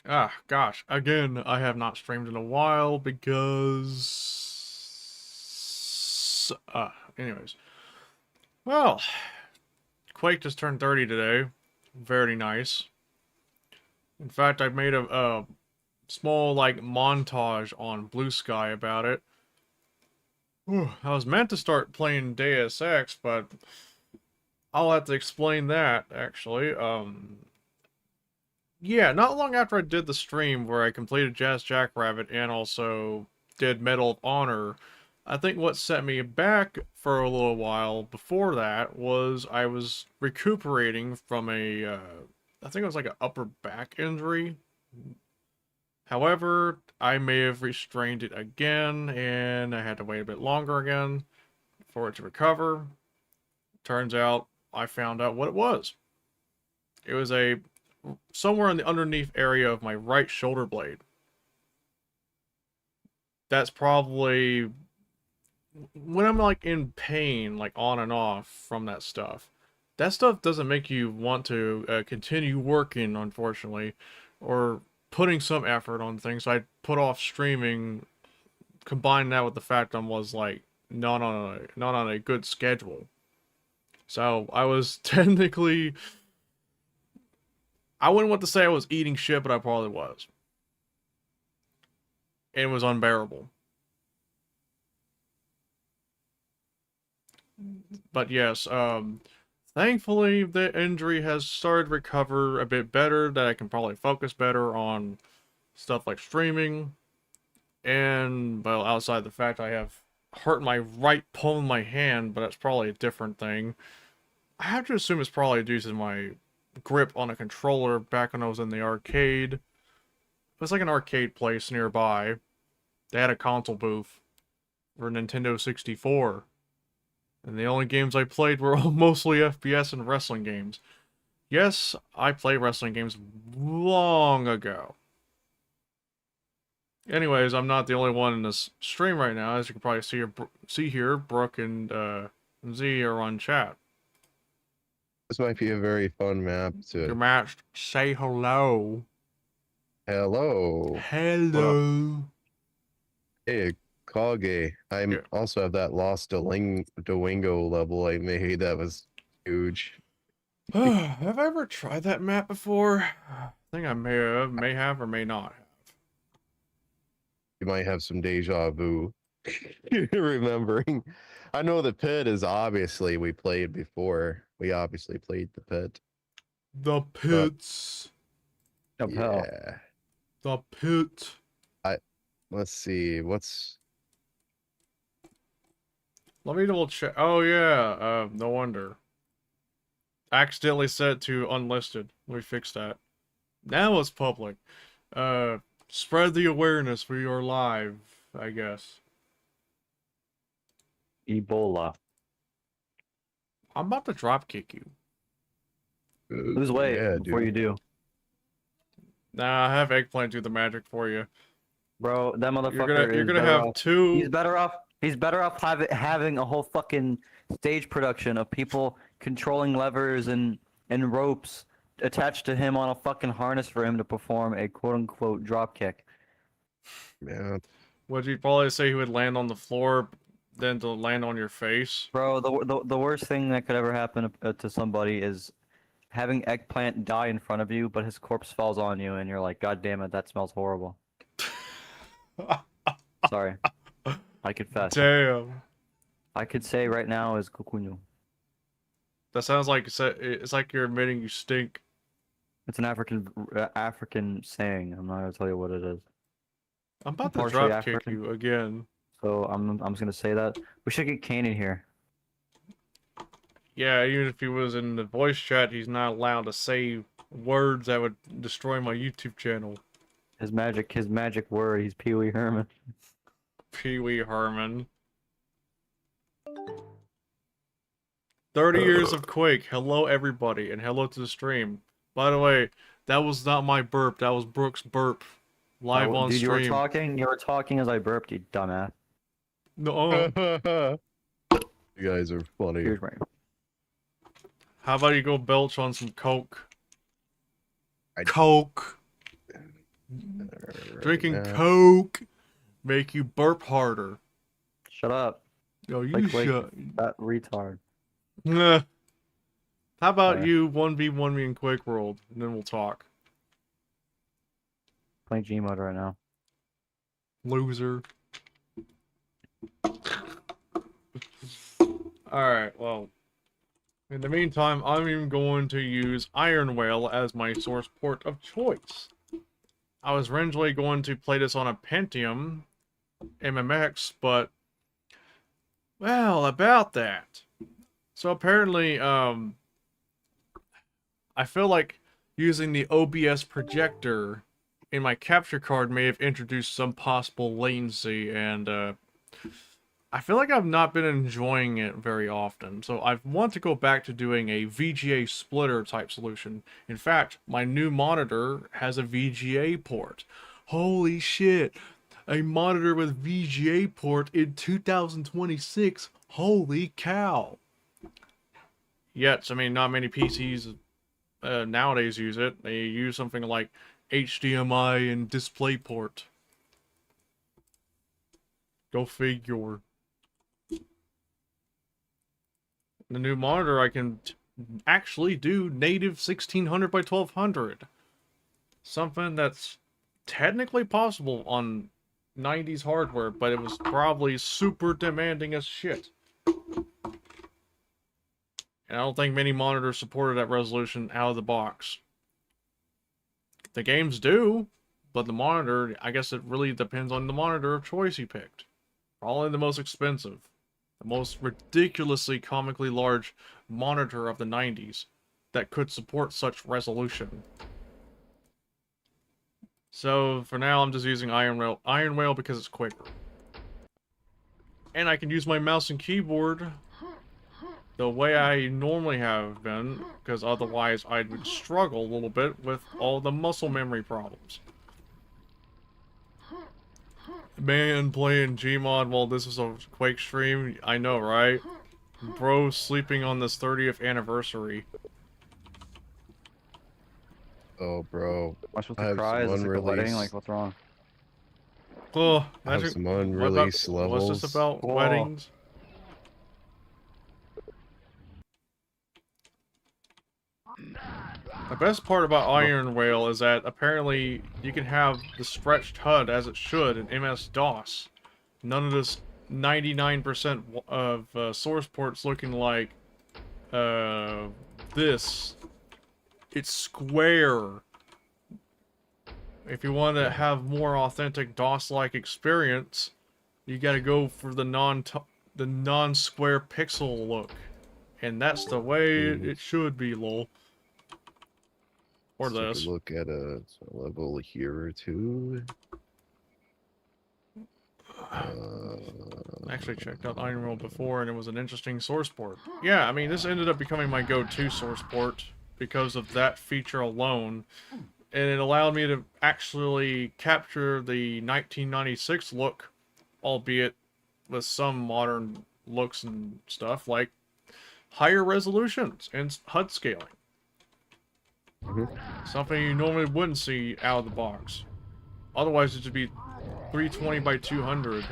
Ah, gosh. Again, I have not streamed in a while because... anyways. Well, Quake just turned 30 today. Very nice. In fact, I made a small, like, montage on Blue Sky about it. Whew, I was meant to start playing Deus Ex, but I'll have to explain that, actually. Yeah, not long after I did the stream where I completed Jazz Jackrabbit and also did Medal of Honor, I think what set me back for a little while before that was I was recuperating from I think it was like an upper back injury. However, I may have restrained it again, and I had to wait a bit longer again for it to recover. Turns out, I found out what it was. It was somewhere in the underneath area of my right shoulder blade. That's probably when I'm like in pain, like on and off from that stuff. That stuff doesn't make you want to continue working, unfortunately, or putting some effort on things. I put off streaming, combine that with the fact I was like not on a good schedule. So I was technically, I wouldn't want to say I was eating shit, but I probably was. And it was unbearable. But yes, thankfully the injury has started to recover a bit better, that I can probably focus better on stuff like streaming. And, well, outside the fact I have hurt my right palm of my hand, but that's probably a different thing. I have to assume it's probably due to my grip on a controller back when I was in the arcade. It was like an arcade place nearby. They had a console booth for Nintendo 64. And the only games I played were mostly FPS and wrestling games. Yes, I play wrestling games long ago. Anyways, I'm not the only one in this stream right now. As you can probably see here, Brooke and Z are on chat. This might be a very fun map You're to... matched. Say hello. Hello. Hello. Hey, Kage. I Yeah. also have that Lost Dewingo level I made. That was huge. Have I ever tried that map before? I think I may have, or may not have. You might have some deja vu. Remembering. I know the pit is obviously we played before. We obviously played the pit. The pits. Of hell. Yeah. The pit. Let's see. Let me double check. Oh yeah, no wonder. Accidentally set to unlisted. We fixed that. Now it's public. Uh, Spread the awareness. We are live, I guess. Ebola. I'm about to drop kick you. Lose weight Yeah, before dude. you do. Nah, I have Eggplant do the magic for you. Bro, that motherfucker You're is gonna better have off. two. He's better off having a whole fucking stage production of people controlling levers and ropes attached to him on a fucking harness for him to perform a quote unquote drop kick. Yeah. Would you probably say he would land on the floor, then to land on your face? Bro, the worst thing that could ever happen to somebody is having Eggplant die in front of you, but his corpse falls on you, and you're like, God damn it, that smells horrible. Sorry. I confess. Damn. I could say right now is Kukunyu. That sounds like it's like you're admitting you stink. It's an African saying. I'm not gonna tell you what it is. I'm about to Partially drop kick African. you again. So I'm just gonna say that. We should get Kane in here. Yeah, even if he was in the voice chat, he's not allowed to say words that would destroy my YouTube channel. His magic word. He's Pee Wee Herman. Pee Wee Herman. 30 years of Quake. Hello, everybody, and hello to the stream. By the way, that was not my burp. That was Brooke's burp. Live on Dude, stream. You were talking as I burped, you dumbass. No. You guys are funny. Here's my... How about you go belch on some Coke? Coke. Drinking now. Coke make you burp harder. Shut up. Yo, you Like Quake, shut. that retard. Nah. How about Sorry. you 1v1 me in Quake World, and then we'll talk. Playing Gmod right now. Loser. Alright, well. In the meantime, I'm even going to use Iron Whale as my source port of choice. I was originally going to play this on a Pentium MMX, but... Well, about that. So apparently, I feel like using the OBS projector in my capture card may have introduced some possible latency, and I feel like I've not been enjoying it very often. So I want to go back to doing a VGA splitter type solution. In fact, my new monitor has a VGA port. Holy shit! A monitor with VGA port in 2026. Holy cow! Yet, I mean, not many PCs nowadays use it. They use something like HDMI and DisplayPort. Go figure. The new monitor, I can actually do native 1600 by 1200. Something that's technically possible on 90s hardware, but it was probably super demanding as shit. And I don't think many monitors supported that resolution out of the box. The games do, but the monitor, I guess it really depends on the monitor of choice you picked. Probably the most expensive. The most ridiculously comically large monitor of the 90s that could support such resolution. So, for now, I'm just using Iron Whale because it's quicker. And I can use my mouse and keyboard the way I normally have been, because otherwise I would struggle a little bit with all the muscle memory problems. Man, playing Gmod while this is a Quake stream, I know, right? Bro sleeping on this 30th anniversary. Am Oh, bro. I supposed I to have cry? some Is this like a wedding? unreleased- Like, what's wrong? Oh, I have imagine, some what about, unreleased what's levels. this about? Whoa. Weddings? The best part about Iron Whale is that apparently you can have the stretched HUD as it should in MS-DOS. None of this 99% of source ports looking like this. It's square. If you want to have more authentic DOS-like experience, you gotta go for the non-square pixel look. And that's the way it should be, lol. Or Let's this. take a look at a level here or two. I actually checked out Iron Whale before, and it was an interesting source port. Yeah, I mean, this ended up becoming my go-to source port because of that feature alone. And it allowed me to actually capture the 1996 look, albeit with some modern looks and stuff, like higher resolutions and HUD scaling. Something you normally wouldn't see out of the box. Otherwise, it would be 320 by 200.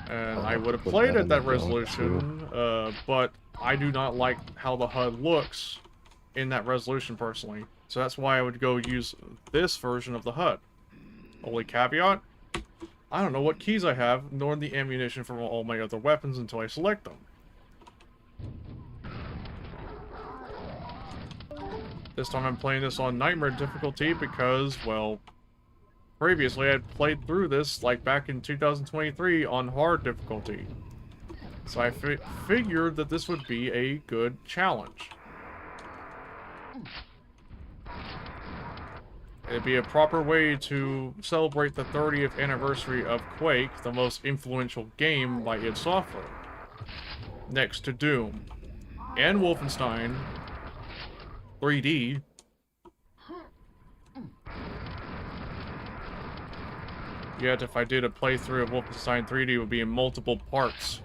And I would have Put played that at in that the dock, resolution, but I do not like how the HUD looks in that resolution personally. So that's why I would go use this version of the HUD. Only caveat, I don't know what keys I have, nor the ammunition for all my other weapons until I select them. This time I'm playing this on Nightmare difficulty because, well, previously I had played through this, like back in 2023, on hard difficulty. So I figured that this would be a good challenge. It'd be a proper way to celebrate the 30th anniversary of Quake, the most influential game by id Software. Next to Doom. And Wolfenstein 3D. Yet if I did a playthrough of Wolfenstein 3D, it would be in multiple parts.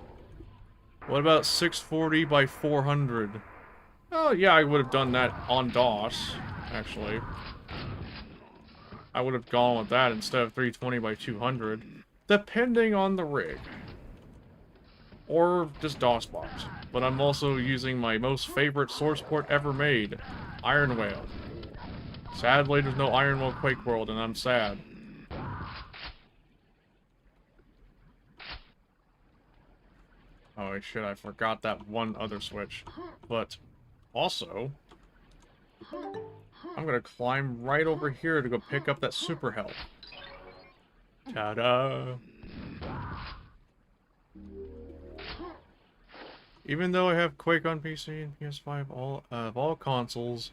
What about 640 by 400? Oh yeah, I would have done that on DOS, actually. I would have gone with that instead of 320 by 200, depending on the rig. Or just DOSBox. But I'm also using my most favorite source port ever made, Iron Whale. Sadly, there's no Iron Whale Quake World, and I'm sad. Oh shit, I forgot that one other switch. But also, I'm gonna climb right over here to go pick up that super health. Ta-da! Even though I have Quake on PC and PS5 of all consoles,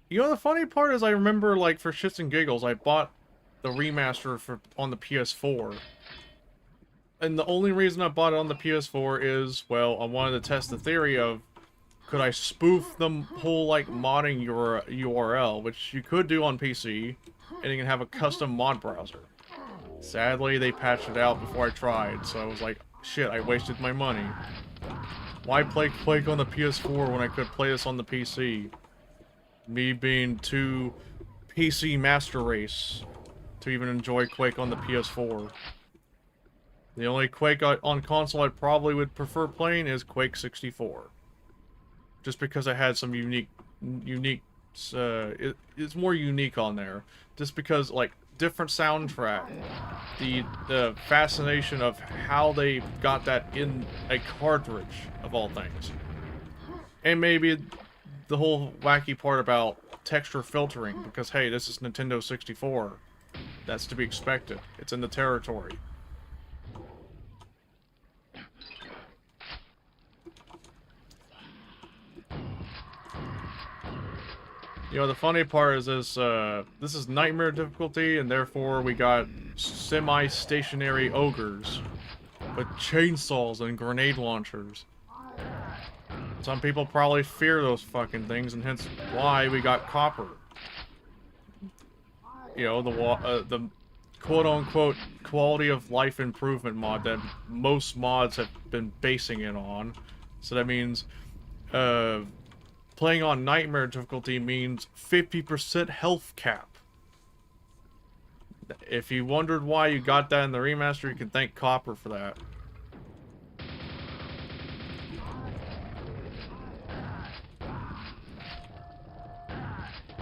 you know the funny part is I remember, like, for shits and giggles, I bought the remaster on the PS4. And the only reason I bought it on the PS4 is, well, I wanted to test the theory of, could I spoof the whole, like, modding URL, which you could do on PC, and you can have a custom mod browser. Sadly, they patched it out before I tried, so I was like, shit, I wasted my money. Why play Quake on the PS4 when I could play this on the PC? Me being too PC master race to even enjoy Quake on the PS4. The only Quake on console I probably would prefer playing is Quake 64. Just because it had some it's more unique on there. Just because, like, different soundtrack. The fascination of how they got that in a cartridge, of all things. And maybe the whole wacky part about texture filtering, because hey, this is Nintendo 64. That's to be expected. It's in the territory. You know, the funny part is this is nightmare difficulty, and therefore we got semi-stationary ogres with chainsaws and grenade launchers. Some people probably fear those fucking things, and hence why we got copper. You know, the quote-unquote quality of life improvement mod that most mods have been basing it on. So that means, playing on nightmare difficulty means 50% health cap. If you wondered why you got that in the remaster, you can thank Copper for that.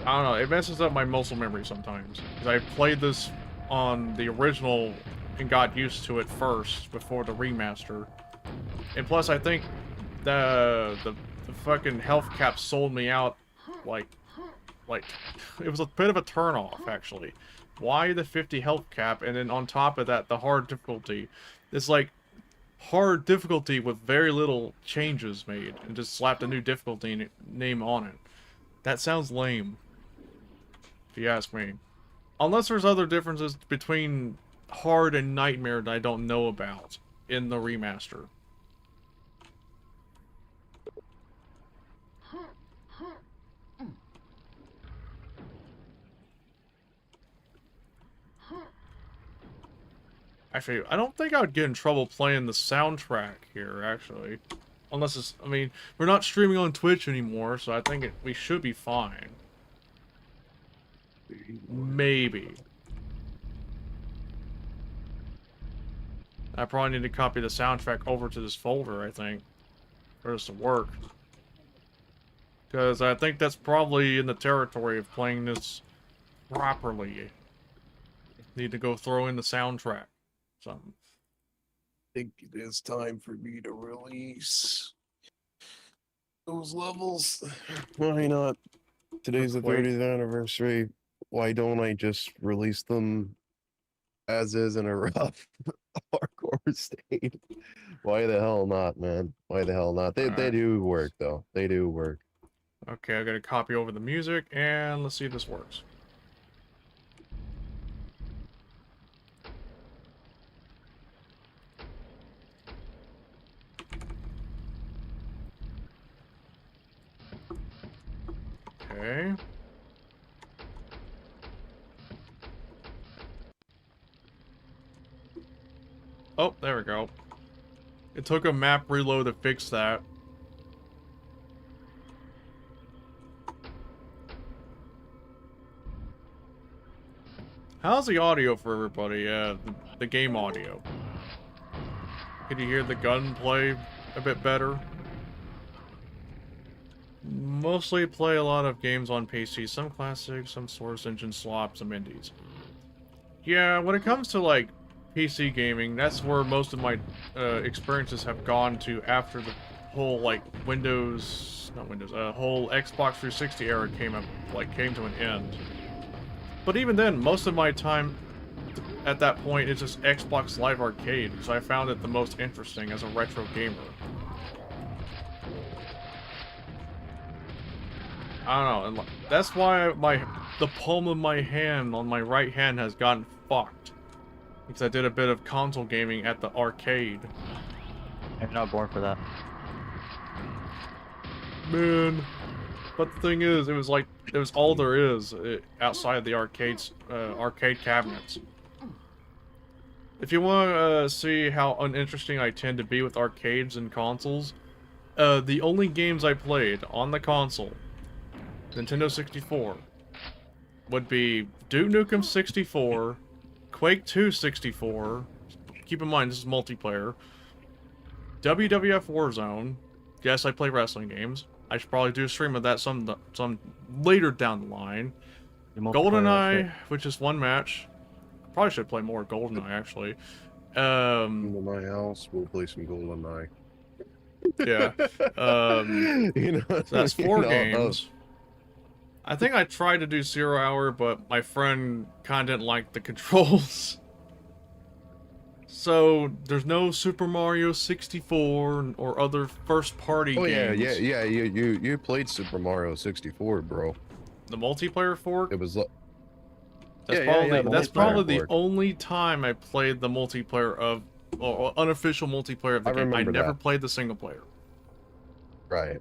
I don't know, it messes up my muscle memory sometimes. Because I played this on the original and got used to it first before the remaster. And plus, I think the fucking health cap sold me out, like, it was a bit of a turn-off, actually. Why the 50 health cap, and then on top of that, the hard difficulty? It's like, hard difficulty with very little changes made, and just slapped a new difficulty name on it. That sounds lame, if you ask me. Unless there's other differences between hard and nightmare that I don't know about in the remaster. Actually, I don't think I would get in trouble playing the soundtrack here, actually. Unless it's, I mean, we're not streaming on Twitch anymore, so I think we should be fine. Maybe. I probably need to copy the soundtrack over to this folder, I think. For this to work. Because I think that's probably in the territory of playing this properly. Need to go throw in the soundtrack. Something. I think it is time for me to release those levels. Why not? Today's the Quake. 30th anniversary. Why don't I just release them as is in a rough hardcore state? Why the hell not, man? Why the hell not? They Alright. do work though. They do work. Okay, I gotta copy over the music, and let's see if this works. Okay. Oh, there we go. It took a map reload to fix that. How's the audio for everybody? The game audio. Can you hear the gunplay a bit better? Mostly play a lot of games on PC, some classics, some Source Engine slop, some indies. Yeah, when it comes to like PC gaming, that's where most of my experiences have gone to after the whole like whole Xbox 360 era came to an end. But even then, most of my time at that point is just Xbox Live Arcade, because I found it the most interesting as a retro gamer. I don't know, and that's why the palm of my hand on my right hand has gotten fucked. Because I did a bit of console gaming at the arcade. I'm not born for that. Man. But the thing is, it was all there is outside the arcade cabinets. If you want to see how uninteresting I tend to be with arcades and consoles, the only games I played on the console, Nintendo 64, would be Duke Nukem 64, Quake 2 64, keep in mind this is multiplayer, WWF Warzone, yes I play wrestling games, I should probably do a stream of that some later down the line, GoldenEye, which is one match, probably should play more GoldenEye actually, Come to my house, we'll play some GoldenEye. yeah, You know, so that's 4 you know, games. I think I tried to do 0 Hour, but my friend kinda didn't like the controls. So, there's no Super Mario 64 or other first-party games. yeah, you played Super Mario 64, bro. The multiplayer fork? It was like... That's the probably multiplayer the fork. only time I played the multiplayer of... or unofficial multiplayer of the I game. I remember never that. played the single player. Right.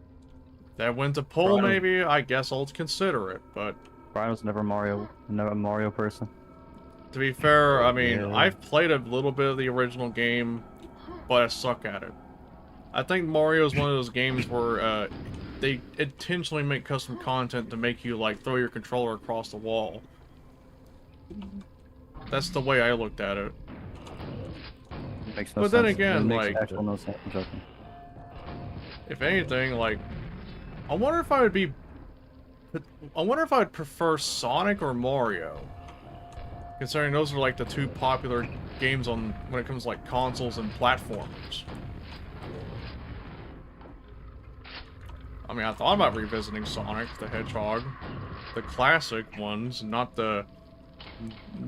That went to poll, Right. maybe? I guess I'll consider it, but... Brian was never a Mario person. To be fair, I mean, Yeah. I've played a little bit of the original game, but I suck at it. I think Mario is one of those games where they intentionally make custom content to make you, like, throw your controller across the wall. That's the way I looked at it. It makes no But sense. then again, it makes like- actual no sense. I'm joking. If anything, like, I wonder if I would prefer Sonic or Mario. Considering those are like the 2 popular games when it comes to like consoles and platformers. I mean, I thought about revisiting Sonic the Hedgehog. The classic ones, not the,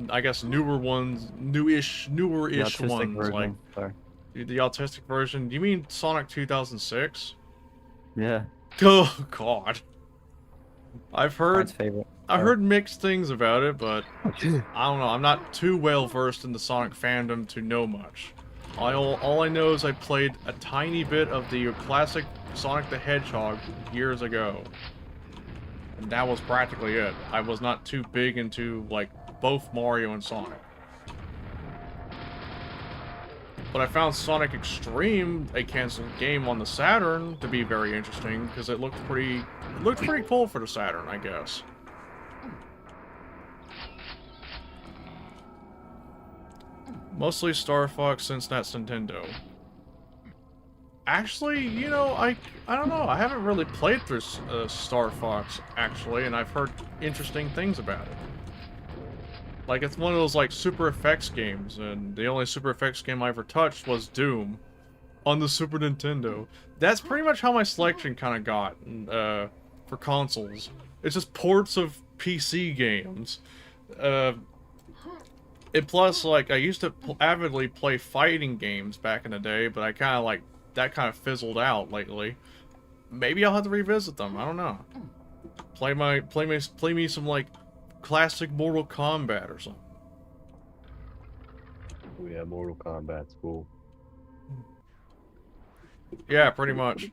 I guess, newer ones, newer-ish The autistic ones. version. Like, Sorry. the autistic version. Do you mean Sonic 2006? Yeah. Oh, God. I've heard Brian's favorite. I heard mixed things about it, but I don't know. I'm not too well versed in the Sonic fandom to know much. All I know is I played a tiny bit of the classic Sonic the Hedgehog years ago. And that was practically it. I was not too big into, like, both Mario and Sonic. But I found Sonic Extreme, a canceled game on the Saturn, to be very interesting, because it looked pretty cool for the Saturn, I guess. Mostly Star Fox since that's Nintendo. Actually, you know, I don't know. I haven't really played through Star Fox, actually, and I've heard interesting things about it. Like, it's one of those, like, Super Effects games, and the only Super Effects game I ever touched was Doom on the Super Nintendo. That's pretty much how my selection kind of got for consoles. It's just ports of PC games. And plus, like, I used to avidly play fighting games back in the day, but I kind of, like, that kind of fizzled out lately. Maybe I'll have to revisit them, I don't know. Play me some, like, classic Mortal Kombat or something. Oh yeah, Mortal Kombat's cool. Yeah, pretty much.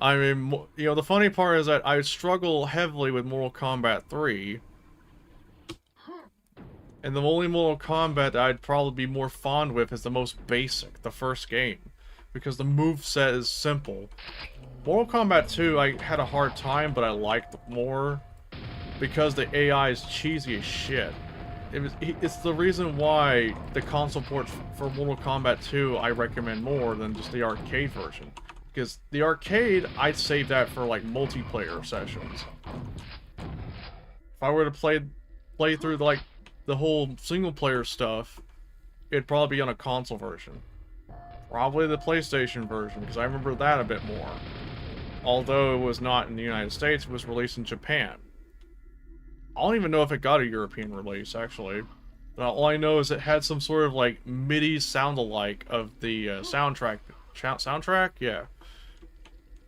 I mean, you know, the funny part is that I struggle heavily with Mortal Kombat 3. And the only Mortal Kombat that I'd probably be more fond with is the most basic, the first game. Because the moveset is simple. Mortal Kombat 2, I had a hard time, but I liked more. Because the AI is cheesy as shit. It's the reason why the console port for Mortal Kombat 2 I recommend more than just the arcade version. Because the arcade, I'd save that for like multiplayer sessions. If I were to play through like the whole single player stuff, it'd probably be on a console version. Probably the PlayStation version, because I remember that a bit more. Although it was not in the United States, it was released in Japan. I don't even know if it got a European release, actually. But all I know is it had some sort of, like, MIDI sound-alike of the soundtrack. Soundtrack? Yeah.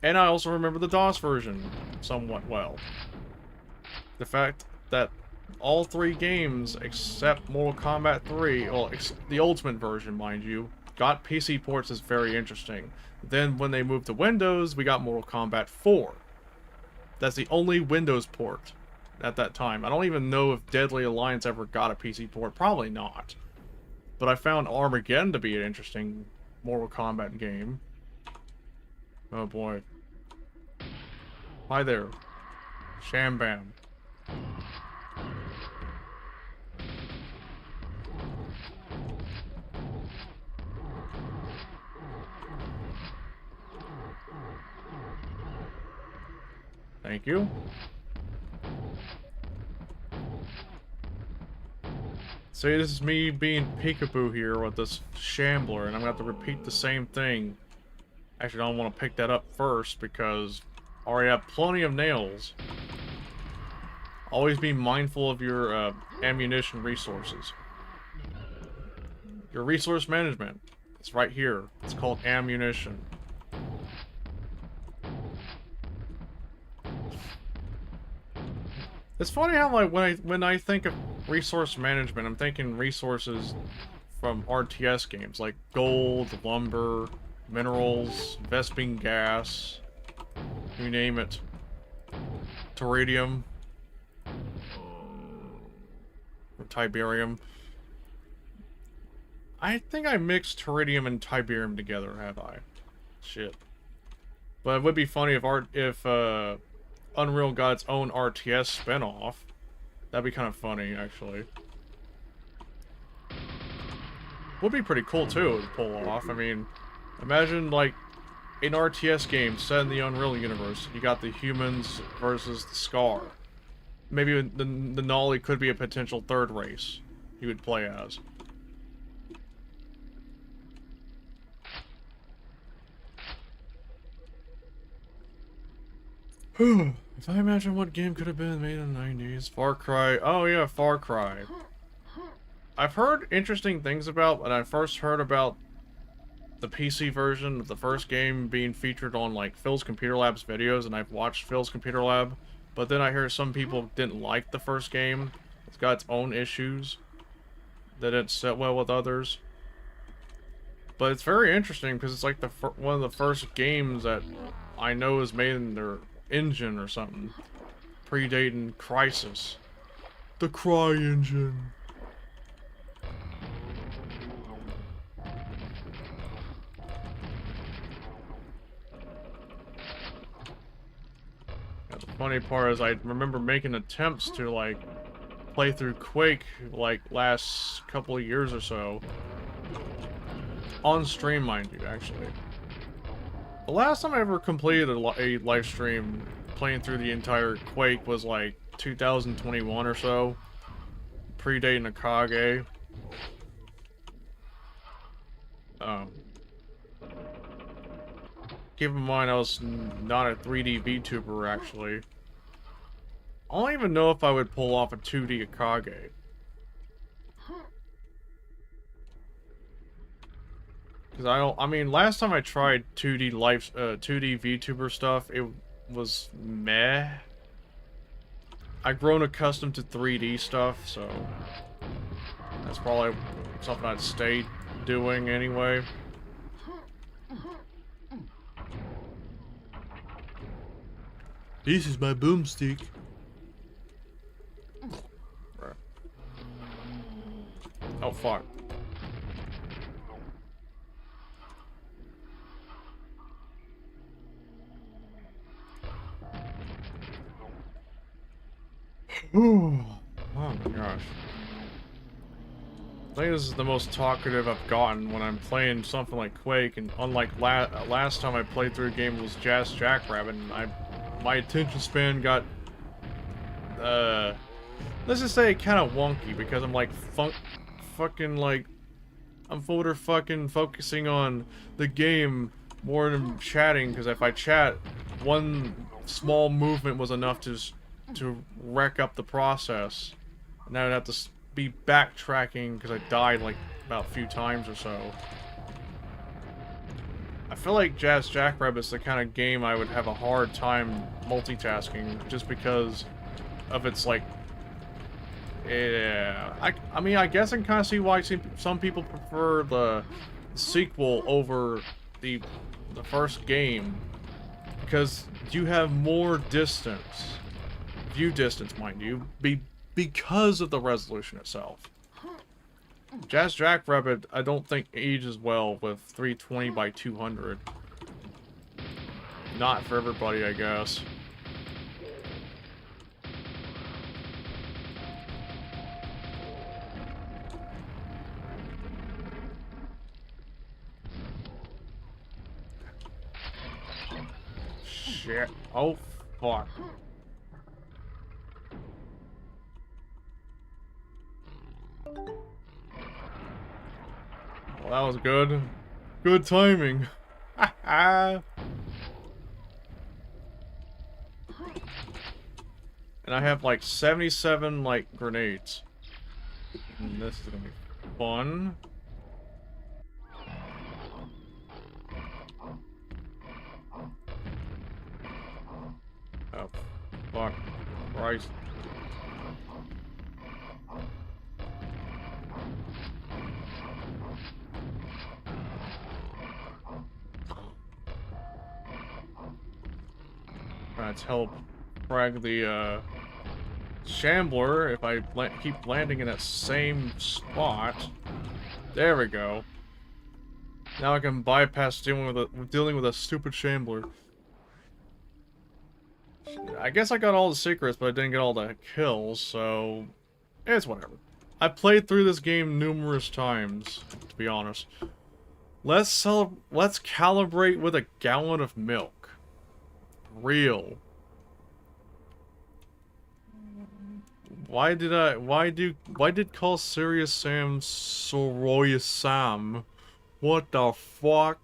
And I also remember the DOS version somewhat well. The fact that all 3 games, except Mortal Kombat 3, well, the Ultimate version, mind you, got PC ports is very interesting. Then when they moved to Windows, we got Mortal Kombat 4. That's the only Windows port at that time. I don't even know if Deadly Alliance ever got a PC port. Probably not. But I found Armageddon to be an interesting Mortal Kombat game. Oh boy. Hi there. Shambam. Thank you. See, this is me being peekaboo here with this shambler, and I'm gonna have to repeat the same thing. Actually, I don't want to pick that up first because I already have plenty of nails. Always be mindful of your ammunition resources. Your resource management. It's right here. It's called ammunition. It's funny how, like, when I think of resource management, I'm thinking resources from RTS games, like gold, lumber, minerals, Vespene gas, you name it. Teridium. Or Tiberium. I think I mixed Teridium and Tiberium together, have I? Shit. But it would be funny if Unreal got its own RTS spinoff. That'd be kind of funny, actually. Would be pretty cool, too, to pull off. I mean, imagine, like, an RTS game set in the Unreal universe. You got the humans versus the Scar. Maybe the Nolly could be a potential third race you would play as. If I imagine what game could have been made in the 90s. Far Cry. Oh yeah, Far Cry. I've heard interesting things about, when I first heard about the PC version of the first game being featured on, like, Phil's Computer Lab's videos, and I've watched Phil's Computer Lab, but then I hear some people didn't like the first game. It's got its own issues that didn't sit well with others. But it's very interesting, because it's like one of the first games that I know is made in their engine or something, predating Crysis. The Cry engine. Yeah, the funny part is I remember making attempts to, like, play through Quake, like, last couple of years or so. On stream, mind you, actually. The last time I ever completed a live stream playing through the entire Quake was like 2021 or so, predating Akage. Keep in mind I was not a 3D VTuber actually. I don't even know if I would pull off a 2D Akage. I mean, last time I tried 2D VTuber stuff, it was meh. I've grown accustomed to 3D stuff, so that's probably something I'd stay doing anyway. This is my boomstick. Right. Oh, fuck. Oh my gosh. I think this is the most talkative I've gotten when I'm playing something like Quake, and unlike last time I played through a game was Jazz Jackrabbit, and my attention span got, let's just say kind of wonky, because I'm like, fucking like, I'm fucking focusing on the game more than chatting, because if I chat, one small movement was enough to wreck up the process, and I would have to be backtracking because I died like about a few times or so. I feel like Jazz Jackrabbit's the kind of game I would have a hard time multitasking just because of its like, yeah. I mean, I guess I can kind of see why some people prefer the sequel over the first game, because you have more distance, view distance, mind you, because of the resolution itself. Jazz Jackrabbit, I don't think ages well with 320 by 200. Not for everybody, I guess. Shit. Oh, fuck. Well, that was good. Good timing. And I have like 77 like grenades. And this is gonna be fun. Oh, fuck. Christ. Trying to help frag the Shambler if I keep landing in that same spot. There we go. Now I can bypass dealing with a stupid Shambler. I guess I got all the secrets, but I didn't get all the kills, so it's whatever. I played through this game numerous times, to be honest. Let's calibrate with a gallon of milk. Real. Why did call Serious Sam Soroya Sam? What the fuck?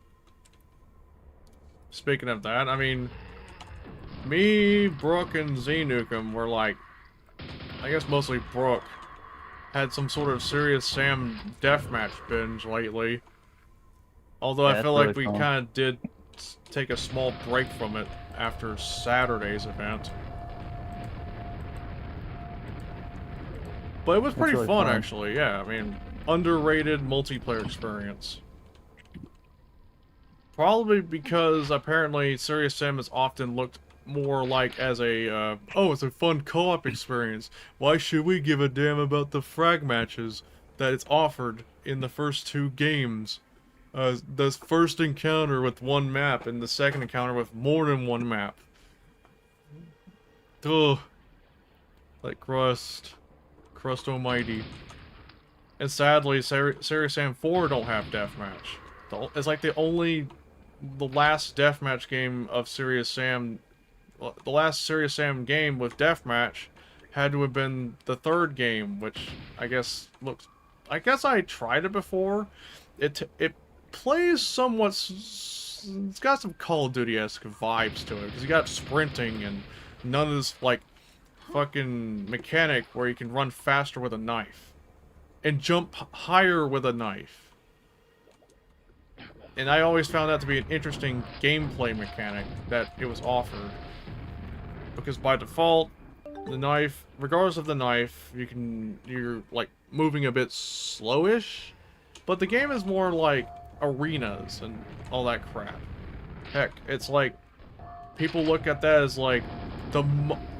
Speaking of that, I mean, me, Brooke, and Z-Nukem were like, I guess mostly Brooke, had some sort of Serious Sam deathmatch binge lately. Although Yeah, I feel that's like really we cool. kind of did take a small break from it after Saturday's event. But it was That's pretty really fun, fun. actually, yeah. I mean, underrated multiplayer experience. Probably because apparently Serious Sam is often looked more like as a, oh, it's a fun co-op experience. Why should we give a damn about the frag matches that it's offered in the first two games? The first encounter with one map and the second encounter with more than one map. Ugh. Like Crust Almighty. And sadly, Serious Sam 4 don't have deathmatch. It's like the last deathmatch game of Serious Sam. The last Serious Sam game with deathmatch had to have been the third game, which I guess looks. I guess I tried it before. It plays somewhat. It's got some Call of Duty-esque vibes to it because you got sprinting and none of this like fucking mechanic where you can run faster with a knife and jump higher with a knife. And I always found that to be an interesting gameplay mechanic that it was offered. Because by default, the knife, regardless of the knife, you're like moving a bit slowish. But the game is more like arenas and all that crap. Heck, it's like people look at that as like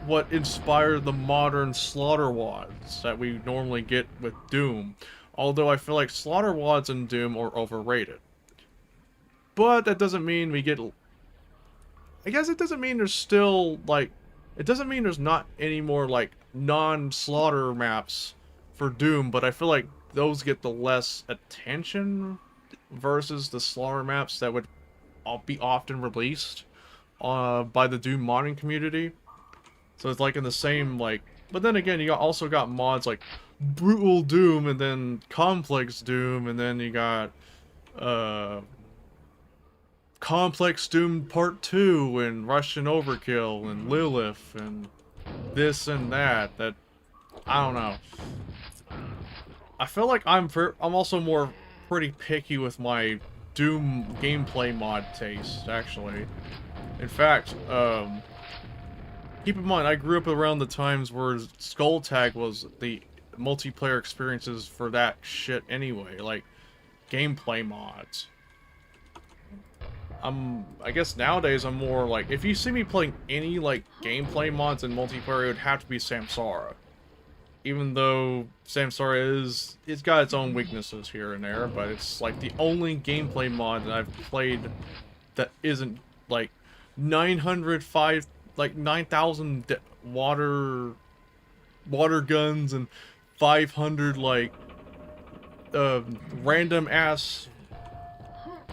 what inspired the modern slaughter wads that we normally get with Doom. Although I feel like slaughter wads in Doom are overrated. But that doesn't mean we get... I guess it doesn't mean there's still, like... It doesn't mean there's not any more, like, non-slaughter maps for Doom, but I feel like those get the less attention versus the slower maps that would be often released by the Doom modding community. So it's like in the same, like, but then again, you also got mods like Brutal Doom and then Complex Doom, and then you got Complex Doom Part 2 and Russian Overkill and Lilith and this and that. I don't know. I feel like I'm also more pretty picky with my Doom gameplay mod taste, actually. In fact, keep in mind, I grew up around the times where Skull Tag was the multiplayer experiences for that shit anyway, like gameplay mods. I guess nowadays I'm more like, if you see me playing any like gameplay mods in multiplayer, it would have to be Samsara. Even though Samsara it's got its own weaknesses here and there, but it's like the only gameplay mod that I've played that isn't like 905, like 9,000 water guns and 500 like random ass,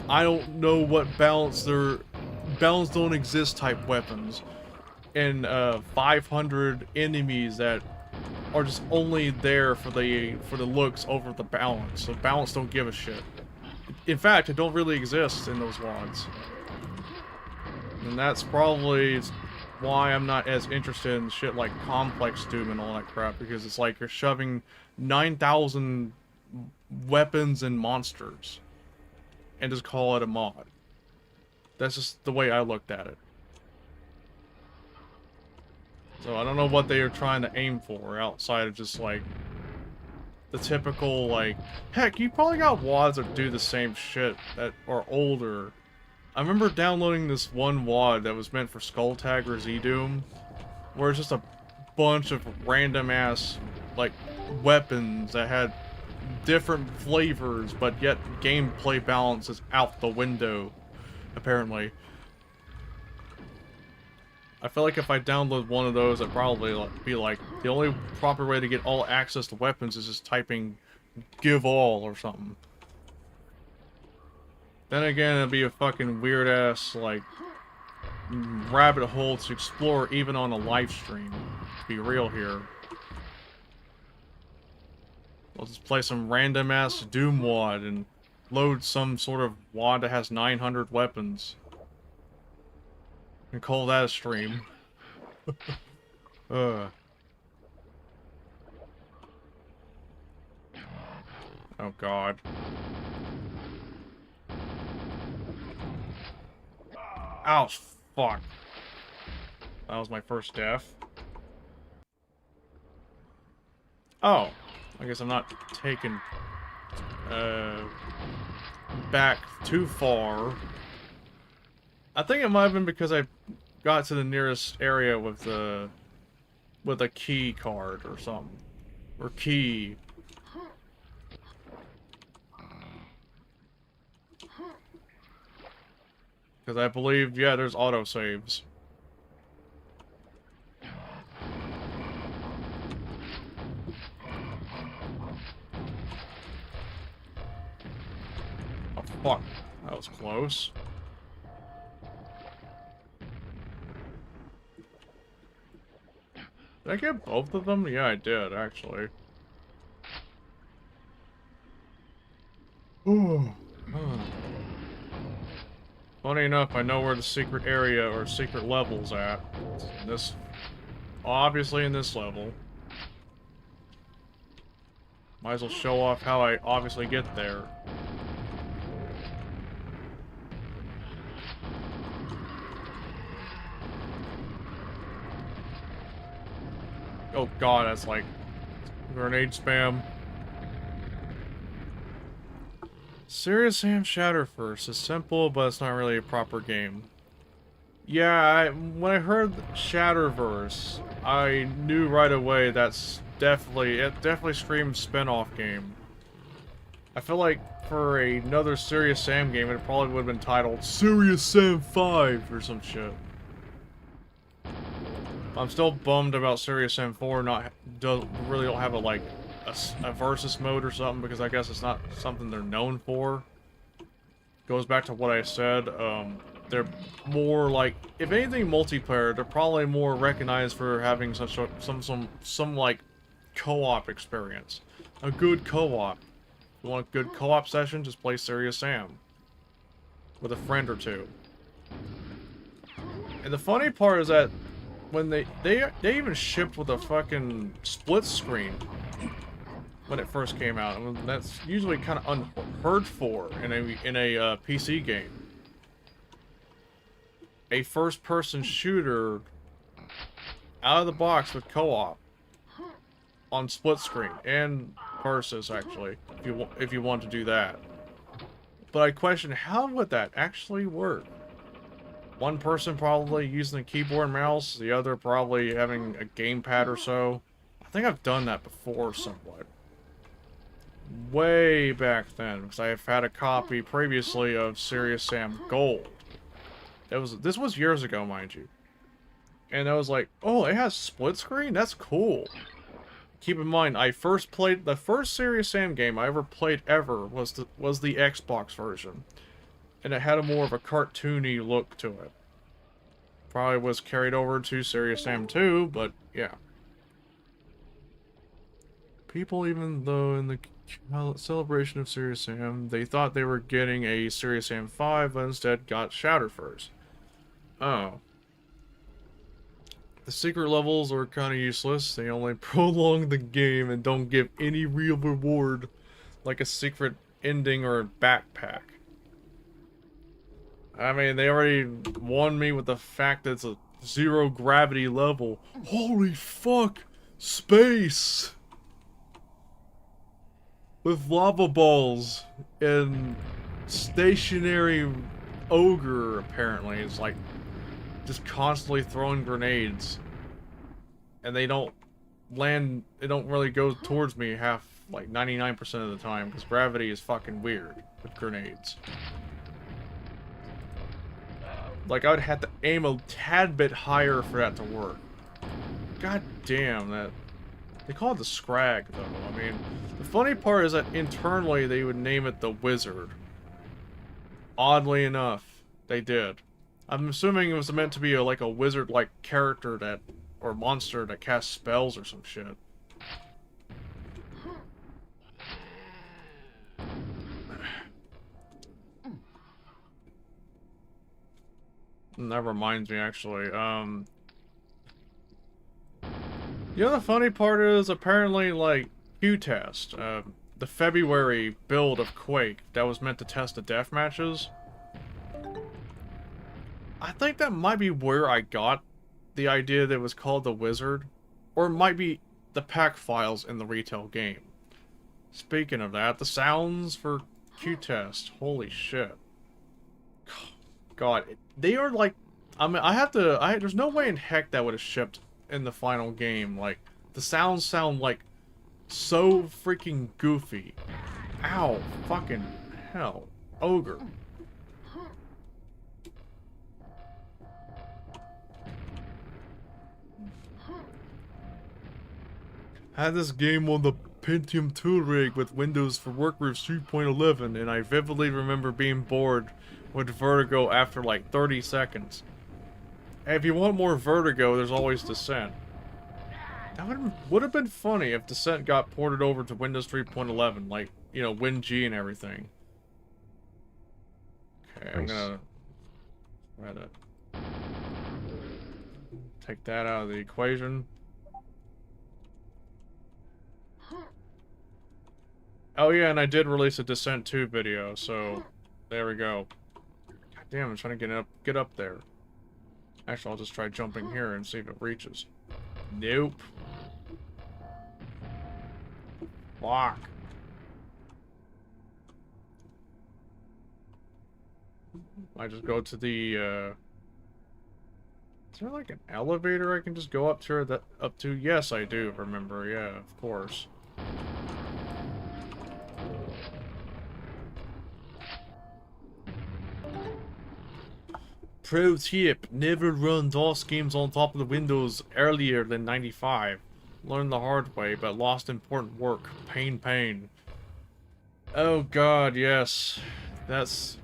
I don't know what balance don't exist type weapons, and 500 enemies that are just only there for the looks over the balance. So balance don't give a shit. In fact, it don't really exist in those mods. And that's probably why I'm not as interested in shit like Complex Doom and all that crap, because it's like you're shoving 9,000 weapons and monsters and just call it a mod. That's just the way I looked at it. So I don't know what they are trying to aim for outside of just like the typical, like, heck, you probably got WADs that do the same shit that are older. I remember downloading this one WAD that was meant for Skull Tag or Z-Doom, where it's just a bunch of random ass like weapons that had different flavors, but yet gameplay balance is out the window, apparently. I feel like if I download one of those, I'd probably be like, the only proper way to get all access to weapons is just typing give all or something. Then again, it'd be a fucking weird ass, like, rabbit hole to explore even on a live stream. To be real here. I'll just play some random ass Doom WAD and load some sort of WAD that has 900 weapons. And call that a stream. Oh god. Ouch, fuck. That was my first death. Oh, I guess I'm not taken back too far. I think it might have been because I got to the nearest area with a key card or something. Or key. Because I believe, yeah, there's autosaves. Oh, fuck. That was close. Did I get both of them? Yeah, I did, actually. Funny enough, I know where the secret area or secret level's at. This, obviously in this level. Might as well show off how I obviously get there. Oh god, that's like grenade spam. Serious Sam Shatterverse is simple, but it's not really a proper game. Yeah, when I heard Shatterverse, I knew right away it definitely screams spin-off game. I feel like for another Serious Sam game, it probably would have been titled Serious Sam 5 or some shit. I'm still bummed about Serious Sam 4 really don't have a, like, a versus mode or something, because I guess it's not something they're known for. Goes back to what I said. They're more like, if anything, multiplayer. They're probably more recognized for having some like co-op experience. A good co-op. You want a good co-op session? Just play Serious Sam with a friend or two. And the funny part is that when they even shipped with a fucking split screen when it first came out. And that's usually kind of unheard for in a PC game. A first-person shooter out of the box with co-op on split screen and versus, actually, if you want to do that. But I question, how would that actually work? One person probably using a keyboard and mouse, the other probably having a gamepad or so. I think I've done that before somewhat. Way back then, because I have had a copy previously of Serious Sam Gold. This was years ago, mind you. And I was like, oh, it has split screen? That's cool. Keep in mind, the first Serious Sam game I ever played was the Xbox version. And it had more of a cartoony look to it. Probably was carried over to Serious Sam 2, but yeah. People, even though in the celebration of Serious Sam, they thought they were getting a Serious Sam 5, but instead got Shadowfurs. Oh. The secret levels are kind of useless. They only prolong the game and don't give any real reward, like a secret ending or a backpack. I mean, they already won me with the fact that it's a zero gravity level. Holy fuck! Space! With lava balls and stationary ogre, apparently. It's like just constantly throwing grenades. And they don't land, they don't really go towards me like 99% of the time, because gravity is fucking weird with grenades. Like, I would have to aim a tad bit higher for that to work. God damn, that... They call it the Scrag, though. I mean, the funny part is that internally they would name it the Wizard. Oddly enough, they did. I'm assuming it was meant to be like a wizard-like character that... or monster that casts spells or some shit. That reminds me, actually, you know, the funny part is, apparently, like, Q-Test, the February build of Quake that was meant to test the death matches, I think that might be where I got the idea that it was called the Wizard, or it might be the pack files in the retail game. Speaking of that, the sounds for Q-Test, holy shit. God, they are like, I mean, there's no way in heck that would have shipped in the final game. Like, the sounds sound like so freaking goofy. Ow, fucking hell. Ogre. Had this game on the Pentium 2 rig with Windows for Workgroups 3.11, and I vividly remember being bored with Vertigo after like 30 seconds. And if you want more Vertigo, there's always Descent. That would have been funny if Descent got ported over to Windows 3.11, like, you know, WinG and everything. Okay, I'm gonna try to take that out of the equation. Oh yeah, and I did release a Descent 2 video, so there we go. God damn, I'm trying to get up there. Actually, I'll just try jumping here and see if it reaches. Nope. Fuck. I just go to the, is there like an elevator I can just go up to? Yes, I do, remember, yeah, of course. Pro tip, never run DOS games on top of the Windows earlier than 95. Learned the hard way, but lost important work. Pain, pain. Oh god, yes. That's...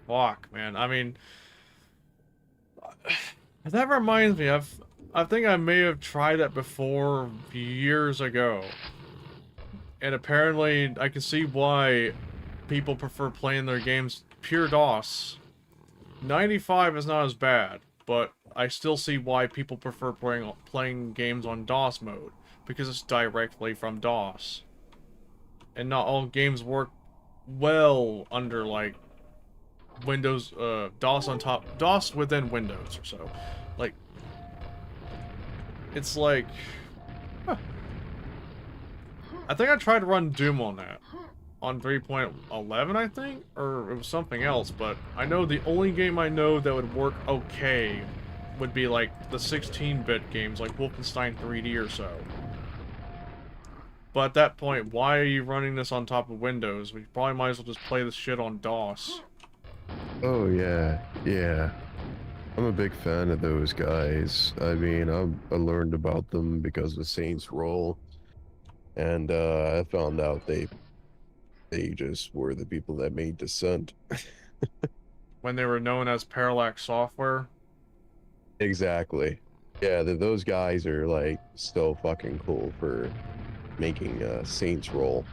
Fuck, man. I mean... That reminds me, I think I may have tried that before years ago. And apparently, I can see why people prefer playing their games pure DOS. 95 is not as bad, but I still see why people prefer playing games on DOS mode, because it's directly from DOS. And not all games work well under, like, Windows, DOS on top, DOS within Windows or so. Like, it's like, huh. I think I tried to run Doom on that. On 3.11, I think? Or it was something else, but I know the only game I know that would work okay would be like the 16-bit games like Wolfenstein 3D or so. But at that point, why are you running this on top of Windows? We probably might as well just play this shit on DOS. Oh yeah, yeah. I'm a big fan of those guys. I mean, I learned about them because of Saints Row, and I found out they just were the people that made Descent. When they were known as Parallax Software. Exactly. Yeah, those guys are like so fucking cool for making Saints Row.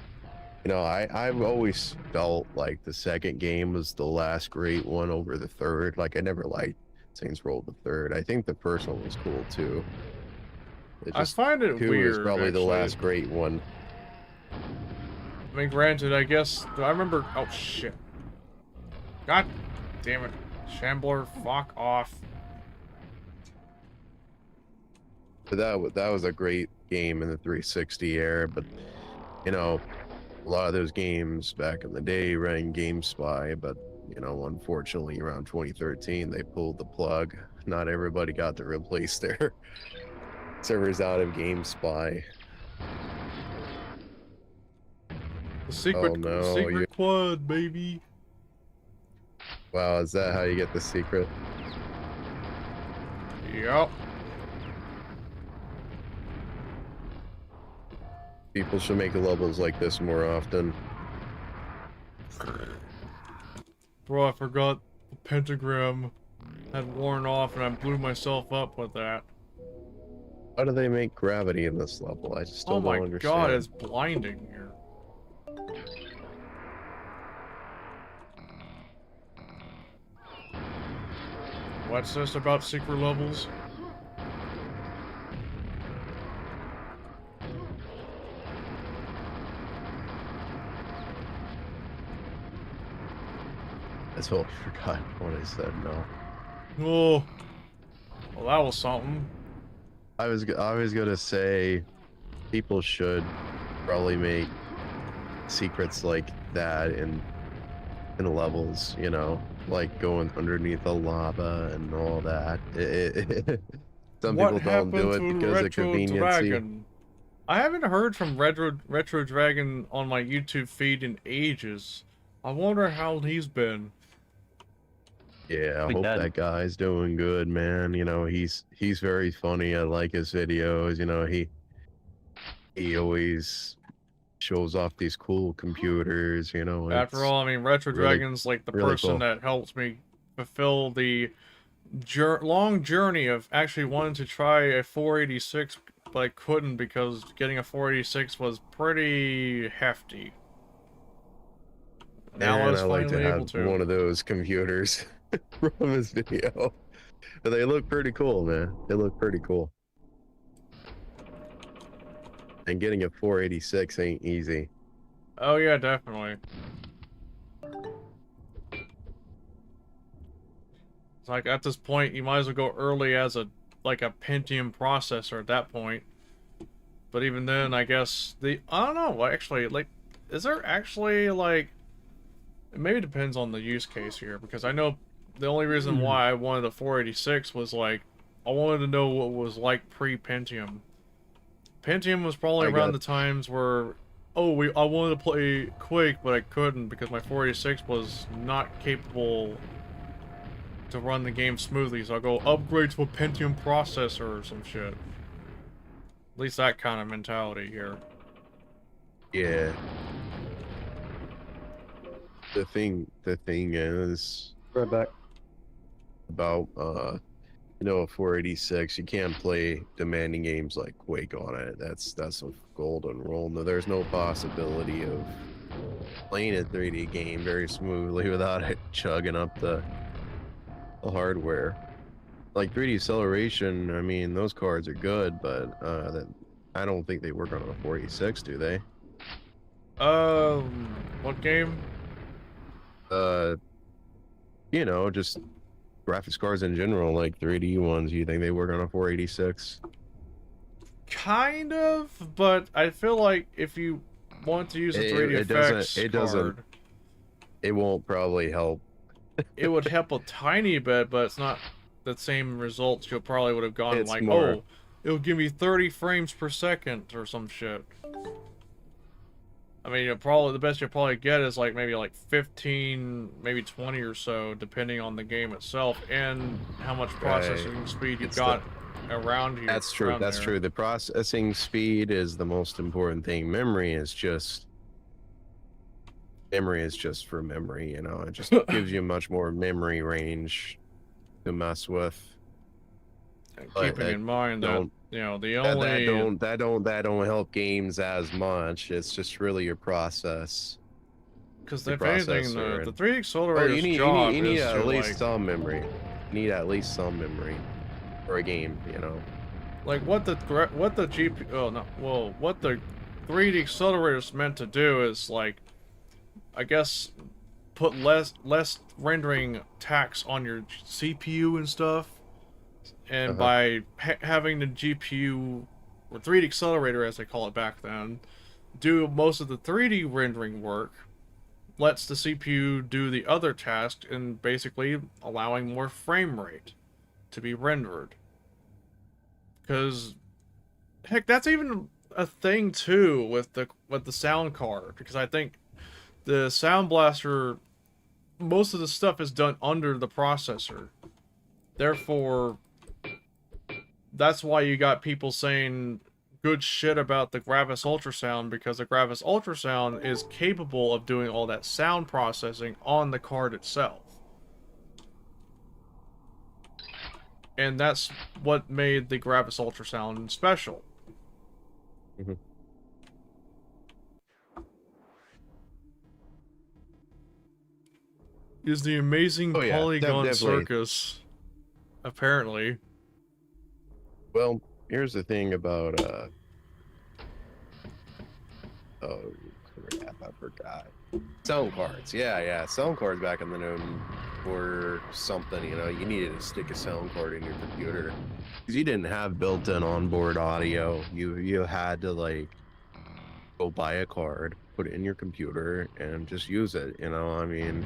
You know, I've always felt like the second game was the last great one over the third. Like, I never liked Saints Row the third. I think the first one was cool too. I find it two weird. is probably the actually. last great one. I mean, granted, I guess I remember. Oh shit! God damn it, Shambler! Fuck off! But that was a great game in the 360 era. But you know, a lot of those games back in the day ran GameSpy, but you know, unfortunately, around 2013, they pulled the plug. Not everybody got to replace their servers out of GameSpy. The secret, Oh, no, secret quad, baby. Wow, is that how you get the secret? Yup. People should make levels like this more often. Bro, I forgot the pentagram had worn off, and I blew myself up with that. How do they make gravity in this level? I just Oh still my don't understand. god, it's blinding here. What's this about secret levels? I totally forgot what I said. No, Oh, well, that was something. I was gonna say people should probably make secrets like that in levels. You know, like going underneath the lava and all that. Some What people don't do it happened to because of Retro convenience. Dragon? I haven't heard from Retro Dragon on my YouTube feed in ages. I wonder how he's been. Yeah, I Like hope that. that guy's doing good, man. You know, he's very funny. I like his videos. You know, he always shows off these cool computers. You know, After all, I mean, Retro really- Dragon's like the really person cool. that helps me fulfill the long journey of actually wanting to try a 486, but I couldn't because getting a 486 was pretty hefty. Now I and was I like to finally able have to. one of those computers from his video. But they look pretty cool, man. They look pretty cool. And getting a 486 ain't easy. Oh yeah, definitely. It's like at this point, you might as well go early as a Pentium processor at that point. But even then, I guess I don't know. Actually, like, is there actually like? It maybe depends on the use case here, because I know the only reason why I wanted a 486 was like I wanted to know what it was like pre-Pentium. Pentium was probably around the times where, oh, I wanted to play Quake, but I couldn't because my 486 was not capable to run the game smoothly, so I'll go upgrade to a Pentium processor or some shit. At least that kind of mentality here. Yeah. The thing is Right back. about a 486, you can't play demanding games like Quake on it. That's a golden rule. No, there's no possibility of playing a 3D game very smoothly without it chugging up the hardware. Like 3D acceleration, I mean, those cards are good, but I don't think they work on a 486, do they? What game? Just graphics cards in general, like 3D ones. You think they work on a 486? Kind of, but I feel like if you want to use a 3D effects card, it won't probably help. it would help a tiny bit, but it's not the same results you probably would have gone It's like, more- oh, it'll give me 30 frames per second or some shit. I mean, the best you'll probably get is like maybe like 15, maybe 20 or so, depending on the game itself and how much processing speed you've got around you. That's true. around That's there. true. The processing speed is the most important thing. Memory is just for memory. It just gives you much more memory range to mess with. And But keeping in mind that the only that don't help games as much. It's just really your process. because the if anything, processor the and- 3D accelerator's you need job you need is at to least like, some memory. You need at least some memory for a game. like what the GPU, oh no, well, what the 3D accelerator's meant to do is like, I guess, put less rendering tax on your CPU and stuff, and by having the GPU or 3D accelerator as they call it back then do most of the 3D rendering work, lets the CPU do the other task and basically allowing more frame rate to be rendered. Because heck, that's even a thing too with the sound card, because I think the Sound Blaster, most of the stuff is done under the processor. Therefore, that's why you got people saying good shit about the Gravis Ultrasound, because the Gravis Ultrasound is capable of doing all that sound processing on the card itself. And that's what made the Gravis Ultrasound special. Mhm. Is the amazing Oh, yeah, Polygon definitely. Circus. Apparently. Well, here's the thing about oh crap, I forgot. Sound cards. Yeah. Sound cards back in the noon were something, you needed to stick a sound card in your computer. Because you didn't have built-in onboard audio. You had to like go buy a card, put it in your computer, and just use it. I mean,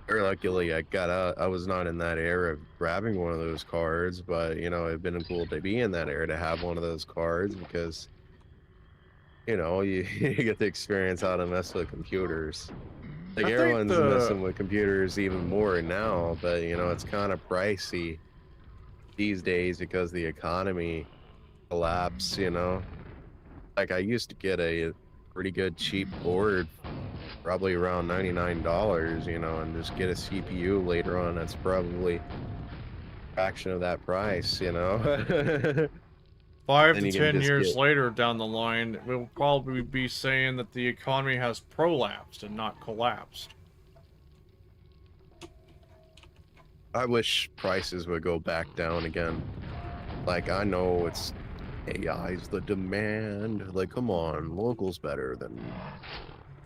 very luckily I was not in that era of grabbing one of those cards, but it'd been cool to be in that era to have one of those cards, because you you get the experience how to mess with computers. Like, I think everyone's messing with computers even more now, but it's kind of pricey these days because the economy collapsed. Like, I used to get a pretty good cheap board, probably around $99, and just get a CPU later on that's probably a fraction of that price. 5 Then to you can 10 just years get- later down the line, we'll probably be saying that the economy has prolapsed and not collapsed. I wish prices would go back down again. Like, I know it's AI's the demand. Like, come on, local's better than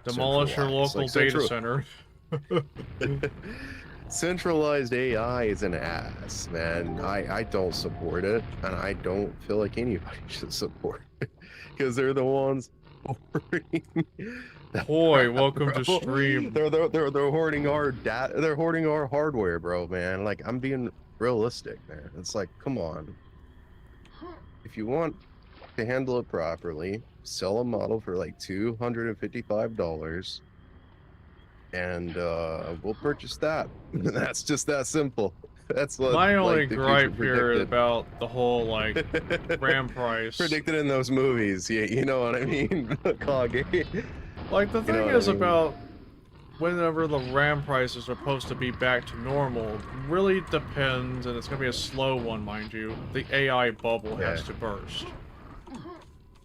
Demolish your centralized. local Like, data central- center. Centralized AI is an ass, man. I don't support it, and I don't feel like anybody should support it, because they're the ones hoarding. Boy, welcome to Bro, stream. They're hoarding our data. They're hoarding our hardware, bro, man. Like, I'm being realistic, man. It's like, come on. If you want to handle it properly, sell a model for like $255, and we'll purchase that. That's just that simple. That's what My only like the future gripe here predicted. about the whole like RAM price. Predicted in those movies. Yeah, you know what I mean. Kage. Like the You know thing what I is mean? about whenever the RAM price is supposed to be back to normal really depends, and it's gonna be a slow one, mind you. The AI bubble Yeah. has to burst.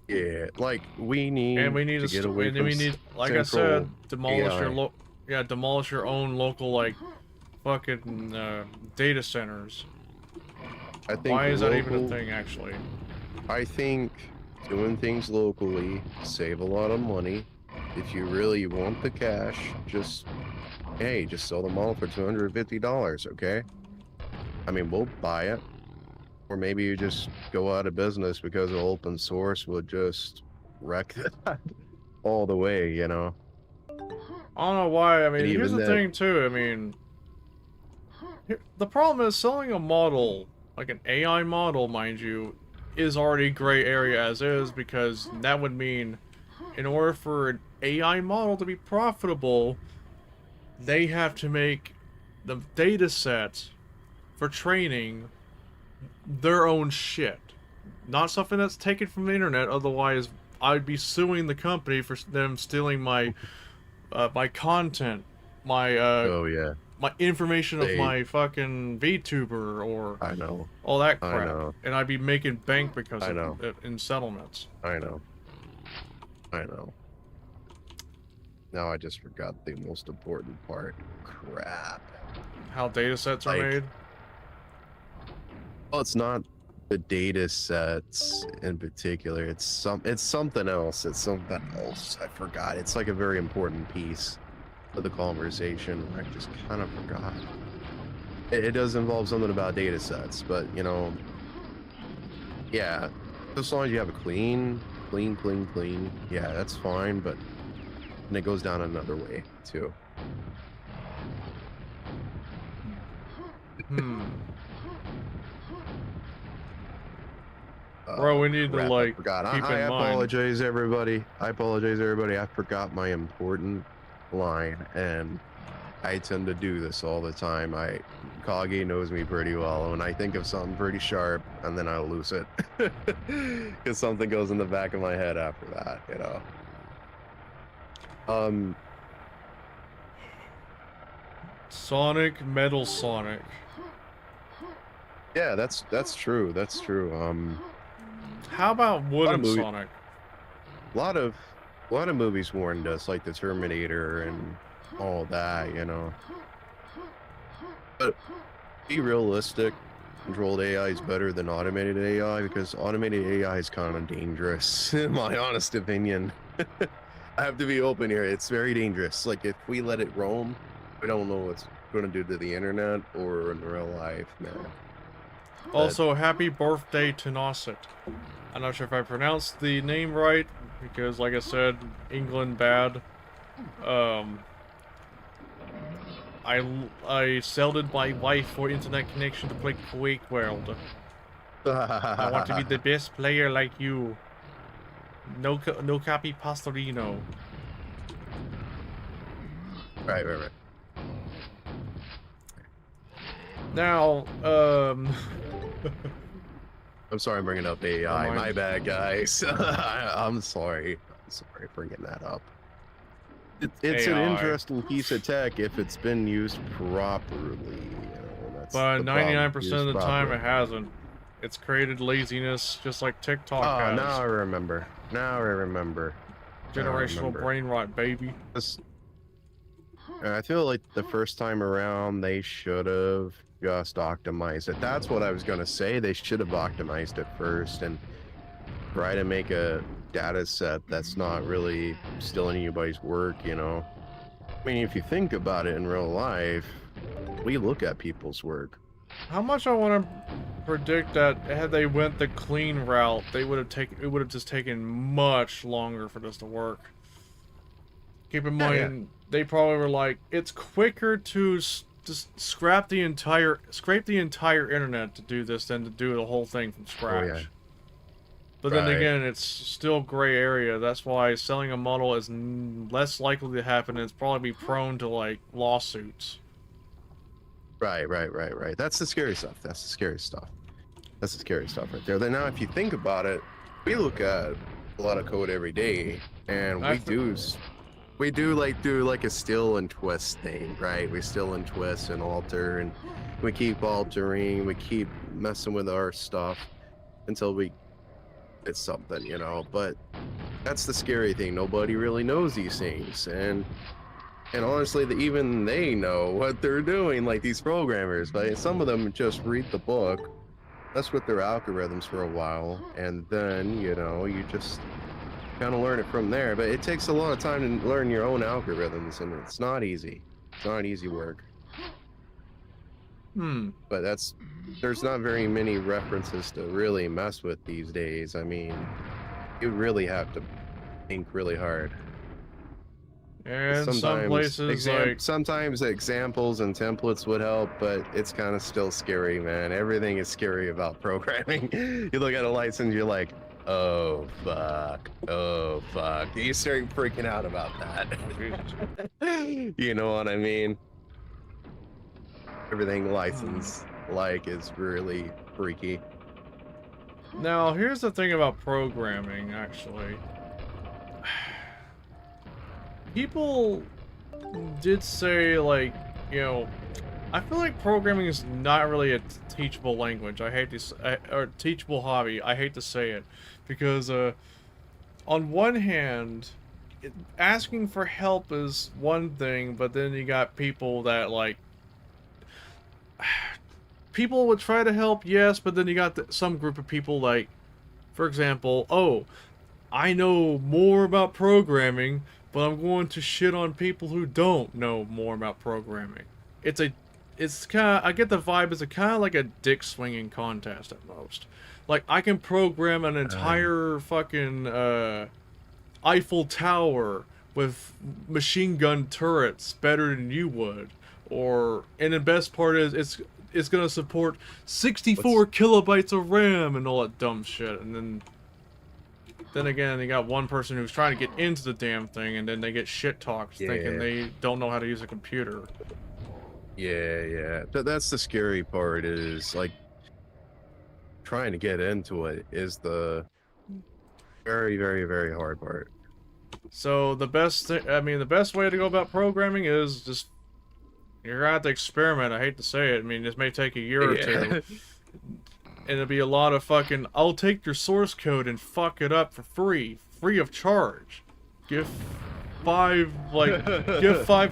Yeah, like we And need we need to get away and then from we need, like I said, central demolish AI. demolish your own local like fucking data centers. I think Why is that even a local. thing, actually? I think doing things locally save a lot of money. If you really want the cash, just hey, just sell them all for $250. Okay. I mean, we'll buy it. Or maybe you just go out of business because of open source would just wreck that all the way, you know? I don't know why. I And mean, here's even the that, thing too. I mean, the problem is selling a model, like an AI model, mind you, is already gray area as is, because that would mean in order for an AI model to be profitable, they have to make the data set for training their own shit. Not something that's taken from the internet, otherwise I'd be suing the company for them stealing my content, my oh yeah, my information of they, my fucking VTuber or I know, all that I crap, know, and I'd be making bank because I of know, it in settlements. I know, I know. Now I just forgot the most important part. Crap. How data sets are Like, made. well, it's not the data sets in particular. It's something else. It's something else. I forgot. It's like a very important piece of the conversation. I just kind of forgot. It does involve something about data sets, but you know, yeah, as long as you have a clean, yeah, that's fine. But and it goes down another way too. Hmm. Bro, we need to Crap, I like forgot. keep I in mind. apologize, everybody. I apologize, everybody. I forgot my important line, and I tend to do this all the time. Kage knows me pretty well. When I think of something pretty sharp, and then I lose it because something goes in the back of my head after that, you know. Sonic, Metal Sonic. Yeah, that's true. That's true. How about A lot of Wooden movie, Sonic? a lot of, a lot of movies warned us, like the Terminator and all that, you know. But be realistic. Controlled AI is better than automated AI because automated AI is kind of dangerous, in my honest opinion. I have to be open here. It's very dangerous. Like if we let it roam, we don't know what's going to do to the internet or in real life, man. Also, happy birthday to Nosset. I'm not sure if I pronounced the name right, because like I said, England bad. Um, I sold my wife for internet connection to play Quake World. I want to be the best player like you. No copy Pastorino. Right. Now, I'm sorry I'm bringing up Don't AI. mind. My bad, guys. I'm sorry. I'm sorry for bringing that up. It's an AI. interesting piece of tech if it's been used properly. You know, that's But the problem. 99% of Used the time properly. it hasn't. It's created laziness, just like TikTok Oh, has. now I remember. Now I remember. Now I Generational remember. brain rot, baby. I feel like the first time around they should have just optimized it. That's what I was gonna say. They should have optimized it first and try to make a data set that's not really stealing anybody's work, you know. I mean, if you think about it in real life, we look at people's work. How much I want to predict that had they went the clean route, it would have just taken much longer for this to work. Keep in Yeah. mind, they probably were like, it's quicker to just scrape the entire internet to do this than to do the whole thing from Oh yeah. scratch. But then Right. again, it's still gray area. That's why selling a model is less likely to happen, and it's probably be prone to like lawsuits. Right. That's the scary stuff. That's the scary stuff. That's the scary stuff right there. Then now, if you think about it, we look at a lot of code every day, and I we do like a still and twist thing, right? We still and twist and alter, and we keep altering, we keep messing with our stuff until we get something, you know. But that's the scary thing. Nobody really knows these things, and honestly, even they know what they're doing, like these programmers. But some of them just read the book, mess with their algorithms for a while, and then you just kind of learn it from there. But it takes a lot of time to learn your own algorithms, and it's not easy. It's not easy work. But there's not very many references to really mess with these days. I mean, you really have to think really hard. And some places Sometimes examples and templates would help, but it's kind of still scary, man. Everything is scary about programming. You look at a license, you're like, oh fuck. You start freaking out about that. You know what I mean? Everything license is really freaky. Now, here's the thing about programming, actually. People did say, like, I feel like programming is not really a teachable language. I hate to or teachable hobby. I hate to say it, because on one hand, asking for help is one thing, but then you got people that people would try to help, yes, but then you got some group of people like, for example, oh, I know more about programming, but I'm going to shit on people who don't know more about programming. It's kind of, I get the vibe, it's kind of like a dick swinging contest at most. Like, I can program an entire fucking Eiffel Tower with machine gun turrets better than you would. And the best part is it's gonna support 64 kilobytes of RAM and all that dumb shit. And then again, you got one person who's trying to get into the damn thing, and then they get shit talked, thinking they don't know how to use a computer. Yeah. But that's the scary part, is like trying to get into it is the very, very, very hard part. So the best way to go about programming is just, you're gonna have to experiment. I hate to say it. I mean, this may take a year or two. And it'll be a lot of fucking, I'll take your source code and fuck it up for free of charge. Give 5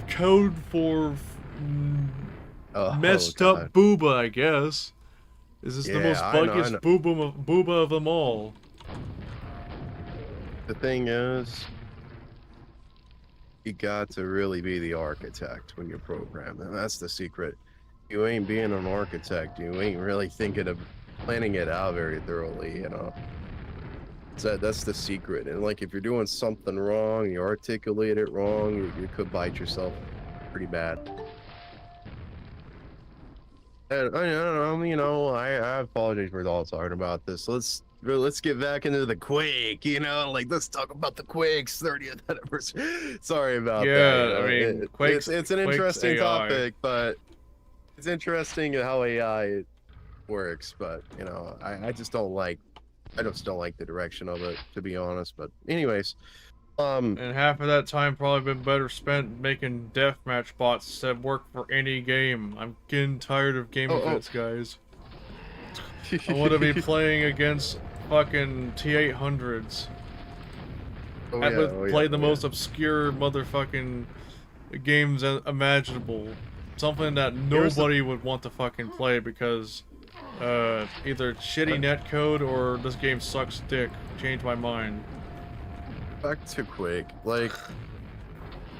code for messed up booba, I guess. Is this the most buggiest booba of them all? The thing is, you got to really be the architect when you're programming. That's the secret. You ain't being an architect. You ain't really thinking of planning it out very thoroughly, So that's the secret. And like, if you're doing something wrong, you articulate it wrong, you could bite yourself pretty bad. And I apologize for all talking about this. Let's get back into the Quake, let's talk about the Quake's 30th anniversary. Sorry about that. Yeah, I mean, it's an interesting topic, but it's interesting how AI works, but I just don't like the direction of it, to be honest. But anyways, and half of that time probably been better spent making deathmatch bots that work for any game. I'm getting tired of game events, guys. I want to be playing against fucking T800s. Play the most obscure motherfucking games imaginable. Something that nobody would want to fucking play because either shitty netcode or this game sucks dick. Change my mind. Back to Quake. Like,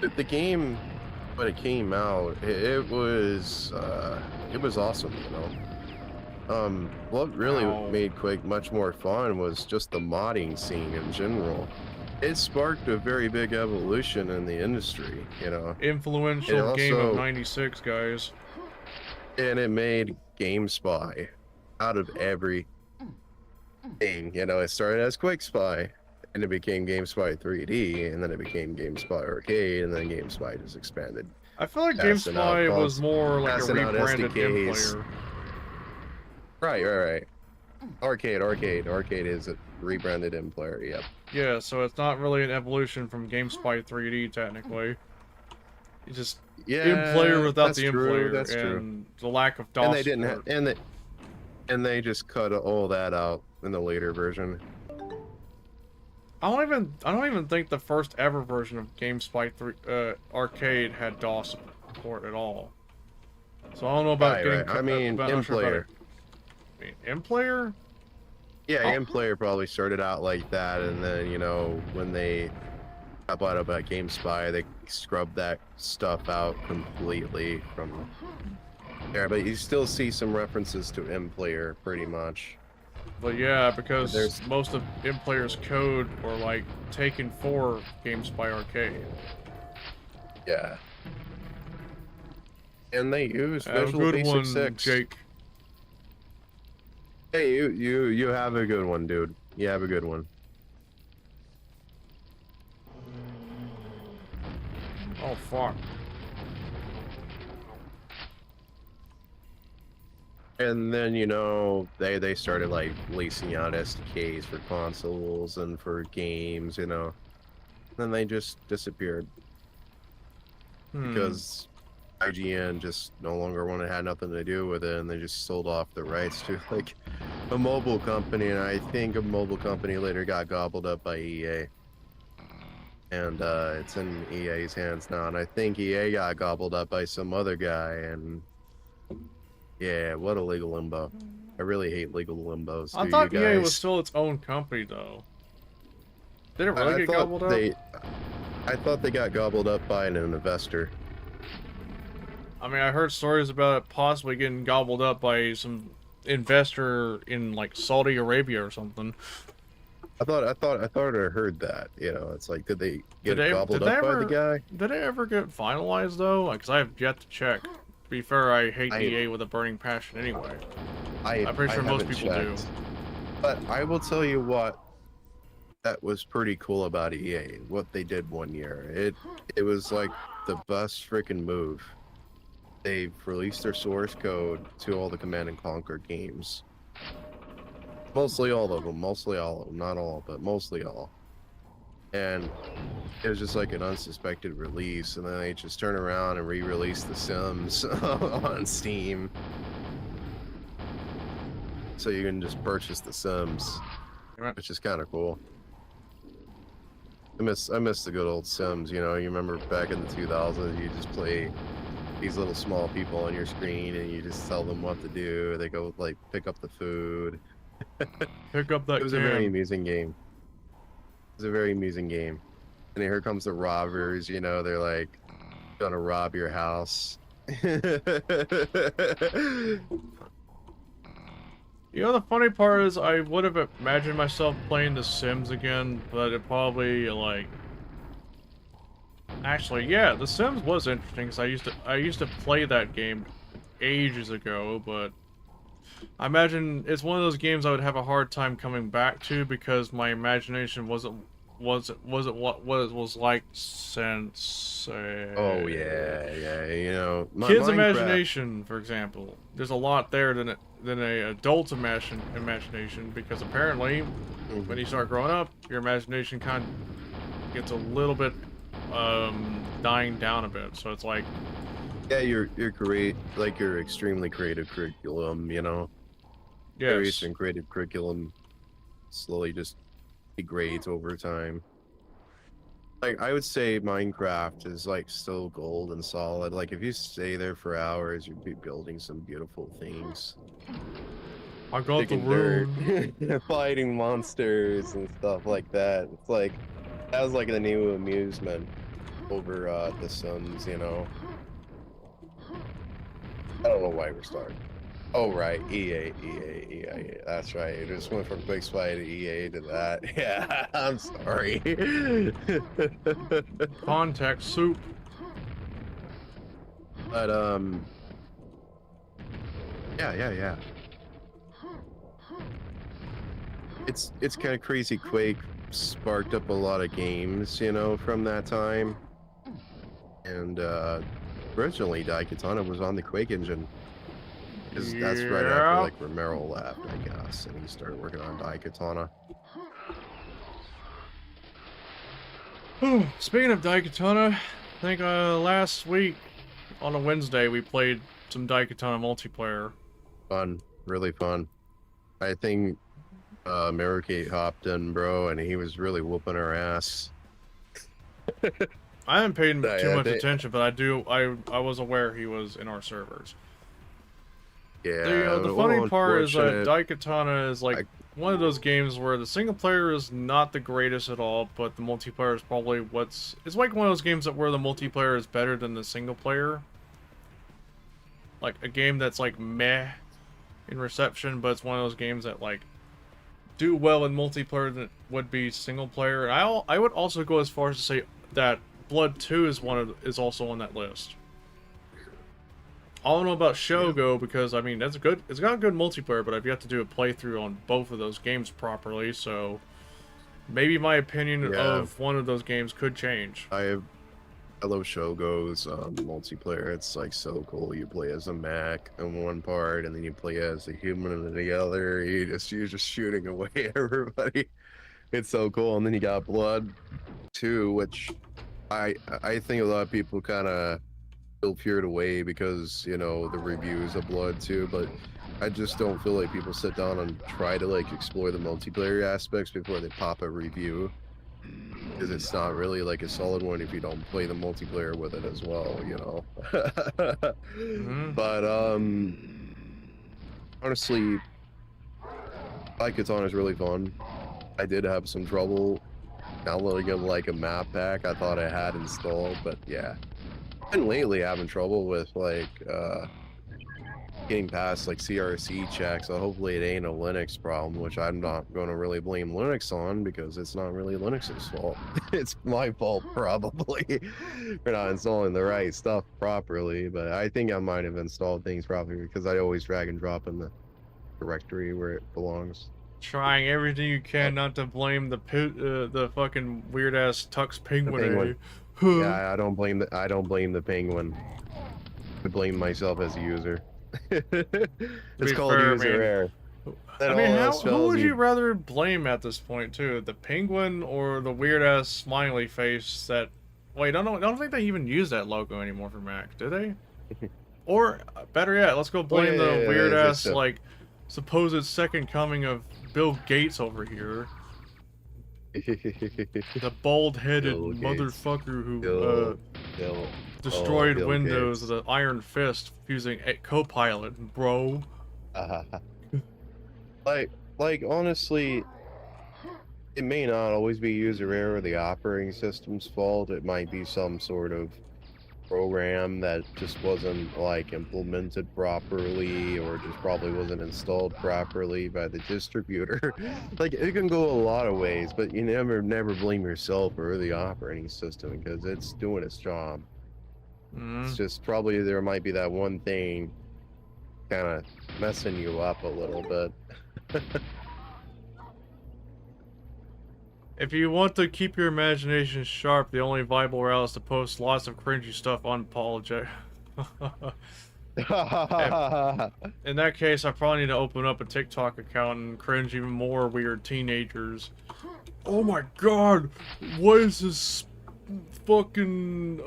the game, when it came out, it was awesome, What really made Quake much more fun was just the modding scene in general. It sparked a very big evolution in the industry, Influential game of '96, guys. And it made GameSpy out of every thing. It started as Quake Spy, and it became GameSpy 3D, and then it became GameSpy Arcade, and then GameSpy just expanded I feel like Passing out GameSpy was cons- more like a passing out rebranded SDKs. M-Player. Right. Arcade is a rebranded M player. Yep. Yeah, so it's not really an evolution from GameSpy 3D technically. It's just M-Player Yeah, without that's the true. M-Player That's true. and the lack of DOS And they didn't support. and they just cut all that out in the later version. I don't even think the first ever version of GameSpy 3 Arcade had DOS support at all. So I don't know about Right. I mean, M player. I mean, M-Player? Yeah, Oh. M player probably started out like that, and then when they got bought up at GameSpy, they scrubbed that stuff out completely from there. But you still see some references to M player, pretty much. But yeah, because There's- most of M-Player's code were like taken for GameSpy Arcade. Yeah. And they use Have a Visual good Basic one, 6. Jake. Hey, you have a good one, dude. You have a good one. Oh fuck. And then they started like leasing out SDKs for consoles and for games, Then they just disappeared because IGN just no longer had nothing to do with it, and they just sold off the rights to like a mobile company, and I think a mobile company later got gobbled up by EA. And it's in EA's hands now, and I think EA got gobbled up by some other guy, and yeah, what a legal limbo. I really hate legal limbos. I thought EA was still its own company though. Did it really get gobbled up? I thought they got gobbled up by an investor. I mean, I heard stories about it possibly getting gobbled up by some investor in like Saudi Arabia or something. I thought I heard that. It's like, did they get gobbled did they up by ever, the guy? Did it ever get finalized though? Because I have yet to check. To be fair, I hate EA with a burning passion anyway. I'm pretty sure most people do. But I will tell you what, that was pretty cool about EA. What they did one year, it was like the best freaking move. They've released their source code to all the Command and Conquer games. Mostly all of them, not all, but mostly all. And it was just like an unsuspected release, and then they just turn around and re-release The Sims on Steam. So you can just purchase The Sims, which is kind of cool. I miss the good old Sims, You remember back in the 2000s, you just play these little small people on your screen, and you just tell them what to do. They go like pick up the food. Pick up that. It was a very amusing game. It was a very amusing game. And here comes the robbers. They're like gonna rob your house. The funny part is I would have imagined myself playing The Sims again, but it probably like. Actually, yeah, The Sims was interesting because I used to play that game ages ago, but I imagine it's one of those games I would have a hard time coming back to because my imagination wasn't what it was like since. Oh yeah. Kids' imagination, for example, there's a lot there than a adult's imagination because apparently, when you start growing up, your imagination kind of gets a little bit dying down a bit. So it's like. Yeah, you're great. Like your extremely creative curriculum, Yes. Various and creative curriculum slowly just degrades over time. Like I would say Minecraft is like still gold and solid. Like if you stay there for hours, you'd be building some beautiful things. I got Digging the room. dirt, fighting monsters and stuff like that. It's like that was like the new amusement over The Sims, I don't know why we're starting. Oh, right. EA. That's right. It just went from Quake to EA to that. Yeah, I'm sorry. Contact soup. But, yeah. It's kind of crazy. Quake sparked up a lot of games, from that time. And, originally Daikatana was on the Quake engine. Because that's right after like Romero left, I guess, and he started working on Daikatana. Speaking of Daikatana, I think last week on a Wednesday we played some Daikatana multiplayer. Fun, really fun. I think Marikate hopped in, bro, and he was really whooping our ass. I haven't paid too much they- attention, but I was aware he was in our servers. Yeah. The funny part is that unfortunate. Daikatana is like one of those games where the single player is not the greatest at all, but the multiplayer is probably it's like one of those games where the multiplayer is better than the single player. Like a game that's like meh in reception, but it's one of those games that like do well in multiplayer than it would be single player. And I would also go as far as to say that Blood 2 is also on that list. I don't know about Shogo because I mean it's got good multiplayer, but I've yet to do a playthrough on both of those games properly, so maybe my opinion of one of those games could change. I love Shogo's multiplayer. It's like so cool. You play as a mech in one part, and then you play as a human in the other. You're just shooting away everybody. It's so cool. And then you got Blood 2, which I think a lot of people kind of feel feared away because, you know, the reviews of Blood 2, but I just don't feel like people sit down and try to like explore the multiplayer aspects before they pop a review, because it's not really like a solid one if you don't play the multiplayer with it as well, you know. But honestly, Daikatana is really fun. I did have some trouble downloading like a map pack I thought I had installed, but yeah. Been lately having trouble with like getting past like CRC checks, so hopefully it ain't a Linux problem, which I'm not going to really blame Linux on because it's not really Linux's fault. It's my fault probably for not installing the right stuff properly, but I think I might have installed things properly because I always drag and drop in the directory where it belongs. Trying everything you can not to blame the fucking weird ass Tux Penguin. Penguin. Yeah, I don't blame the penguin. I blame myself as a user. It's called fair, user error. I mean, who would you rather blame at this point, too? The penguin or the weird ass smiley face that? Wait, I don't think they even use that logo anymore for Mac, do they? Or better yet, let's go blame the weird ass like supposed second coming of Bill Gates over here. The bald-headed motherfucker who destroyed Windows with an iron fist using a Copilot, bro. Like honestly, it may not always be user error or the operating system's fault. It might be some sort of program that just wasn't like implemented properly, or just probably wasn't installed properly by the distributor. Like it can go a lot of ways, but you never blame yourself or the operating system because it's doing its job. It's just probably there might be that one thing kind of messing you up a little bit. If you want to keep your imagination sharp, the only viable route is to post lots of cringy stuff unapologetic. In that case, I probably need to open up a TikTok account and cringe even more weird teenagers. Oh my god! What is this fucking,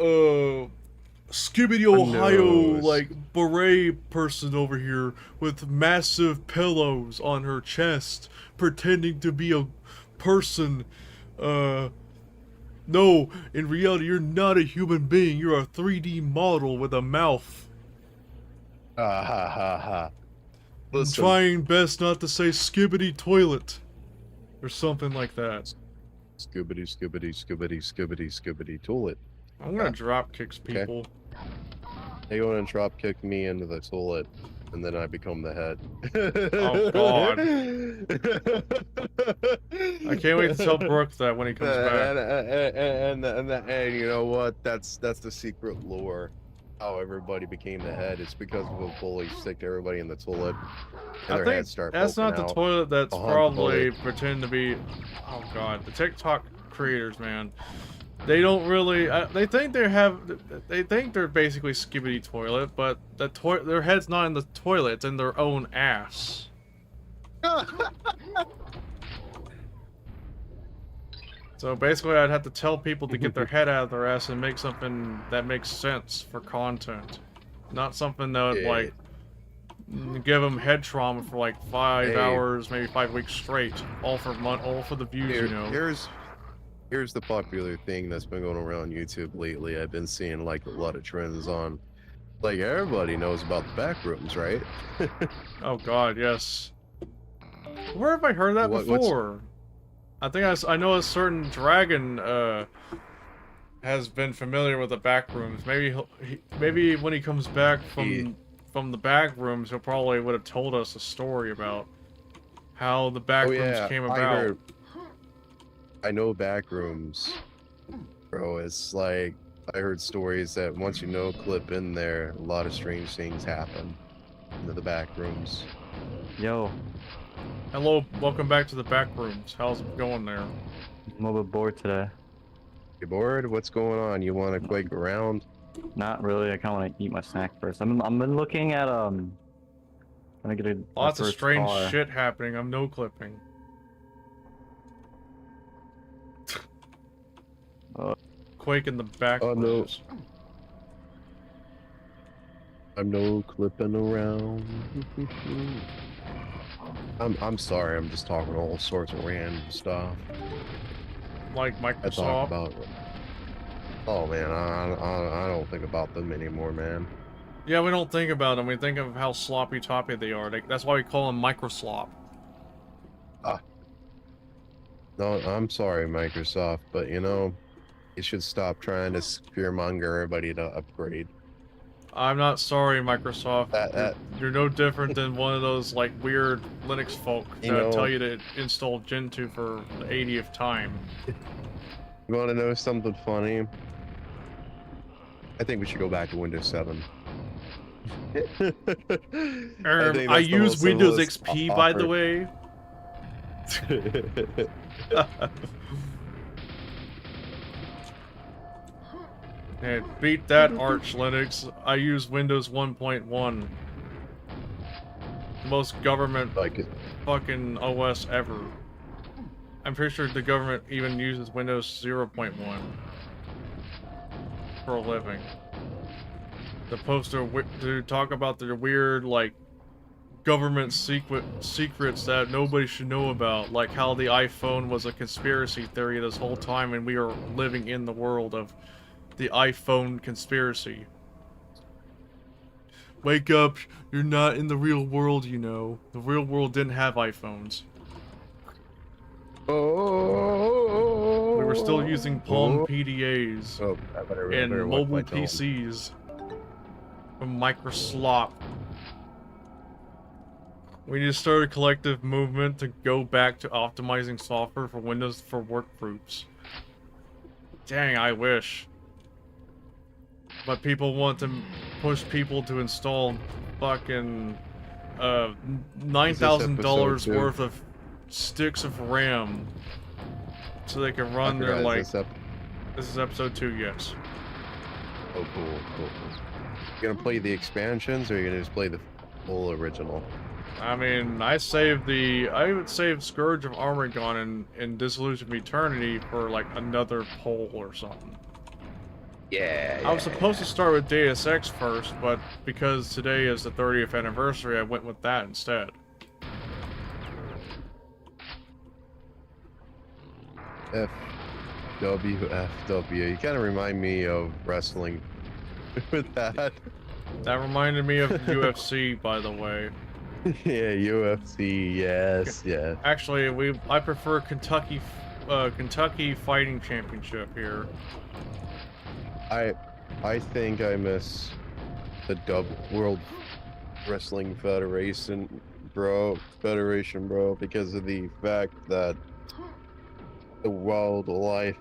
Skibbity Ohio, like, beret person over here with massive pillows on her chest, pretending to be a person? No, in reality, you're not a human being. You're a 3D model with a mouth. I'm trying best not to say skibbity toilet. Or something like that. Scoobity, scoobity, scoobity, scoobity, scoobity toilet. I'm gonna drop kicks people. Okay. They go and drop kick me into the toilet, and then I become the head. Oh god. I can't wait to tell Brooke that when he comes back. And you know what? That's the secret lore. How everybody became the head. It's because of a bully stick everybody in the toilet. And I their heads think start that's not the poking out. toilet that's Behind the probably bully. pretend to be... Oh god, the TikTok creators, man. They don't really. They think they have. They think they're basically Skibidi Toilet, but their head's not in the toilet; it's in their own ass. So basically, I'd have to tell people to get their head out of their ass and make something that makes sense for content, not something that would like give them head trauma for like 5 hours, maybe 5 weeks straight, all for the views, you know. Here's the popular thing that's been going around YouTube lately. I've been seeing like a lot of trends on, like, everybody knows about the back rooms, right? Oh God, yes. Where have I heard that before? I think I know a certain dragon has been familiar with the back rooms. Maybe when he comes back from the back rooms, he'll probably would have told us a story about how the back rooms came about. I know back rooms, bro. It's like I heard stories that once you know clip in there, a lot of strange things happen into the back rooms. Yo. Hello, welcome back to the back rooms. How's it going there? I'm a little bit bored today. You bored? What's going on? You want to Quake around? Not really. I kind of want to eat my snack first. I'm been looking at trying to get lots of strange shit happening. I'm no clipping. Quake in the back. Oh no. I'm no clipping around. I'm sorry. I'm just talking all sorts of random stuff. Like Microsoft. I talk about. Oh man, I don't think about them anymore, man. Yeah, we don't think about them. We think of how sloppy toppy they are. That's why we call them microslop. No, I'm sorry, Microsoft, but you know, you should stop trying to fearmonger everybody to upgrade. I'm not sorry, Microsoft. You're no different than one of those like weird Linux folk that tell you to install Gentoo for the 80th time. You want to know something funny? I think we should go back to Windows 7. I use Windows XP, by the way. Hey, beat that, Arch Linux. I use Windows 1.1. The most government fucking OS ever. I'm pretty sure the government even uses Windows 0.1 for a living. The poster to talk about their weird, like, government secrets that nobody should know about, like how the iPhone was a conspiracy theory this whole time and we are living in the world of the iPhone conspiracy. Wake up, you're not in the real world, you know. The real world didn't have iPhones. Oh, we were still using Palm PDAs and mobile PCs from Microsoft. We need to start a collective movement to go back to optimizing software for Windows for work groups. Dang, I wish. But people want to push people to install fucking $9,000 worth of sticks of RAM so they can run their like. This is episode 2, yes. Oh, cool. You gonna play the expansions, or are you gonna just play the full original? I mean, I would save Scourge of Armagon and Dissolution of Eternity for like another poll or something. Yeah. I was supposed to start with Deus Ex first, but because today is the 30th anniversary, I went with that instead. FWFW. You kind of remind me of wrestling with that. That reminded me of UFC, by the way. Yeah, UFC. Yes. Actually, I prefer Kentucky Fighting Championship here. I think I miss the World Wrestling Federation, bro, because of the fact that the Wildlife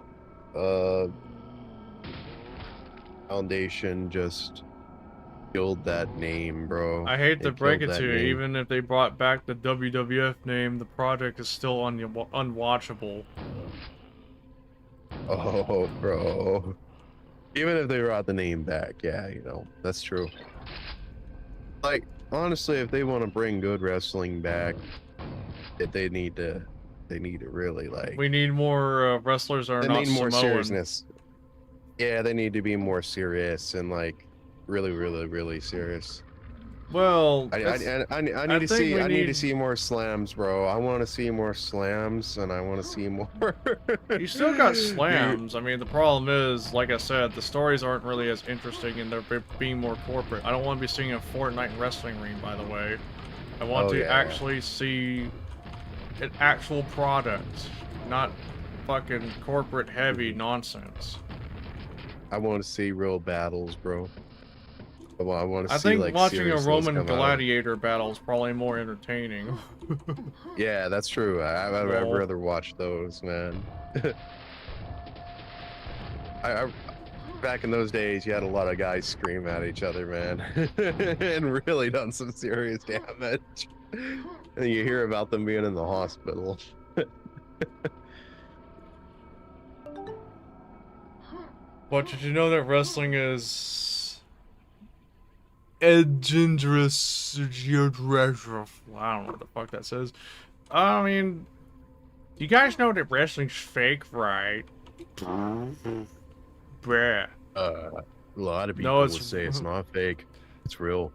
Foundation just killed that name, bro. I hate to break it to you, even if they brought back the WWF name, the project is still unwatchable. Oh, bro. Even if they brought the name back, yeah, you know, that's true. Like, honestly, if they want to bring good wrestling back, they need to really like, We need more wrestlers that are they not need more Samoan. seriousness. Yeah, they need to be more serious and like really, really, really serious. Well, I I need to think see we I need to need. see more slams, bro. I want to see more slams, and I want to see more. You still got Dude, slams. I mean, the problem is, like I said, the stories aren't really as interesting and they're being more corporate. I don't want to be seeing a Fortnite wrestling ring, by the way. I want oh to yeah, actually see an actual product, not fucking corporate heavy nonsense. I want to see real battles, bro. I want to I see think like watching a seriousness Roman come out of. gladiator battle is probably more entertaining. Yeah, that's true. I'd Lol. rather watch those, man. I back in those days, you had a lot of guys scream at each other, man, and really done some serious damage. And you hear about them being in the hospital. But did you know that wrestling is dangerous? I don't know what the fuck that says. I mean, you guys know that wrestling's fake, right? Bruh. A lot of No, people it's. would say it's not fake. It's real.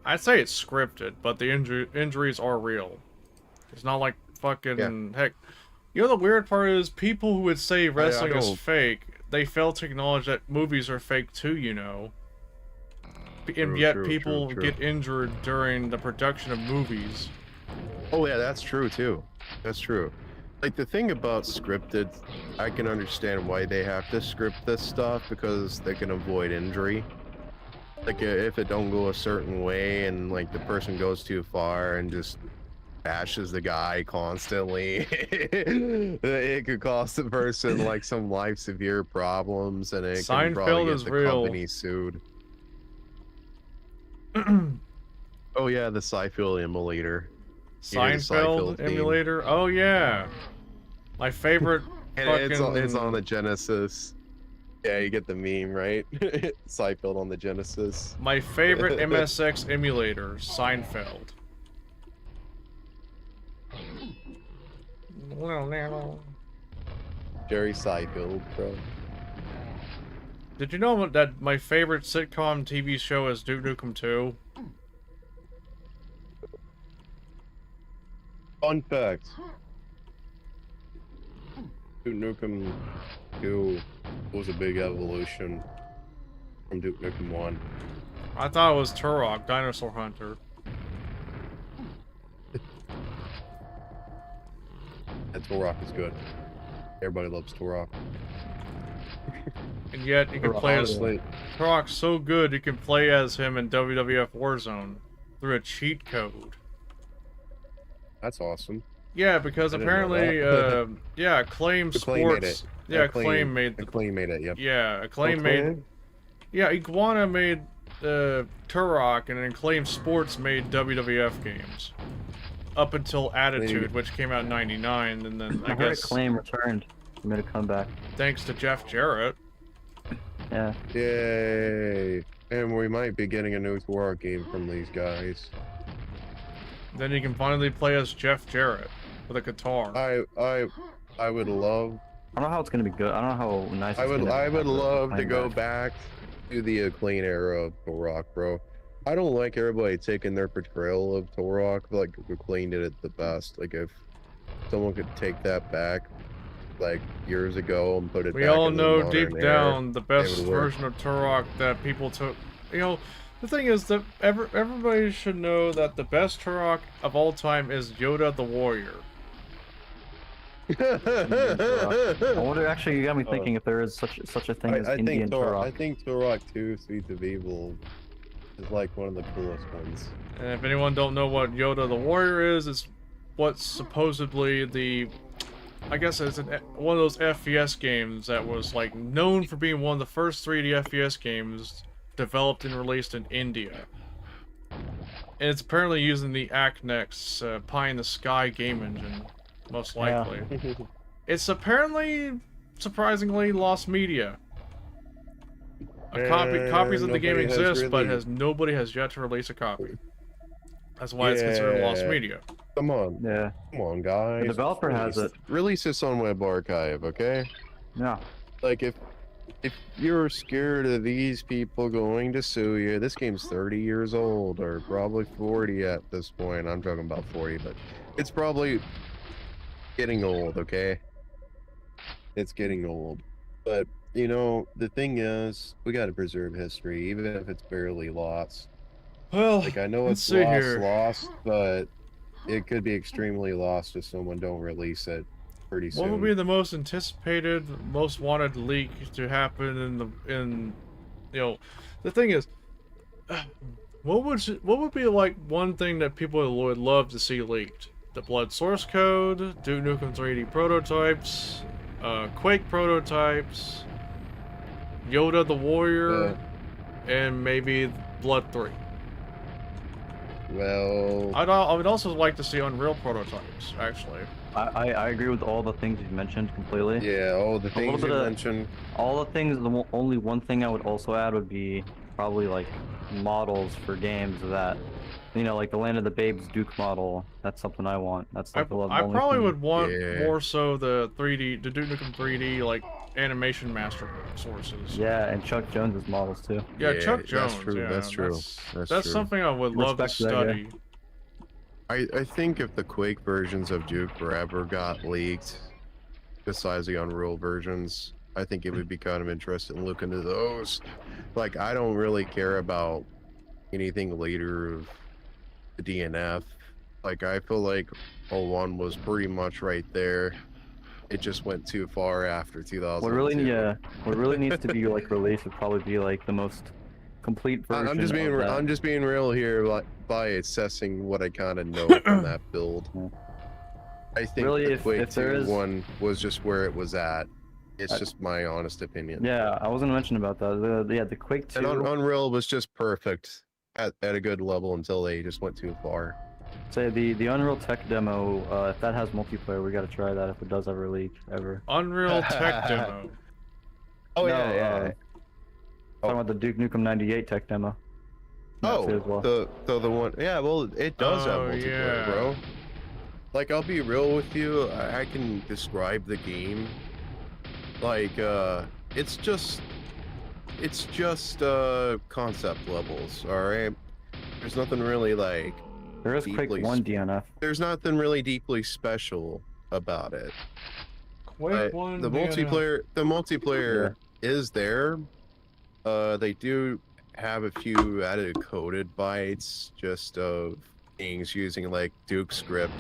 I'd say it's scripted, but the injuries are real. It's not like fucking Yeah. heck. You know the weird part is people who would say wrestling is don't- fake, they fail to acknowledge that movies are fake too. You know. And True, yet true, people true. get injured during the production of movies. Oh yeah, that's true too. That's true. Like the thing about scripted, I can understand why they have to script this stuff because they can avoid injury. Like if it don't go a certain way and like the person goes too far and just bashes the guy constantly, it could cost the person like some life severe problems and it can probably Seinfeld get is the real. company sued. Oh yeah, the Seinfeld emulator. You hear the Seinfeld theme. emulator. Oh yeah, my favorite. And fucking... it's on the Genesis. Yeah, you get the meme, right? Seinfeld on the Genesis. My favorite MSX emulator, Seinfeld. Jerry Seinfeld, bro. Did you know that my favorite sitcom TV show is Duke Nukem 2? Fun fact. Duke Nukem 2 was a big evolution from Duke Nukem 1. I thought it was Turok, Dinosaur Hunter. And Turok is good. Everybody loves Turok. And yet you can play as Honestly, Turok's so good you can play as him in WWF Warzone through a cheat code. that's awesome. Yeah, because I didn't know apparently, that. yeah, Acclaim Acclaim made Sports. it. Yeah, Acclaim made the. Acclaim made it, yep. Yeah, Acclaim made. Yeah, Iguana made Turok, and Acclaim Sports made WWF games. Up until Attitude, which came out in '99, and then I I heard guess Acclaim returned. He made a comeback. thanks to Jeff Jarrett. Yeah. Yay. And we might be getting a new Turok game from these guys. Then you can finally play as Jeff Jarrett with a guitar. I would love I don't know how it's gonna be good. I don't know how nice. I would be, love to Acclaim go back to the Acclaim era of Turok, bro. I don't like everybody taking their portrayal of Turok, like Acclaim did it the best. Like if someone could take that back like years ago and put it We back all in the know modern deep era, down the best would work. version of Turok that people took. You know, the thing is that everybody should know that the best Turok of all time is Yoda the Warrior. I wonder. Actually, you got me thinking if there is such a thing as I Indian Turok. think Turok 2 Sweets of Evil is like one of the coolest ones. And if anyone don't know what Yoda the Warrior is, it's what's supposedly the, I guess it's one of those FPS games that was like known for being one of the first 3D FPS games developed and released in India. And it's apparently using the Aknex Pie in the Sky game engine, most likely. It's apparently surprisingly lost media. And Copies of the game nobody has exist, but really- nobody has yet to release a copy. That's why it's considered lost Yeah. media. Come on, Yeah. come on, guys. The developer has it. Release this on Web Archive, okay? Yeah. Like if you're scared of these people going to sue you, this game's 30 years old, or probably 40 at this point. I'm talking about 40, but it's probably getting old, okay? It's getting old. But, you know, the thing is, we gotta preserve history, even if it's barely lost. Well, Like, I know let's it's see lost, here. but it could be extremely lost if someone don't release it pretty soon. What would be the most anticipated, most wanted leak to happen the thing is, what would be like one thing that people would love to see leaked? The Blood source code, Duke Nukem 3D prototypes, Quake prototypes, Yoda the Warrior, and maybe Blood 3. Well, I would also like to see Unreal prototypes, actually. I agree with all the things you mentioned completely. yeah, all the little things you bit of- mentioned. All the things, only one thing I would also add would be probably like models for games that, you know, like the Land of the Babes Duke model. That's something I want. That's I like the only probably thing. would want Yeah. more so the Duke Nukem 3D, like, animation master sources. Yeah, and Chuck Jones's models too. Yeah, Yeah, Chuck that's Jones. true, Yeah, that's true, That's that's true. something I would love to Respect to that guy. study. I think if the Quake versions of Duke forever got leaked, besides the Unreal versions, I think it would be kind of interesting to look into those. Like, I don't really care about anything later of the DNF. Like, I feel like 01 was pretty much right there. It just went too far after 2000. What really needs to be like released would probably be like the most complete version. I'm just being of that. I'm just being real here, like, by assessing what I kind of know from that build. Yeah. I think Really, the if Quake there 2 is- one was just where it was at. It's just my honest opinion. Yeah, I was gonna mention about that. The Quake 2. And Unreal was just perfect at a good level until they just went too far. Say the Unreal Tech demo. If that has multiplayer, we gotta try that if it does ever leak ever. Unreal Tech demo. Oh No, yeah. Talking about the Duke Nukem 98 tech demo. That too as well. the one. Yeah, well, it does have Oh, multiplayer, yeah. bro. Like, I'll be real with you. I can describe the game. Like, it's just concept levels. All right. There's nothing really like. There is Quake deeply 1 DNF. There's nothing really deeply special about it. Quake 1 The multiplayer is there. They do have a few added coded bytes just of things using like Duke script,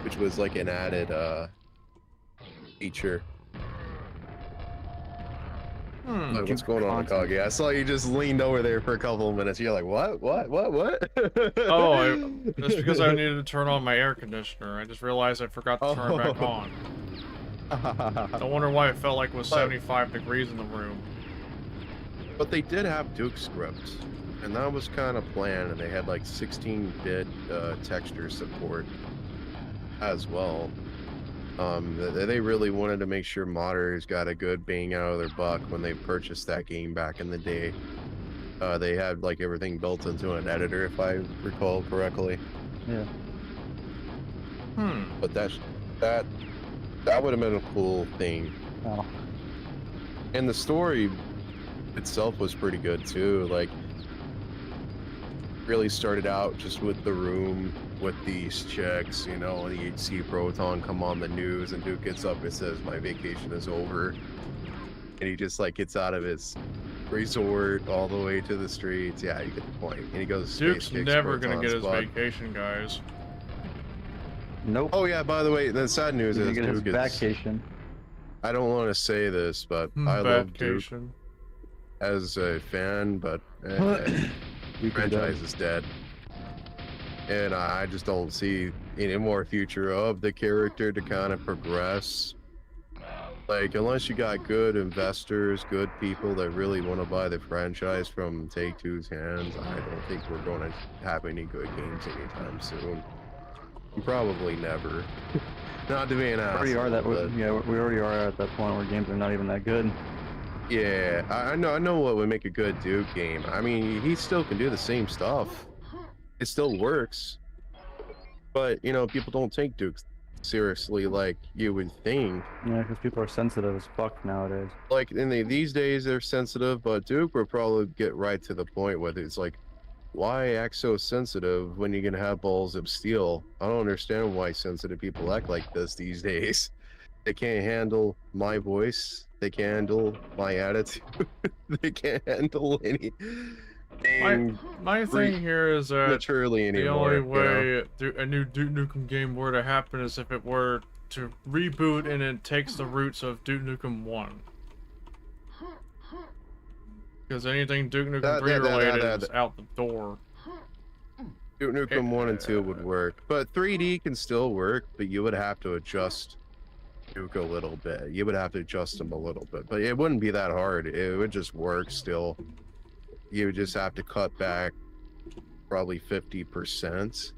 which was like an added feature. Like, what's going on, Akage? I saw you just leaned over there for a couple of minutes. You're like, what? Oh, that's because I needed to turn on my air conditioner. I just realized I forgot to turn it back on. I wonder why it felt like it was 75 degrees in the room. But they did have Duke script, and that was kind of planned, and they had like 16-bit texture support as well. They really wanted to make sure modders got a good bang out of their buck when they purchased that game back in the day. They had like everything built into an editor, if I recall correctly. Yeah. But that would have been a cool thing. Oh. And the story itself was pretty good too. Like, really started out just with the room with these chicks, you know, and you'd see Proton come on the news, and Duke gets up and says, "My vacation is over," and he just like gets out of his resort all the way to the streets. Yeah, you get the point. And he goes, Duke's space kicks never gonna Proton's get his butt. vacation, guys. Nope. Oh yeah, by the way, the sad news He's is gonna get his Duke is, vacation. I don't want to say this, but I love Duke Vacation. as a fan, but You can go. franchise is dead. And I just don't see any more future of the character to kind of progress. Like, unless you got good investors, good people that really want to buy the franchise from Take-Two's hands, I don't think we're going to have any good games anytime soon. Probably never. Not to be an We already asshole, are that. but Yeah, we already are at that point where games are not even that good. yeah, I know what would make a good Duke game. I mean, he still can do the same stuff. It still works, but you know, people don't take Duke seriously like you would think. Yeah, because people are sensitive as fuck nowadays. Like these days, they're sensitive, but Duke will probably get right to the point where it's like, why act so sensitive when you can have balls of steel? I don't understand why sensitive people act like this these days. They can't handle my voice. They can't handle my attitude. They can't handle any My being my thing here is that maturely the only anymore, you know? way a new Duke Nukem game were to happen is if it were to reboot and it takes the roots of Duke Nukem 1. Because anything Duke Nukem 3 related is out the door. Duke Nukem 1 and 2 would work, but 3D can still work, but you would have to adjust Duke a little bit. You would have to adjust them a little bit, but it wouldn't be that hard. It would just work still. You would just have to cut back probably 50%.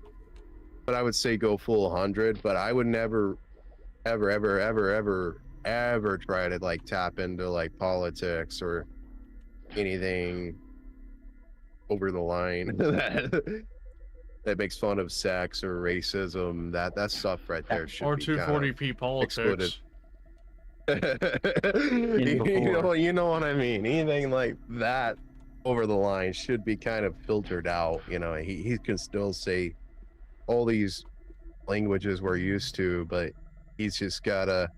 But I would say go full 100, but I would never, ever try to like tap into like politics or anything over the line that makes fun of sex or racism. That stuff right there should Or be kind of 240p politics. you know what I mean. Anything like that over the line should be kind of filtered out. You know, he can still say all these languages we're used to, but he's just gotta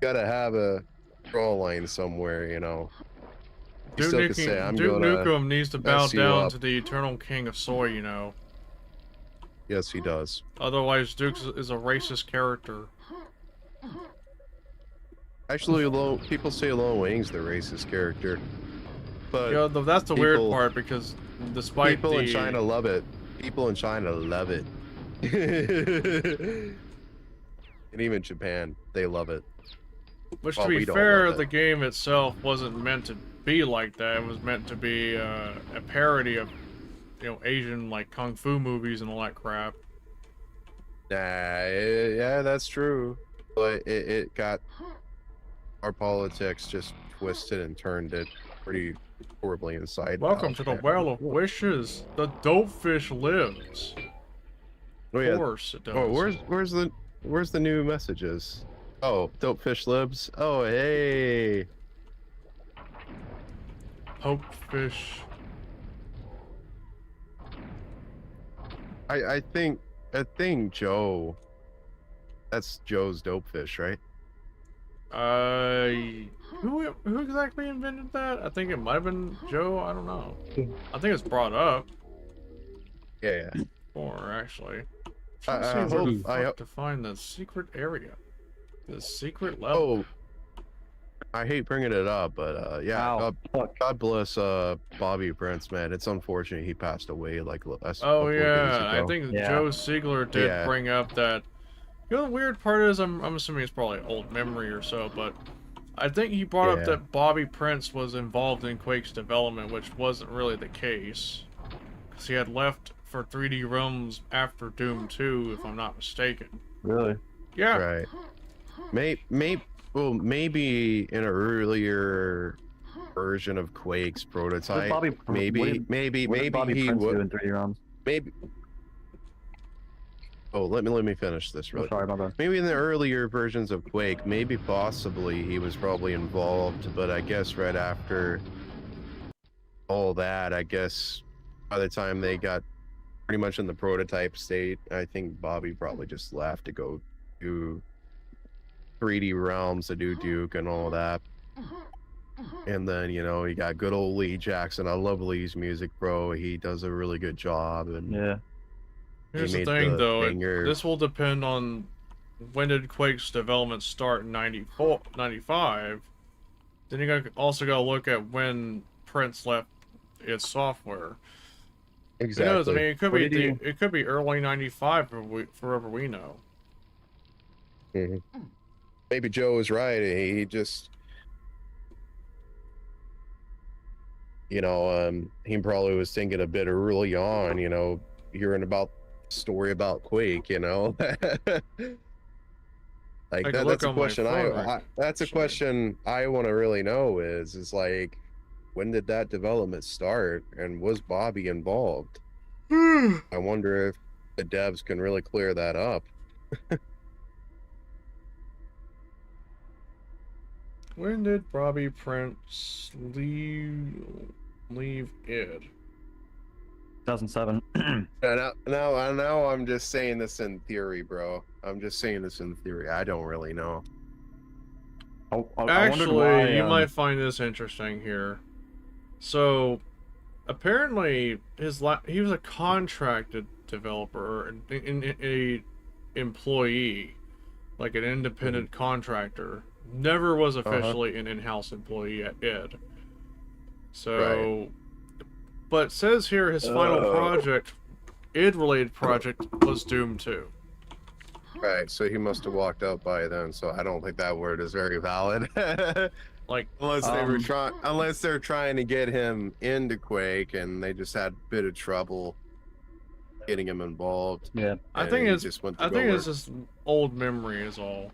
have a draw line somewhere. You know, he Duke still could say, "I'm Duke gonna Nukem needs to bow mess you down up." to the eternal king of soy, you know. Yes, he does. Otherwise, Duke is a racist character. Actually, people say Lone Wing's the racist character, but You know, that's the weird part because despite people in China love it. People in China love it. And even Japan, they love it. Which, Well, to be we don't fair, love the it. game itself wasn't meant to be like that. It was meant to be a parody of, you know, Asian, like, kung fu movies and all that crap. Nah, yeah, that's true. But it got our politics just twisted and turned it pretty horribly inside. Welcome out to the there. Well of Wishes. The dopefish lives. Oh, yeah. Of course it does. Oh, where's the new messages? Oh, Dope Fish Libs. Oh, hey. Hopefish. I think Joe. That's Joe's Dope Fish, right? Who exactly invented that? I think it might have been Joe. I don't know. I think it's brought up. Yeah. Or actually, I hope to find the secret area, the secret level. Oh, I hate bringing it up, but yeah, God bless Bobby Prince, man. It's unfortunate he passed away like a couple of days Yeah, I ago. think Joe Siegler did bring up that. You know, the weird part is, I'm assuming it's probably old memory or so, but I think he brought up that Bobby Prince was involved in Quake's development, which wasn't really the case, because he had left for 3D Realms after Doom 2, if I'm not mistaken. Really? Yeah. Right. Maybe in an earlier version of Quake's prototype. Maybe he would. In 3D Realms? Maybe. Oh, let me finish this really. Sorry about that. Maybe in the earlier versions of Quake, maybe possibly he was probably involved, but I guess right after all that, I guess by the time they got pretty much in the prototype state, I think Bobby probably just left to go do 3D Realms to do Duke and all that. And then, you know, you got good old Lee Jackson. I love Lee's music, bro. He does a really good job. And yeah. Here's the thing, though. This will depend on when did Quake's development start in 95. Then you also got to look at when Prince left its software. Exactly. Who knows? I mean, it could be early 95 forever we know. Mm-hmm. Maybe Joe was right. He just, you know, he probably was thinking a bit early on, you know, hearing about story about Quake, you know. I Like can look that's a on my question phone. that's a Actually. question I want to really know is like when did that development start and was Bobby involved? I wonder if the devs can really clear that up. When did Bobby Prince leave id? 2007. Now I'm just saying this in theory, bro. I'm just saying this in theory. I don't really know. I wondered Actually, why. you might find this interesting here. So, apparently, he was a contracted developer, a employee, like an independent contractor. Never was Uh-huh. officially an in-house employee at id. Right. So, but it says here his final project, id-related project, was Doom 2. Right. So he must have walked out by then. So I don't think that word is very valid. Like, Unless they're trying to get him into Quake and they just had a bit of trouble getting him involved. yeah. I And think he it's just went to I go think it's work. just old memory is all.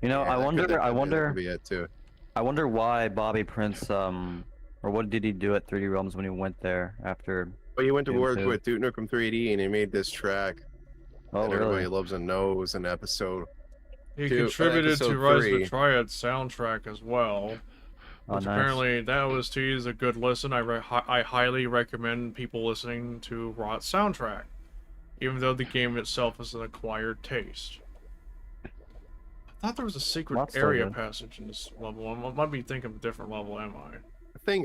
You know, Yeah, I wonder. that could be it too. I wonder why Bobby Prince, or what did he do at 3D Realms when he went there after? But he went to Doom work 2? with Duke Nukem 3D and he made this track Oh, that everybody really? loves and knows in episode He 2, contributed to episode Rise of the 3. Triad soundtrack as well, Oh, which nice. apparently that OST is a good listen. I highly recommend people listening to Rot's soundtrack, even though the game itself is an acquired taste. I thought there was a secret Rot's so area good. passage in this level. I might be thinking of a different level, am I?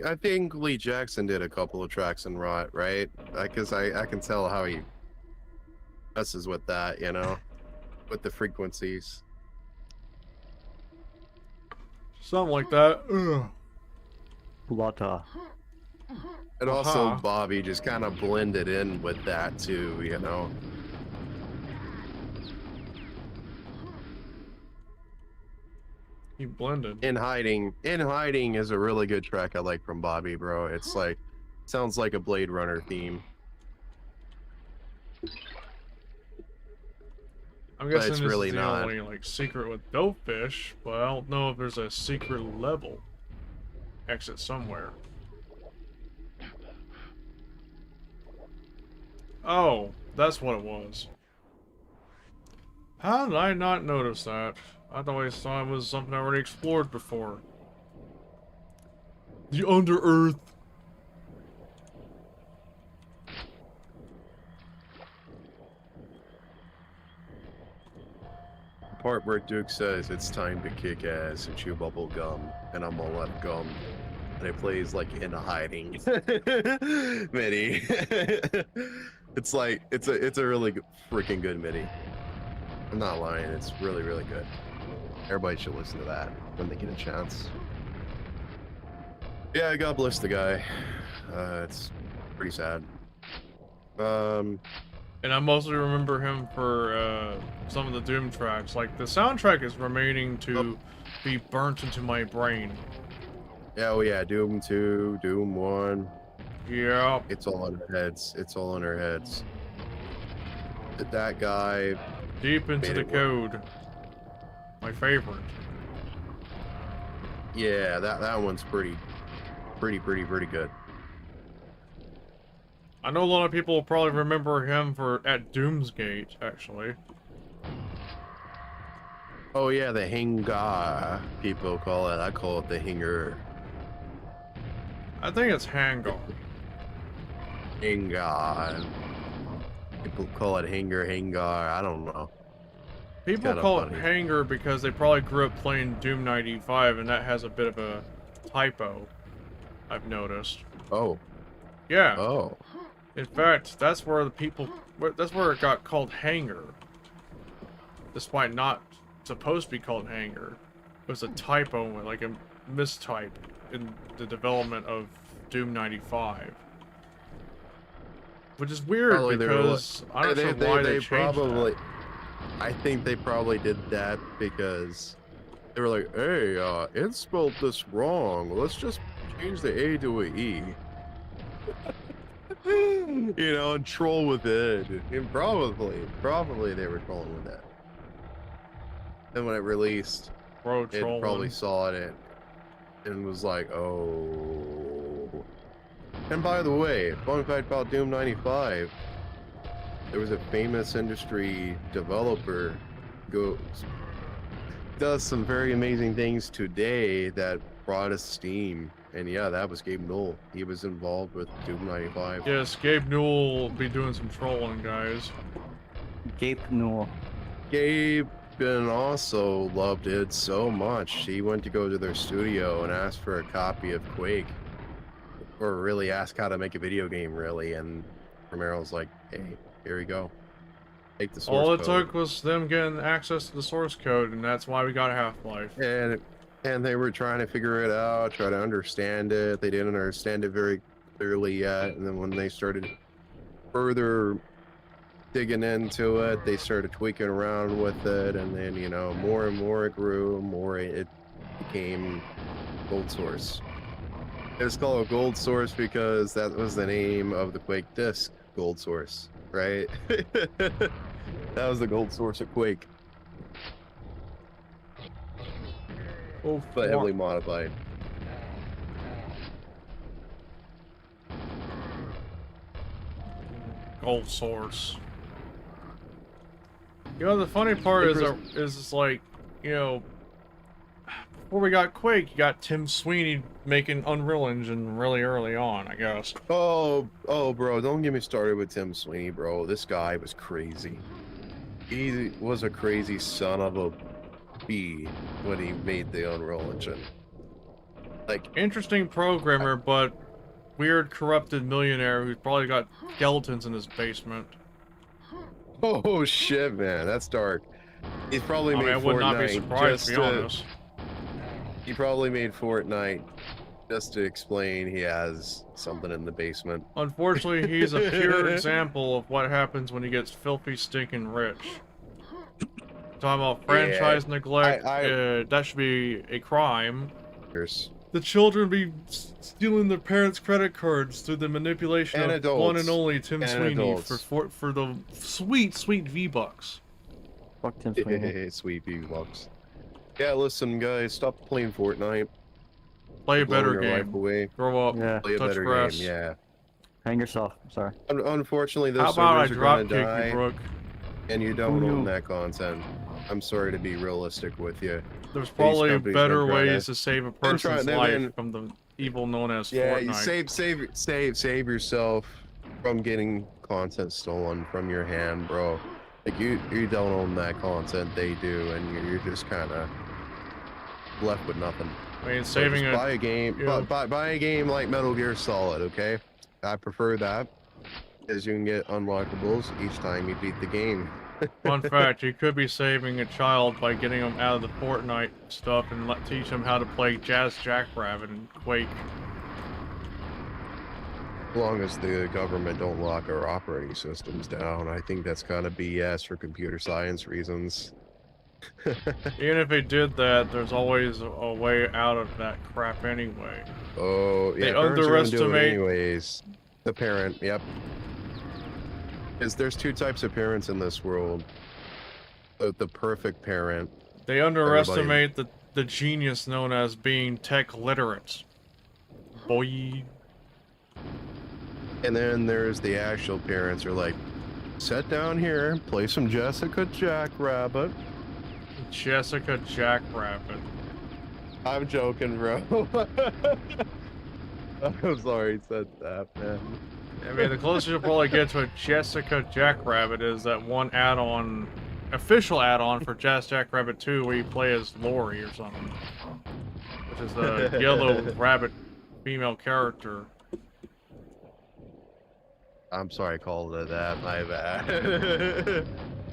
I think Lee Jackson did a couple of tracks in Rot, right? Because I can tell how he messes with that, you know, with the frequencies. Something like that. Ugh. Plata. And also Uh-huh. Bobby just kind of blended in with that too, you know. He blended. In Hiding is a really good track I like from Bobby, bro. It's like sounds like a Blade Runner theme. I'm But guessing it's this really is the not. only like secret with Dopefish, but I don't know if there's a secret level exit somewhere. Oh, that's what it was. How did I not notice that? I thought I saw it was something I already explored before. The Under-Earth. Part where Duke says it's time to kick ass and chew bubble gum, and I'm gonna let gum. And it plays like In Hiding. MIDI. It's like it's a really freaking good MIDI. I'm not lying, it's really, really good. Everybody should listen to that when they get a chance. Yeah, God bless the guy. It's pretty sad. And I mostly remember him for some of the Doom tracks. Like, the soundtrack is remaining to be burnt into my brain. Yeah, oh yeah, Doom 2, Doom 1. Yeah. It's all in our heads. It's all in our heads. That guy. Deep into Made the it work. code. My favorite. Yeah, that one's pretty good. I know a lot of people will probably remember him for at Doomsgate, actually. Oh yeah, the Hinga people call it. I call it the Hinger. I think it's Hangar. Hinga. People call it Hangar. I don't know. People kinda call funny. it Hangar because they probably grew up playing Doom 95, and that has a bit of a typo, I've noticed. Oh. Yeah. Oh. In fact, that's where that's where it got called Hangar. Despite not supposed to be called Hangar. It was a typo, like a mistype in the development of Doom 95. Which is weird Probably they were because I'm not sure why they changed probably. that. I think they probably did that because they were like, "Hey, it spelled this wrong. Let's just change the A to a E." You know, and troll with it. And probably they were trolling with that. And when it released, Bro it probably trolling. saw it and was like, oh. And by the way, fun fact about Doom 95, there was a famous industry developer who does some very amazing things today that brought us Steam. And yeah, that was Gabe Newell. He was involved with Doom 95. Yes, Gabe Newell will be doing some trolling, guys. Gabe Newell. Gabe also loved it so much, he went to go to their studio and asked for a copy of Quake. Or really ask how to make a video game, really. And Romero's like, hey, here we go. Take the source All it code. took was them getting access to the source code, and that's why we got Half-Life. And they were trying to figure it out, try to understand it. They didn't understand it very clearly yet. And then when they started further digging into it, they started tweaking around with it. And then, you know, more and more it grew, more it became Gold Source. It's called Gold Source because that was the name of the Quake disc, Gold Source, right? That was the Gold Source of Quake, Oh, but heavily modified. Gold Source. You know, the funny part is it's like, you know, before we got Quake, you got Tim Sweeney making Unreal Engine really early on, I guess. Oh, bro, don't get me started with Tim Sweeney, bro. This guy was crazy. He was a crazy son of a bee when he made the Unreal Engine. Like, Interesting programmer, but weird corrupted millionaire who's probably got skeletons in his basement. oh shit, man, that's dark. He's probably I made mean, I would Fortnite not be surprised, just to be honest. He probably made Fortnite just to explain he has something in the basement. Unfortunately, he's a pure example of what happens when he gets filthy, stinking rich. Talking about franchise neglect, that should be a crime. The children be stealing their parents' credit cards through the manipulation And of adults. one and only Tim And Sweeney adults. for the sweet, sweet V-Bucks. Fuck Tim Sweeney. Sweet V-Bucks. Yeah, listen, guys, stop playing Fortnite. Play a Blowing better your game. life away. Grow up. Yeah. Play a Touch better grass. game, yeah. Hang yourself. I'm sorry. Unfortunately, How those about I servers are drop gonna kick die, you, Brooke? and you don't Who own knew? that content. I'm sorry to be realistic with you. There's probably companies better been trying ways to- to save a been trying- person's they've life been- from the evil known as Yeah, you Fortnite. save yourself from getting content stolen from your hand, bro. Like you don't own that content, they do, and you're just kind of left with nothing. I mean, So saving just a buy a game, yeah. buy a game like Metal Gear Solid, okay? I prefer that, because you can get unlockables each time you beat the game. fun fact, you could be saving a child by getting them out of the Fortnite stuff and teach them how to play Jazz Jackrabbit and Quake. As long as the government don't lock our operating systems down, I think that's kind of BS for computer science reasons. Even if they did that, there's always a way out of that crap anyway. Oh, yeah, They parents are gonna do it underestimate- anyways. The parent, yep. Because there's two types of parents in this world. The perfect parent. They underestimate the genius known as being tech literate. Boy. And then there's the actual parents who are like, sit down here, play some Jessica Jackrabbit. Jessica Jackrabbit. I'm joking, bro. I'm sorry he said that, man. I mean, the closest you'll probably get to a Jessica Jackrabbit is that one add-on, official add-on for Jazz Jackrabbit 2 where you play as Lori or something. Which is the yellow rabbit female character. I'm sorry I called it that, my bad.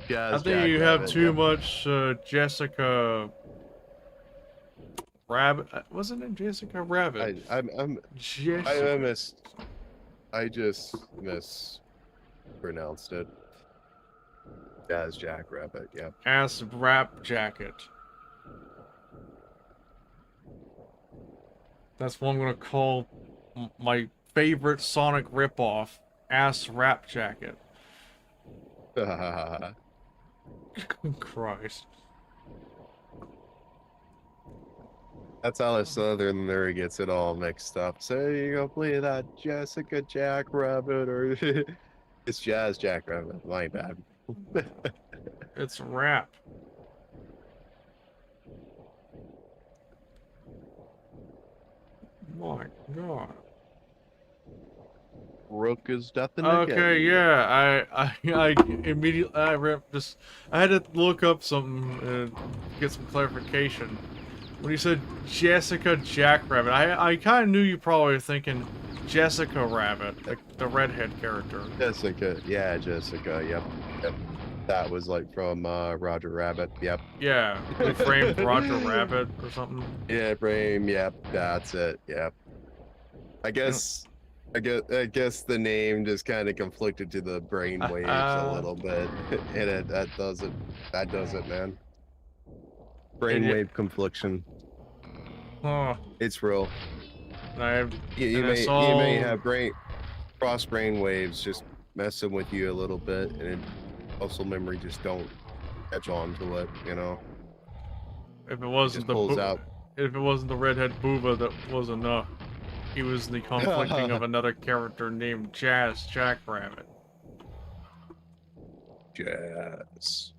I think you have too much Jessica Rabbit. Wasn't it Jessica Rabbit? I just mispronounced it. Jazz Jackrabbit, yep. Ass Rap Jacket. That's what I'm gonna call my favorite Sonic ripoff. ass rap jacket. Christ. That's how a southerner gets it all mixed up. So you go play that Jessica Jackrabbit or it's Jazz Jackrabbit. My bad. It's rap. My God. Rook is nothing Okay, again. yeah, I immediately, I had to look up something and get some clarification. When you said Jessica Jackrabbit, I kind of knew you probably were thinking Jessica Rabbit, the redhead character. Jessica, yeah, Jessica, yep, yep. That was like from Roger Rabbit, yep. Yeah, they framed Roger Rabbit or something. Yeah, Brame, yep, that's it, yep. I guess the name just kind of conflicted to the brain waves a little bit, and that does it, man. Brainwave confliction. Huh. It's real. And You I may saw have cross brain waves just messing with you a little bit, and muscle memory just don't catch on to it, you know. if it wasn't Just pulls out. if it wasn't the redhead booba that was enough, he was the conflicting of another character named Jazz Jackrabbit. Jazz.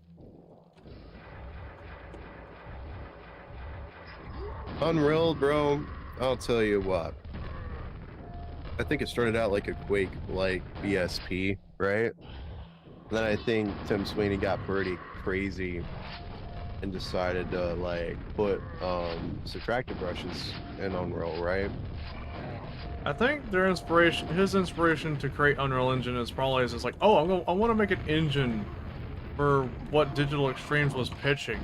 Unreal, bro. I'll tell you what. I think it started out like a Quake, like BSP, right? Then I think Tim Sweeney got pretty crazy and decided to like put subtractive brushes in Unreal, right? I think his inspiration to create Unreal Engine is probably just like, oh, I want to make an engine for what Digital Extremes was pitching,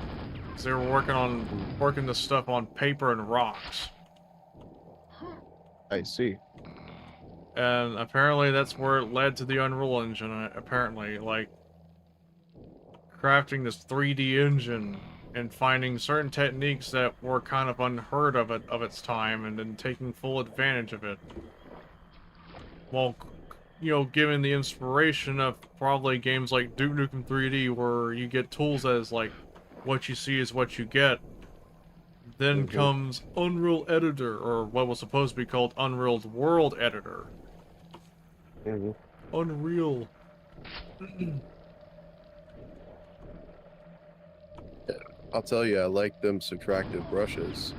because they were working this stuff on paper and rocks. I see. And apparently that's where it led to the Unreal Engine, apparently, like, crafting this 3D engine and finding certain techniques that were kind of unheard of its time, and then taking full advantage of it. Well, given the inspiration of probably games like Duke Nukem 3D, where you get tools as, like, what you see is what you get. Then comes Unreal Editor, or what was supposed to be called Unreal World Editor. Unreal. I'll tell you, I like them subtractive brushes.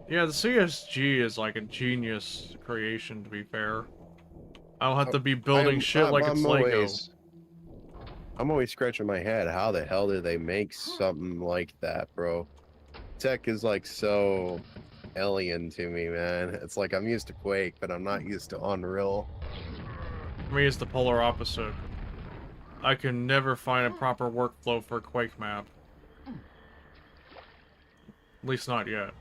Yeah, the CSG is like a genius creation, to be fair. I don't have to be building shit like it's Lego. I'm always scratching my head. How the hell did they make something like that, bro? Tech is like so alien to me, man. It's like I'm used to Quake, but I'm not used to Unreal. For me, it's the polar opposite. I can never find a proper workflow for a Quake map. At least not yet.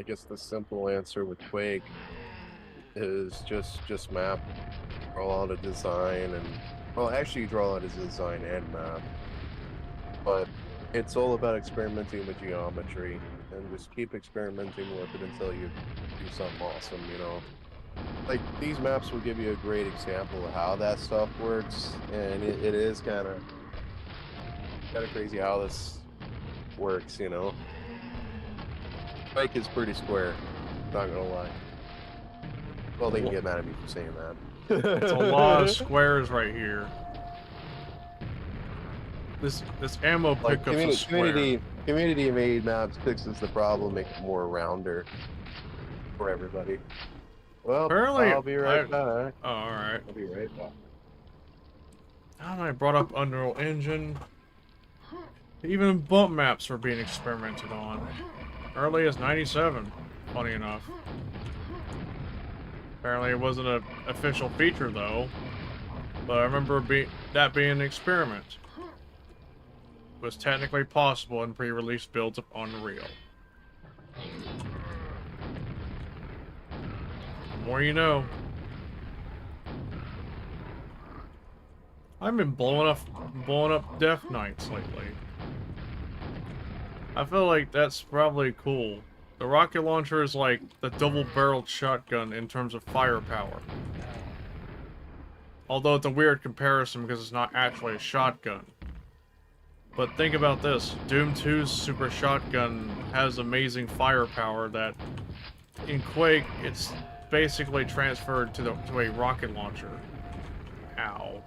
I guess the simple answer with Quake is just map, draw out a design, and well, actually draw out a design and map. But it's all about experimenting with geometry and just keep experimenting with it until you do something awesome, you know. Like, these maps will give you a great example of how that stuff works, and it is kind of crazy how this works, you know. Quake is pretty square, not gonna lie. Well, they can get mad at me for saying that. It's a lot of squares right here. This ammo Like, pickup's a square. community made maps fixes the problem, make it more rounder for everybody. Well, Apparently, I'll be right back. Oh, alright. I'll be right back. I brought up Unreal Engine. Even bump maps were being experimented on. Early as 97, funny enough. Apparently it wasn't an official feature though. But I remember that being an experiment. It was technically possible in pre-release builds of Unreal. The more you know. I've been blowing up Death Knights lately. I feel like that's probably cool. The rocket launcher is like the double-barreled shotgun in terms of firepower. Although it's a weird comparison because it's not actually a shotgun. But think about this. Doom 2's super shotgun has amazing firepower that in Quake it's basically transferred to a rocket launcher. Ow.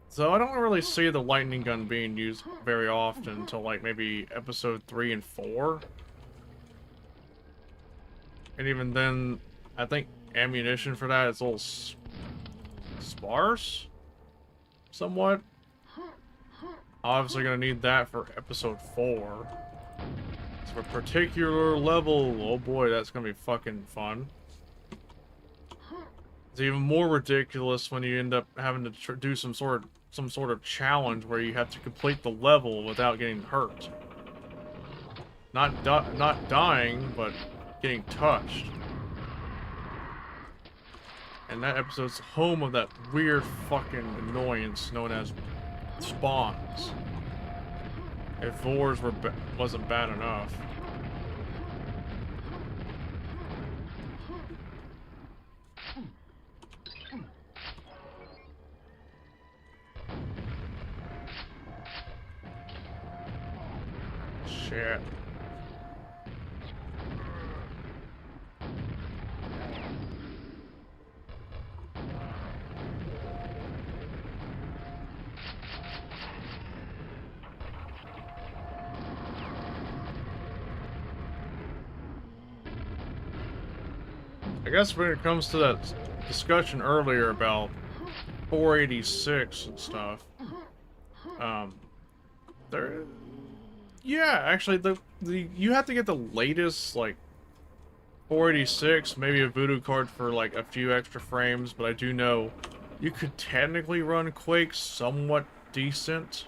So I don't really see the lightning gun being used very often until like maybe episode 3 and 4. And even then, I think ammunition for that is a little sparse? Somewhat. Obviously gonna need that for episode 4. So a particular level, oh boy, that's gonna be fucking fun. It's even more ridiculous when you end up having to do some sort of challenge where you have to complete the level without getting hurt. Not dying, but getting touched. And that episode's home of that weird fucking annoyance known as spawns. If Vors wasn't bad enough. Shit. I guess when it comes to that discussion earlier about 486 and stuff, there, yeah, actually, the you have to get the latest like 486, maybe a voodoo card for like a few extra frames, but I do know you could technically run Quake somewhat decent.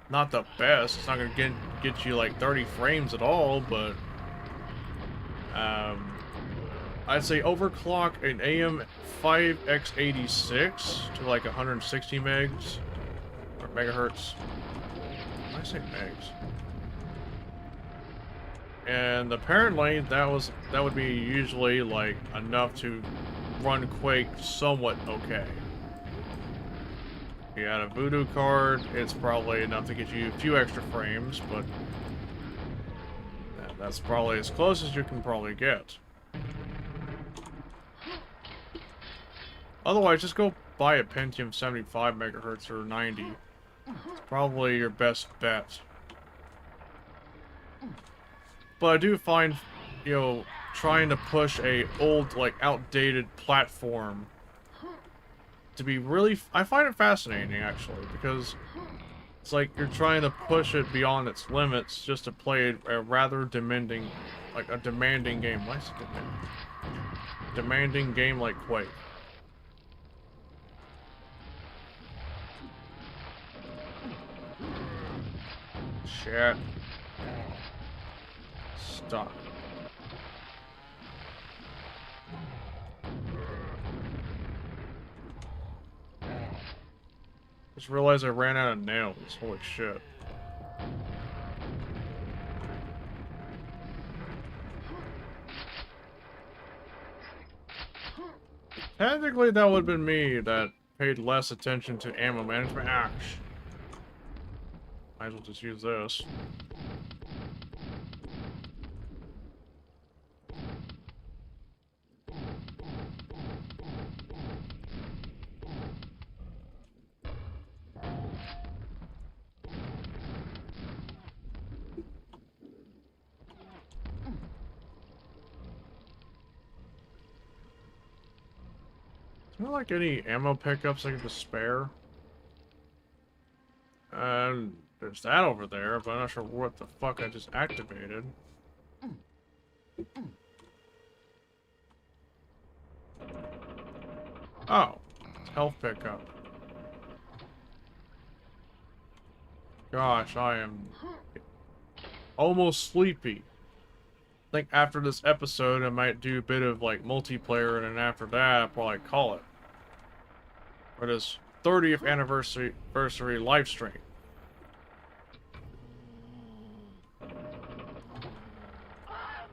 Not the best. It's not gonna get you like 30 frames at all, but I'd say overclock an AM5X86 to like 160 megs or megahertz. I say megs. And apparently that would be usually like enough to run Quake somewhat okay. If you had a voodoo card, it's probably enough to get you a few extra frames, but that's probably as close as you can probably get. Otherwise, just go buy a Pentium 75 megahertz or 90. It's probably your best bet. But I do find, you know, trying to push a old, like, outdated platform to be really... I find it fascinating, actually, because it's like you're trying to push it beyond its limits just to play a rather demanding, like, a demanding game. Why is it demanding game like Quake. Shit. Stop. Just realized I ran out of nails. Holy shit. Technically, that would have been me that paid less attention to ammo management. Ouch. Might as well just use this. Is there like any ammo pickups I can just spare? There's that over there, but I'm not sure what the fuck I just activated. Oh, it's health pickup. Gosh, I am almost sleepy. I think after this episode, I might do a bit of like multiplayer, and then after that, I'll probably call it for this 30th anniversary live stream.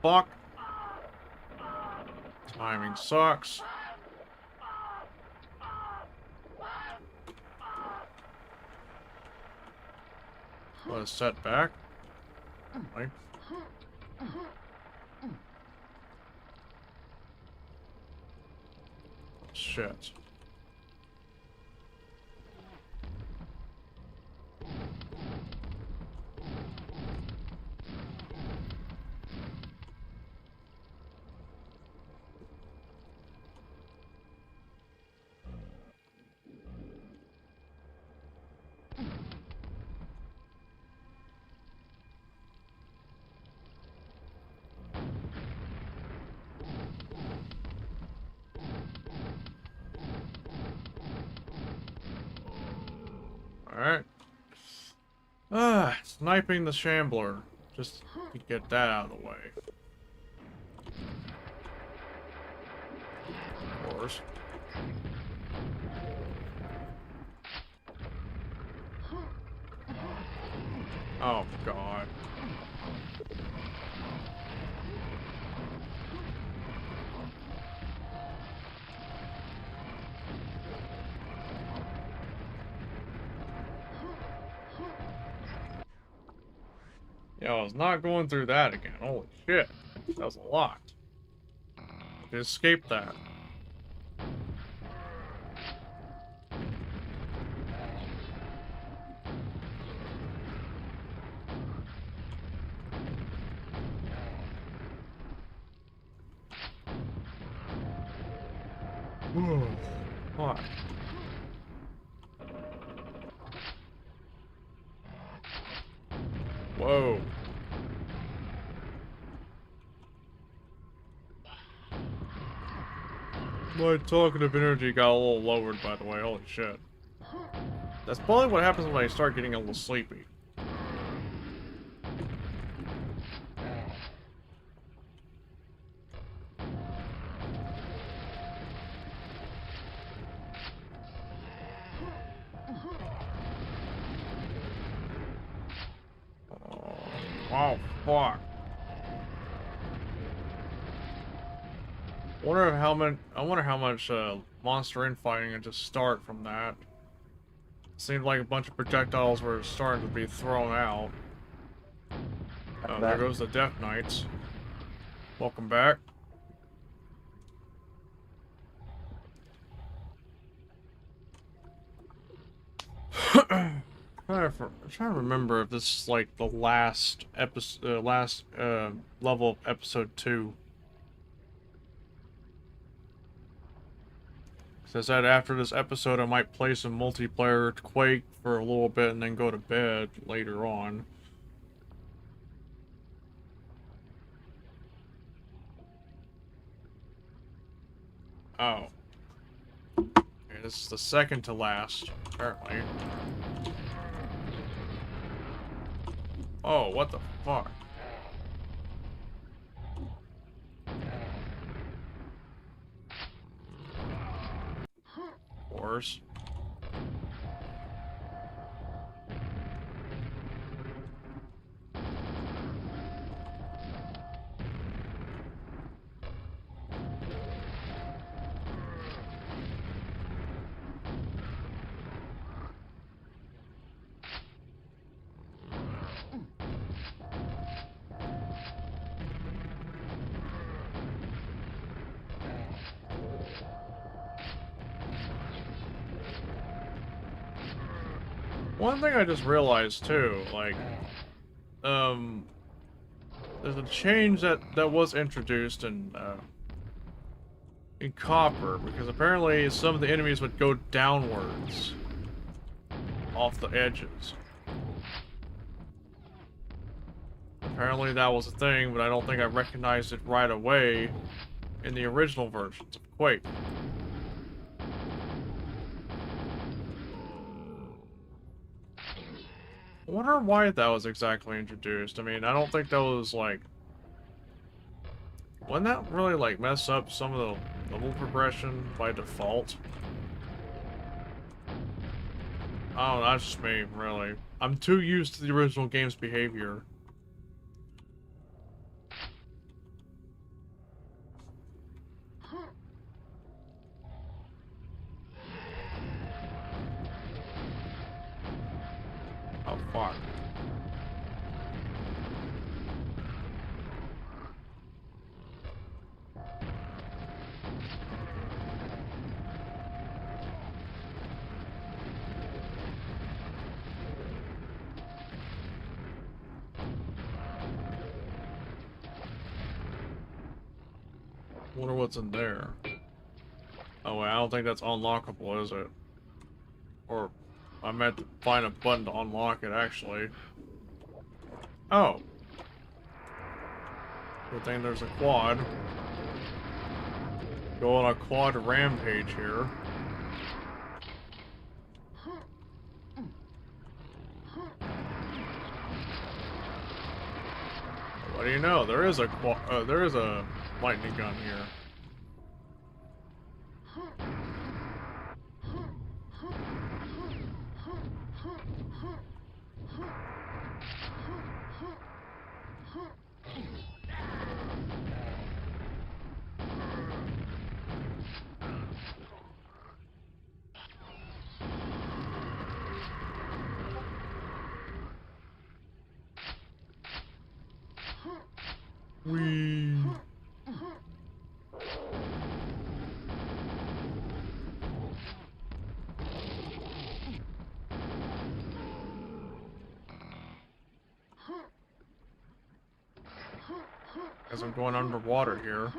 fuck? Timing sucks. What a setback. Like. Shit. Alright. Sniping the Shambler. Just to get that out of the way. Of course. Oh, God. Yeah, I was not going through that again. Holy shit. That was a lot. To escape that. What? Whoa. My talkative energy got a little lowered, by the way. Holy shit. That's probably what happens when I start getting a little sleepy. Oh, fuck. I wonder how much monster infighting can just start from that. Seemed like a bunch of projectiles were starting to be thrown out. Oh, there goes the Death Knights. Welcome back. I'm trying to remember if this is like the last episode, level of episode 2. Says that after this episode, I might play some multiplayer Quake for a little bit and then go to bed later on. Oh. Okay, this is the second to last, apparently. Oh, what the fuck? Of course. One thing I just realized too, like, there's a change that was introduced in Copper, because apparently some of the enemies would go downwards off the edges. Apparently that was a thing, but I don't think I recognized it right away in the original versions of Quake. I wonder why that was exactly introduced. I mean, I don't think that was, like... Wouldn't that really, like, mess up some of the level progression by default? Oh, that's just me, really. I'm too used to the original game's behavior. Wonder what's in there. Oh wait, I don't think that's unlockable, is it? Or I meant to find a button to unlock it, actually. Oh. Good thing there's a quad. Go on a quad rampage here. What do you know? There is a lightning gun here. Wee. As I'm going underwater here.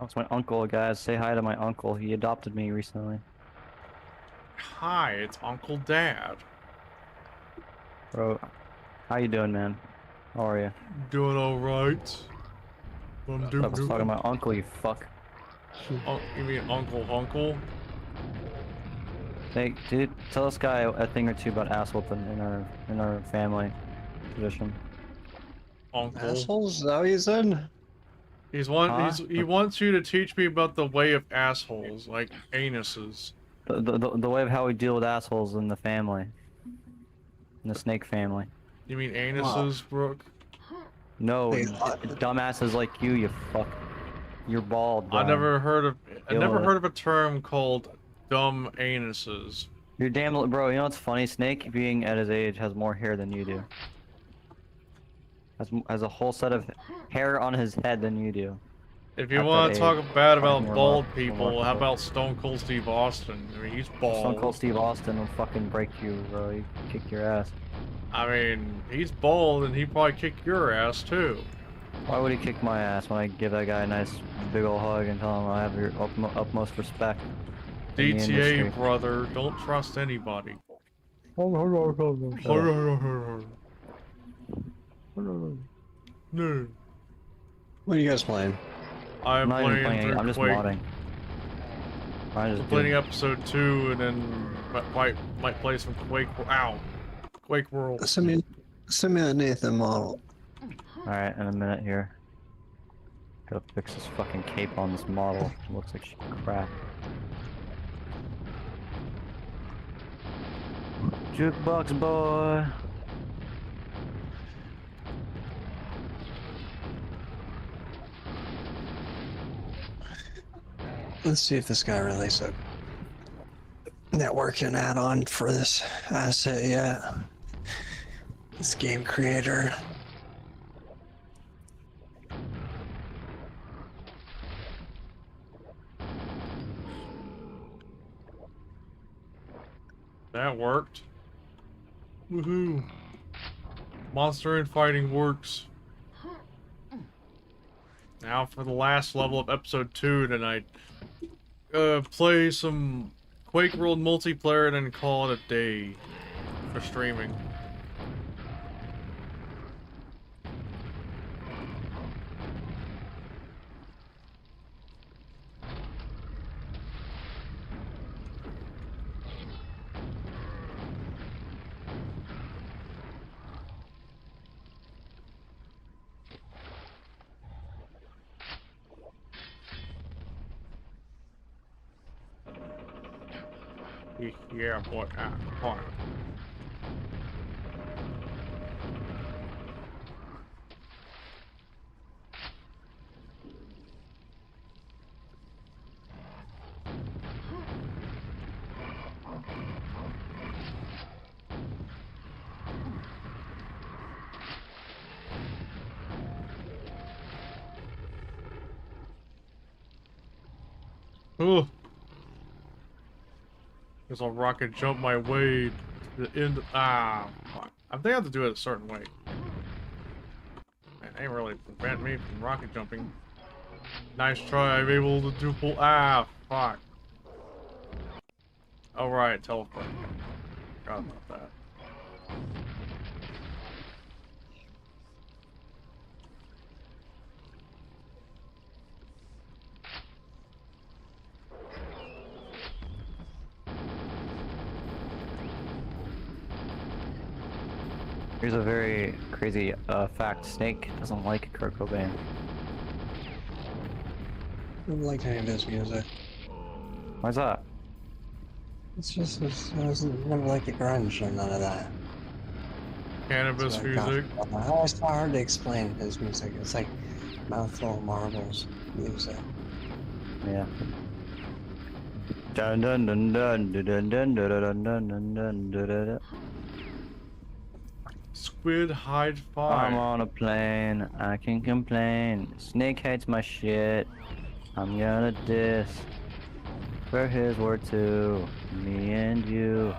That's my uncle, guys. Say hi to my uncle. He adopted me recently. Hi, it's Uncle Dad. Bro, how you doing, man? How are you? Doing alright. I was talking about uncle, you fuck. You mean Uncle? Hey, dude, tell this guy a thing or two about ass whooping in our family tradition. Uncle. Assholes? Is that what you said? He wants you to teach me about the way of assholes, like anuses. The way of how we deal with assholes in the family. In the snake family. You mean anuses, Brooke? No, Hey, dumbasses like you fuck. You're bald, bro. I never heard of Deal with it. a term called dumb anuses. You're damn, bro, you know what's funny? Snake, being at his age, has more hair than you do. Has a whole set of hair on his head than you do. If you At want that to talk age, bad fucking about bald remarkable. people, how about Stone Cold Steve Austin? I mean, he's bald. Stone Cold Steve Austin will fucking break you, bro. He kick your ass. I mean, he's bald and he'd probably kick your ass too. Why would he kick my ass when I give that guy a nice big ol' hug and tell him I have your utmost respect? in the industry? DTA, brother, don't trust anybody. No. What are you guys playing? I'm not even playing playing it, through I'm just Quake. modding. I'm just Completing doing- episode 2 and then might play some Quake. Ow, Quake World. Send me a Nathan model. Alright, in a minute here. Gotta fix this fucking cape on this model. It looks like shit crap. Jukebox boy. Let's see if this guy released a networking add-on for this asset yet. This game creator. That worked. Woohoo. Monster infighting works. Now for the last level of episode 2 tonight. Play some Quake World multiplayer and then call it a day for streaming. Yeah, boy. Boy. Ooh. Guess I'll rocket jump my way to the end. Ah, fuck. I think I have to do it a certain way. Ain't really prevent me from rocket jumping. Nice try, I'm able to do pull. Ah, fuck. Alright, teleport. Forgot about that. Here's a very crazy fact. Snake doesn't like Kurt Cobain. I don't like any of his music. Why's that? It's just, I never liked the grunge or none of that. Cannabis So I got- music. It's hard to explain his music. It's like mouthful of marbles music. Yeah. Dun dun dun dun dun dun dun dun dun dun dun dun dun. Squid hide I'm five. on a plane, I can complain. Snake hates my shit. I'm gonna diss. For his word too. Me and you.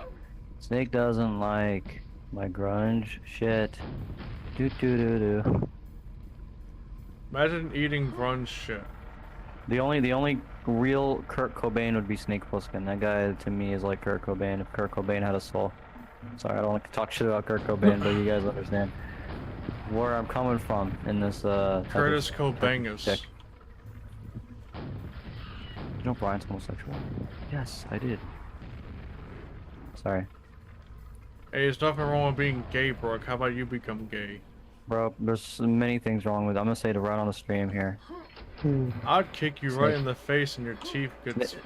Snake doesn't like my grunge shit. Do do do do. Imagine eating grunge shit. The only real Kurt Cobain would be Snake Plissken. That guy to me is like Kurt Cobain if Kurt Cobain had a soul. Sorry, I don't like to talk shit about Kurt Cobain, but you guys understand where I'm coming from in this type of Curtis Cobangus. chick. You know Brian's homosexual? Yes, I did. Sorry. Hey, there's nothing wrong with being gay, Brooke. How about you become gay? Bro, there's many things wrong with it. I'm gonna say it right on the stream here. I'd kick you right in the face and your teeth gets...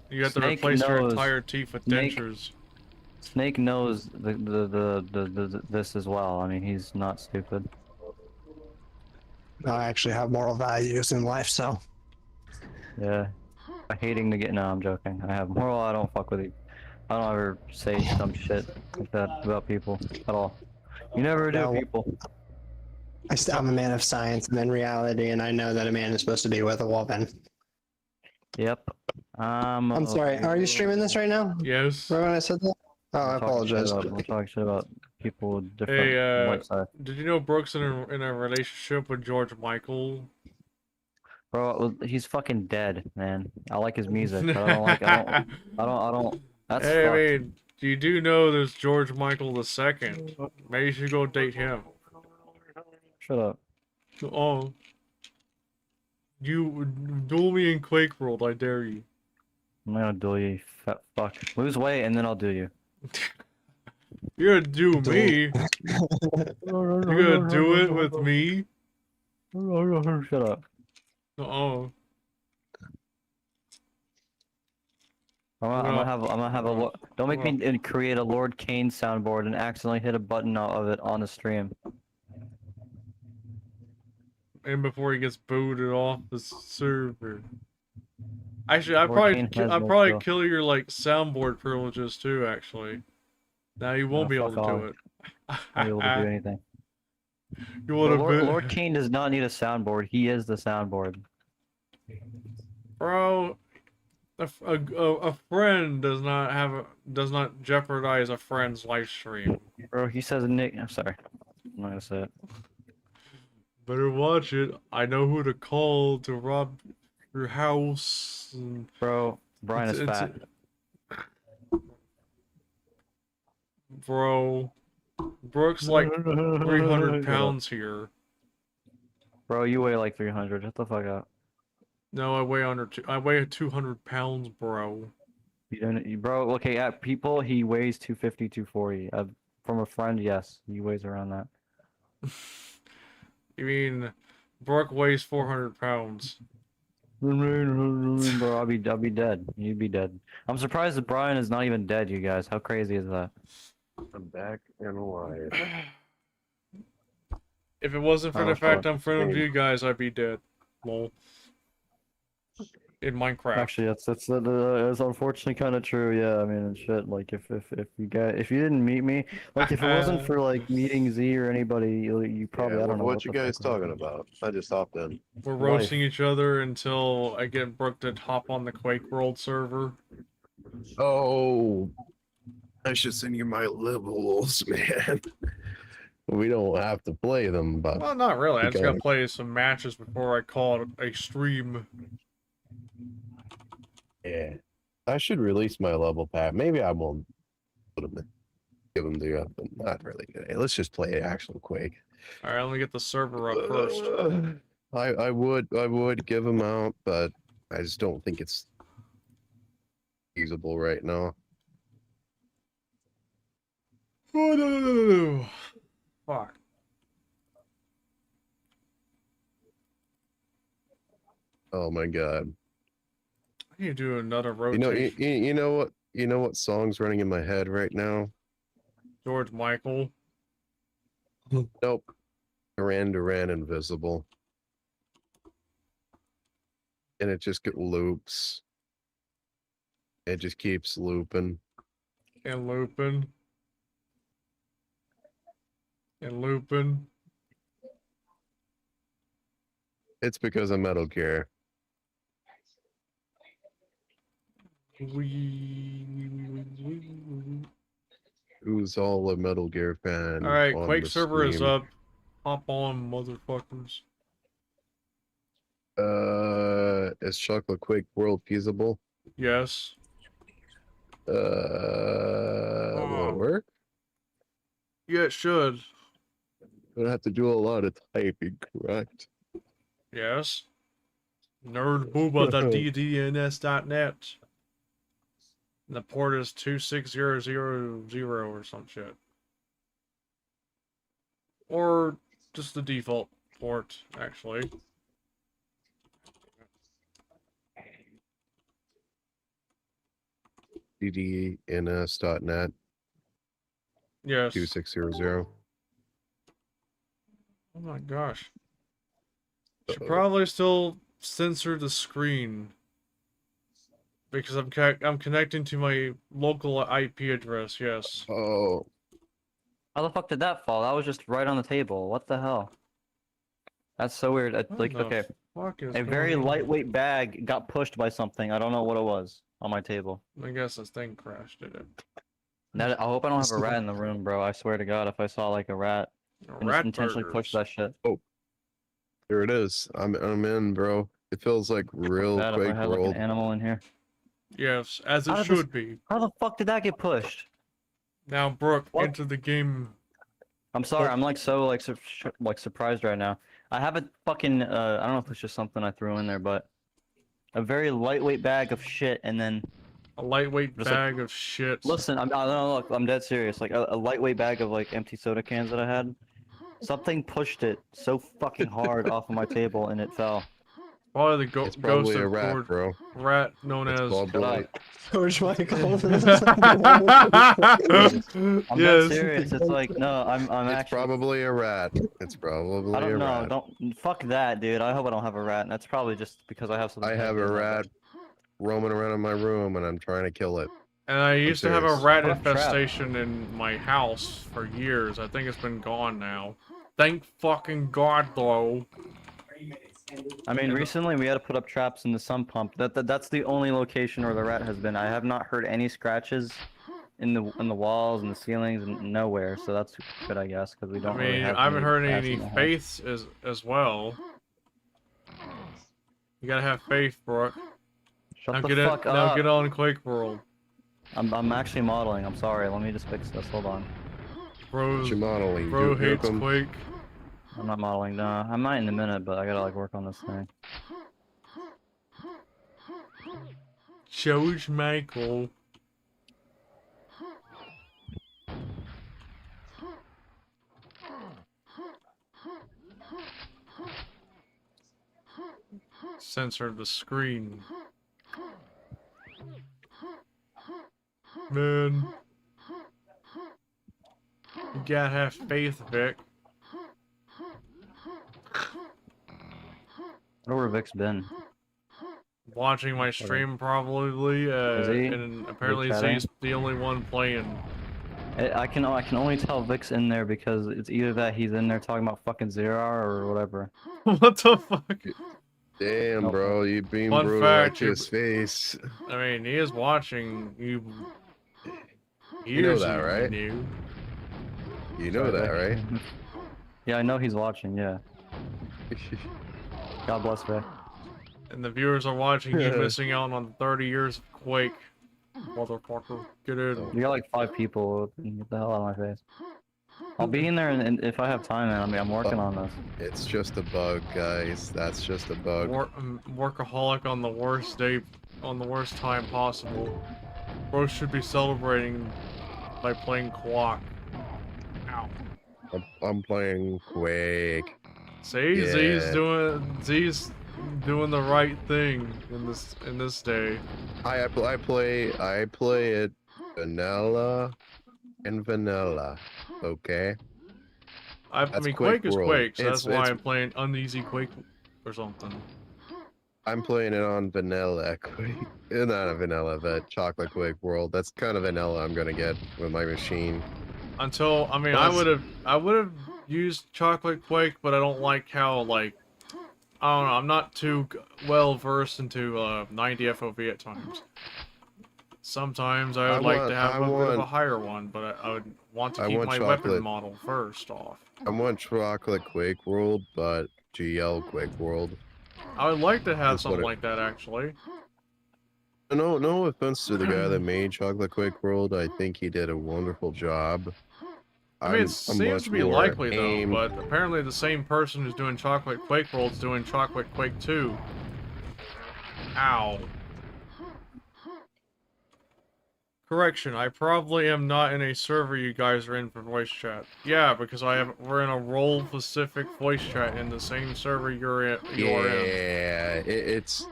You have to Snake replace your knows- entire teeth with Snake- dentures. Snake knows this as well. I mean, he's not stupid. I actually have moral values in life, so. Yeah. Hating to get... No, I'm joking. I have moral. I don't fuck with you. I don't ever say some shit like that about people at all. You never do, No. people. I'm a man of science and in reality, and I know that a man is supposed to be with a woman. Yep. I'm sorry, are you streaming this right now? Yes. Remember when I said that? Oh, I apologize. We're talking shit about people with different Hey, lifestyles. did you know Brooks in a relationship with George Michael? Bro, he's fucking dead, man. I like his music, but I don't like. I don't. That's Hey, fucked. I mean, you do know there's George Michael II. Maybe you should go date him. Shut up. Oh. You duel me in Quake World, I dare you. I'm gonna duel you, fat fuck. Lose weight and then I'll do you. You're gonna do me? You're gonna do it with me? Shut up. Oh. I'm gonna have a don't make me create a Lord Kane soundboard and accidentally hit a button of it on the stream. And before he gets booted off the server. Actually, Lord Kane has I'd no probably skill. kill your like soundboard privileges too. Actually, now you won't Oh, be able fuck to off. do it. I'll be able to do anything. You want to Lord Kane does not need a soundboard. He is the soundboard. Bro, a friend does not jeopardize a friend's live stream. Bro, he says Nick. I'm sorry. I'm not gonna say it. Better watch it. I know who to call to rob your house. And Bro, Brian is It's- fat. bro, Brooks like 300 pounds here. Bro, you weigh like 300. Shut the fuck up. No, I weigh 200 pounds, bro. You don't, bro. Okay, at people, he weighs 250, 240. From a friend, yes, he weighs around that. You mean Brooke weighs 400 pounds? Bro, I'll be dead. You'd be dead. I'm surprised that Brian is not even dead, you guys. How crazy is that? I'm back and alive. If it wasn't for Oh, the fact fuck. I'm friend with you guys, I'd be dead. Lol. In Minecraft. Actually, that's unfortunately kind of true. Yeah, I mean, shit. Like, if you didn't meet me, like, if it wasn't for like meeting Z or anybody, you probably Yeah, I don't know what you the guys fuck talking about? I just hopped in. We're roasting each other until I get Brooke to hop on the Quake World server. Oh, I should send you my levels, man. We don't have to play them, but Well, not really. I we just gotta gotta- play some matches before I call it a stream. yeah. I should release my level pack. Maybe I won't put them in, give them to you, but not really today. Let's just play actual Quake. All right, let me get the server up first. I would give them out, but I just don't think it's feasible right now. Oh no! Fuck. Oh my god. I need to do another You know, rotation. you know what song's running in my head right now? George Michael. Nope. Duran Invisible. And it just loops. It just keeps looping. And looping. And looping. It's because of Metal Gear. Who's all a Metal Gear fan? Alright, on Quake the server is stream? up. Hop on, motherfuckers. Is Chocolate Quake World feasible? Yes. Will it work? Yeah, it should. I'd have to do a lot of typing, correct? Yes. Nerdbooba.ddns.net. And the port is 26000 or some shit. Or just the default port, actually. ddns.net Yes. 2600. Oh my gosh. Should Uh-oh. probably still censor the screen. Because I'm connecting to my local IP address, yes. Oh, How the fuck did that fall? That was just right on the table. What the hell? That's so weird. What Like, the okay, fuck is a very going on? lightweight bag got pushed by something. I don't know what it was on my table. I guess this thing crashed, did it? That, I hope I don't have a rat in the room, bro. I swear to God, if I saw like a rat and just Rat intentionally push burgers. that shit. there it is. I'm in, bro. It feels like real Bad if I Quake had like World. an animal in here. Yes, as How it did this- should be. How the fuck did that get pushed? Now, Brooke, What? into the game. I'm sorry. I'm like so like surprised right now. I have a fucking I don't know if it's just something I threw in there, but a very lightweight bag of shit, and then A lightweight Just like- bag of shit. listen, no, look, I'm dead serious. Like a lightweight bag of like empty soda cans that I had. Something pushed it so fucking hard off of my table, and it fell. Probably the It's ghost probably a of rat, George bro. rat known It's as. probably George Michael. I'm dead Yes. serious. It's like no, I'm it's actually. probably a rat. It's probably I a don't know. rat. Don't fuck that, dude. I hope I don't have a rat. And that's probably just because I have something. I have heavy a in my rat bag. roaming around in my room and I'm trying to kill it. And I used to have a serious. rat What a trap. infestation in my house for years. I think it's been gone now. Thank fucking God, though. I mean, recently we had to put up traps in the sump pump. That's the only location where the rat has been. I have not heard any scratches in the walls and the ceilings and nowhere. So that's good, I guess, because we I don't really mean, have. I haven't heard rats any in the house. faiths as well. You gotta have faith, Brooke. Shut Now the get fuck it. up. Now get on Quake World, I'm actually modeling. I'm sorry. Let me just fix this. Hold on. bro. What you modeling? Bro Duke hates Nukem? Quake. I'm not modeling. No, I might in a minute, but I gotta like work on this thing. George Michael. Censor the screen. Man. You gotta have faith, Vic. I wonder where Vic's been. Watching my stream probably, Is he? and apparently chatting? he's the only one playing. I can only tell Vic's in there because it's either that he's in there talking about fucking Zero Hour or whatever. What the fuck? Damn, Nope. bro, you being Fun brutal fact, to his face. I mean, he is watching you. You know Years that, right? knew. You know that, right? Yeah, I know he's watching. Yeah. God bless Vic. And the viewers are watching you missing out on 30 years of Quake. Motherfucker, get in. You got like 5 people. Get the hell out of my face. I'll be in there, and if I have time, man. I mean, I'm working on this. It's just a bug, guys. That's just a bug. Workaholic on the worst day, on the worst time possible. Bro should be celebrating by playing Quake. Ow. I'm playing Quake. See, Yeah. Z's doing the right thing in this day. I play it vanilla and vanilla. Okay. I That's mean, Quake Quake is World. Quake, so that's why It's- I'm playing Uneasy Quake or something. I'm playing it on vanilla Quake. Not a vanilla, but chocolate Quake World. That's kind of vanilla I'm gonna get with my machine. Until, I mean, Plus- I would have used Chocolate Quake, but I don't like how, like, I don't know, I'm not too well versed into 90 FOV at times. Sometimes I would like to have a bit of a higher one, but I would want to keep my weapon model first off. I want chocolate Quake World, but GL Quake World. I would like to have That's something what like that, actually. No offense to the guy that made Chocolate Quake World. I think he did a wonderful job. I mean, I'm it seems much to be more likely, though, aimed- but apparently the same person who's doing Chocolate Quake World's doing Chocolate Quake 2. Ow. Correction, I probably am not in a server you guys are in for voice chat. Yeah, because we're in a role-specific voice chat in the same server you're in. Yeah, it's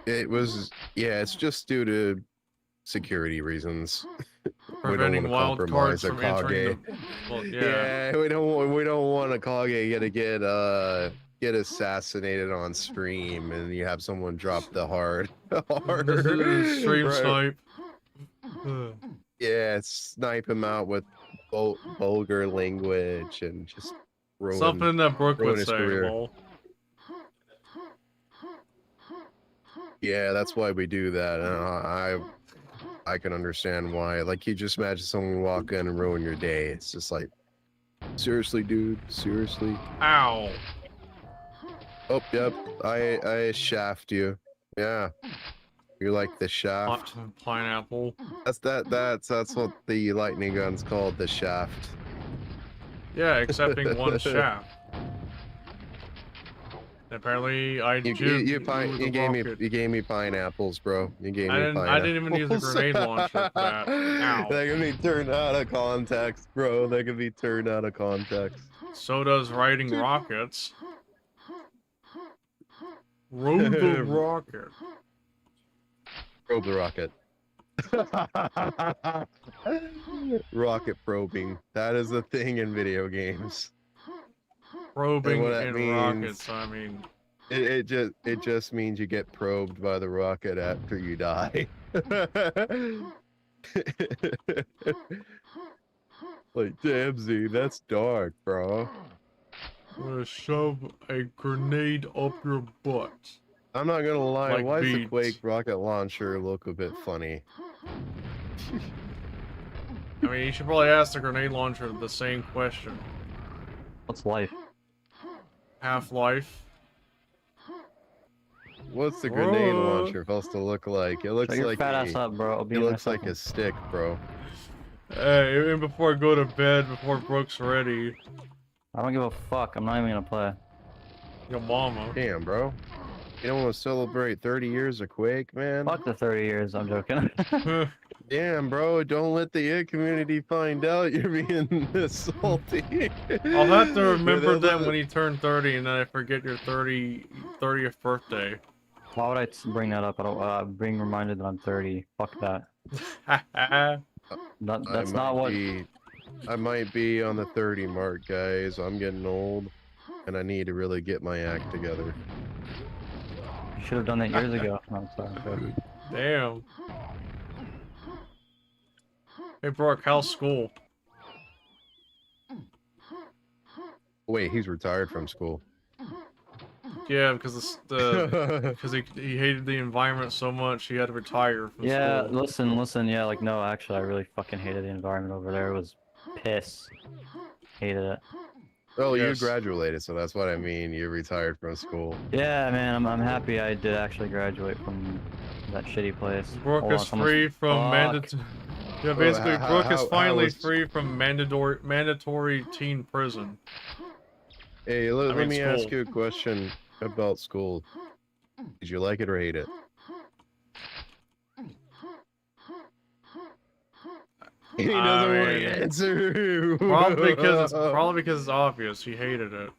just due to security reasons. Preventing wild cards from entering Akage. the... Well, yeah. Yeah, we don't want Akage to get assassinated on stream, and you have someone drop the hard. This is stream Right. snipe. Yeah, snipe him out with vulgar language and just ruin. Something that Brooke ruin would his say, career. lol. Yeah, that's why we do that. I can understand why. Like, you just imagine someone walk in and ruin your day. It's just like, seriously, dude, seriously. Ow. Oh, yep, I shaft you. Yeah, you're like the shaft. Pineapple. That's what the lightning gun's called, the shaft. Yeah, excepting one shaft. Apparently, I You gave me pineapples, bro. You gave me pineapples. I didn't even use a grenade launcher for that. Ow. That can be turned out of context, bro. That can be turned out of context. So does riding rockets. Rode the rocket. Probe the rocket. Rocket probing. That is a thing in video games. Probing what that in means- rockets, I mean... It just means you get probed by the rocket after you die. Like, damn, Z, that's dark, bro. I'm gonna shove a grenade up your butt. I'm not gonna lie, Like why does the beads. Quake rocket launcher look a bit funny? I mean, you should probably ask the grenade launcher the same question. What's life? Half-Life. What's the grenade Whoa. launcher supposed to look like? It looks Shut your like fat ass up, bro. I'll be it in looks a like a stick, bro. Hey, and before I go to bed, before Brooke's ready, I don't give a fuck. I'm not even gonna play. your mama. Damn, bro. You don't want to celebrate 30 years of Quake, man? Fuck the 30 years. I'm joking. Damn, bro. Don't let the IT community find out you're being this salty. I'll have to remember With that all when you turn 30 and then I forget your 30th birthday. Why would I bring that up? I don't. Being reminded that I'm 30. Fuck that. That's not what. I might be on the 30 mark, guys. I'm getting old, and I need to really get my act together. You should have done that years ago. I'm sorry. Damn. Hey Brooke, how's school? Wait, he's retired from school. Yeah, because because he hated the environment so much he had to retire from Yeah, school. listen. Yeah, like no, actually, I really fucking hated the environment over there. It was piss. Hated it. Oh, you Yes. graduated, so that's what I mean. You retired from school. Yeah, man, I'm happy I did actually graduate from that shitty place. Brooke Hold on, is someone's- free from Fuck. mandatory. Yeah, Oh, basically, Brooke is how finally was... free from mandatory teen prison. Hey, let mean, me ask school. you a question about school. Did you like it or hate it? He doesn't want mean, to answer. Probably because it's obvious he hated it.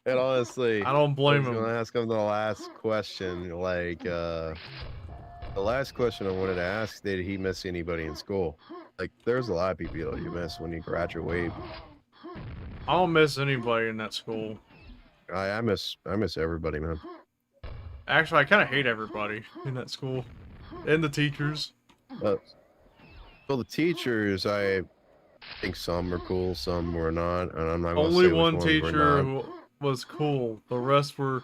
And honestly, I don't I blame was him. gonna ask him the last question. Like, the last question I wanted to ask: did he miss anybody in school? Like, there's a lot of people you miss when you graduate. I don't miss anybody in that school. I miss everybody, man. Actually, I kind of hate everybody in that school, and the teachers. Well, the teachers, I think some were cool, some were not, and I'm not gonna Only say which one ones were teacher not. who was cool. The rest were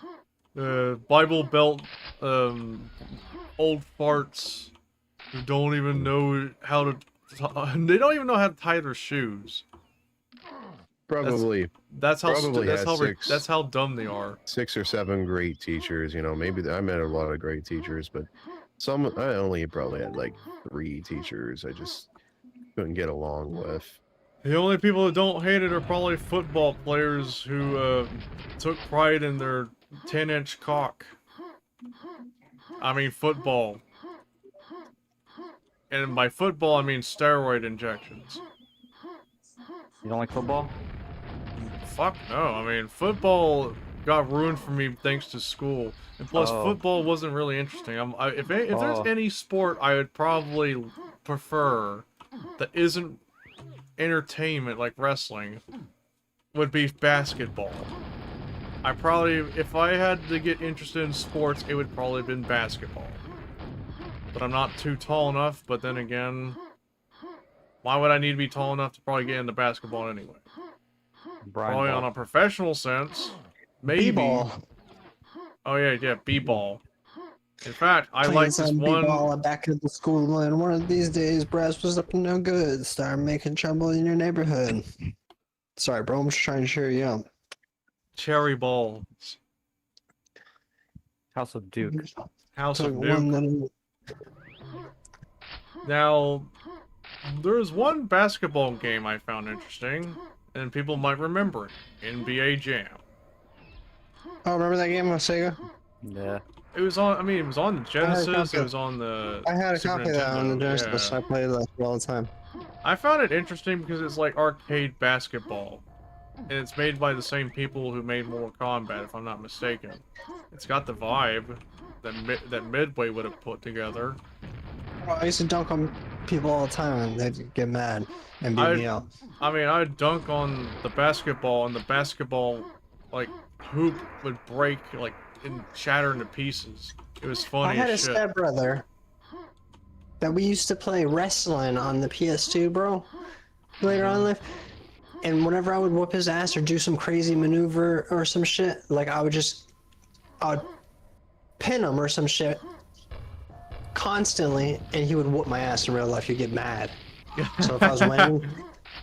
Bible Belt old farts who don't even know how to. They don't even know how to tie their shoes. Probably That's how Probably had that's how dumb they are. 6 or 7 great teachers. You know, maybe I met a lot of great teachers, but some I only probably had like 3 teachers I just couldn't get along with. The only people that don't hate it are probably football players who took pride in their 10-inch cock. I mean football. And by football, I mean steroid injections. You don't like football? Fuck no. I mean, football got ruined for me thanks to school. And plus, Oh. football wasn't really interesting. If there's any sport I would probably prefer that isn't entertainment like wrestling, would be basketball. If I had to get interested in sports, it would probably have been basketball. But I'm not too tall enough, but then again, why would I need to be tall enough to probably get into basketball anyway? Brian Probably Ball. on a professional sense. Maybe. B-ball. Oh yeah, B-ball. In fact, I Playing like this some one. B-ball back at the school, and one of these days, brass was up to no good. Start making trouble in your neighborhood. Sorry, bro. I'm just trying to cheer you up. Cherry balls. House of Duke. House Took of one Duke. little- Now, there's one basketball game I found interesting, and people might remember it. NBA Jam. Oh, remember that game on Sega? Yeah. It was on. I mean, it was on the Genesis. copy. It was on the. I had a Super copy of that on the Nintendo, Genesis. yeah. I played that all the time. I found it interesting because it's like arcade basketball. And it's made by the same people who made Mortal Kombat, if I'm not mistaken. It's got the vibe that Midway would have put together. I used to dunk on people all the time, and they'd get mad and beat me out. I mean, I'd dunk on the basketball, and the basketball, like, hoop would break, like, and shatter into pieces. It was I funny had a as shit. stepbrother that we used to play wrestling on the PS2, bro. Later on in life. And whenever I would whoop his ass or do some crazy maneuver or some shit, like I would pin him or some shit constantly, and he would whoop my ass in real life. He'd get mad. So if I was winning,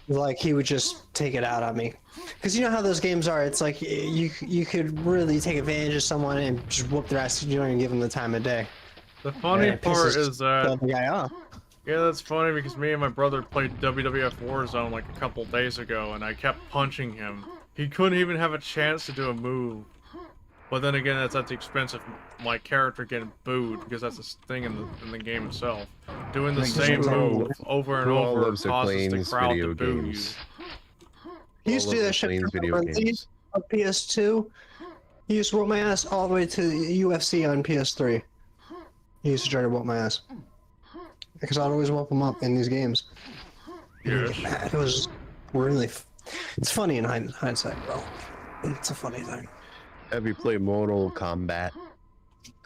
like he would just take it out on me. Because you know how those games are. It's like you could really take advantage of someone and just whoop their ass. You don't even give them the time of day. The funny And it part pisses is that, the guy off. yeah, that's funny because me and my brother played WWF Warzone like a couple days ago, and I kept punching him. He couldn't even have a chance to do a move. But then again, that's at the expense of my character getting booed, because that's a thing in the game itself. Doing the Like, same just- move over and Who all over loves the causes the Plains crowd video to boo games? He used to do that shit Plains for video games. on PS2. He used to whoop my ass all the way to UFC on PS3. He used to try to whoop my ass. Because I'd always whoop him up in these games. And he'd Yes. get mad. It was really... It's funny in hindsight, bro. It's a funny thing. Have you played Mortal Kombat?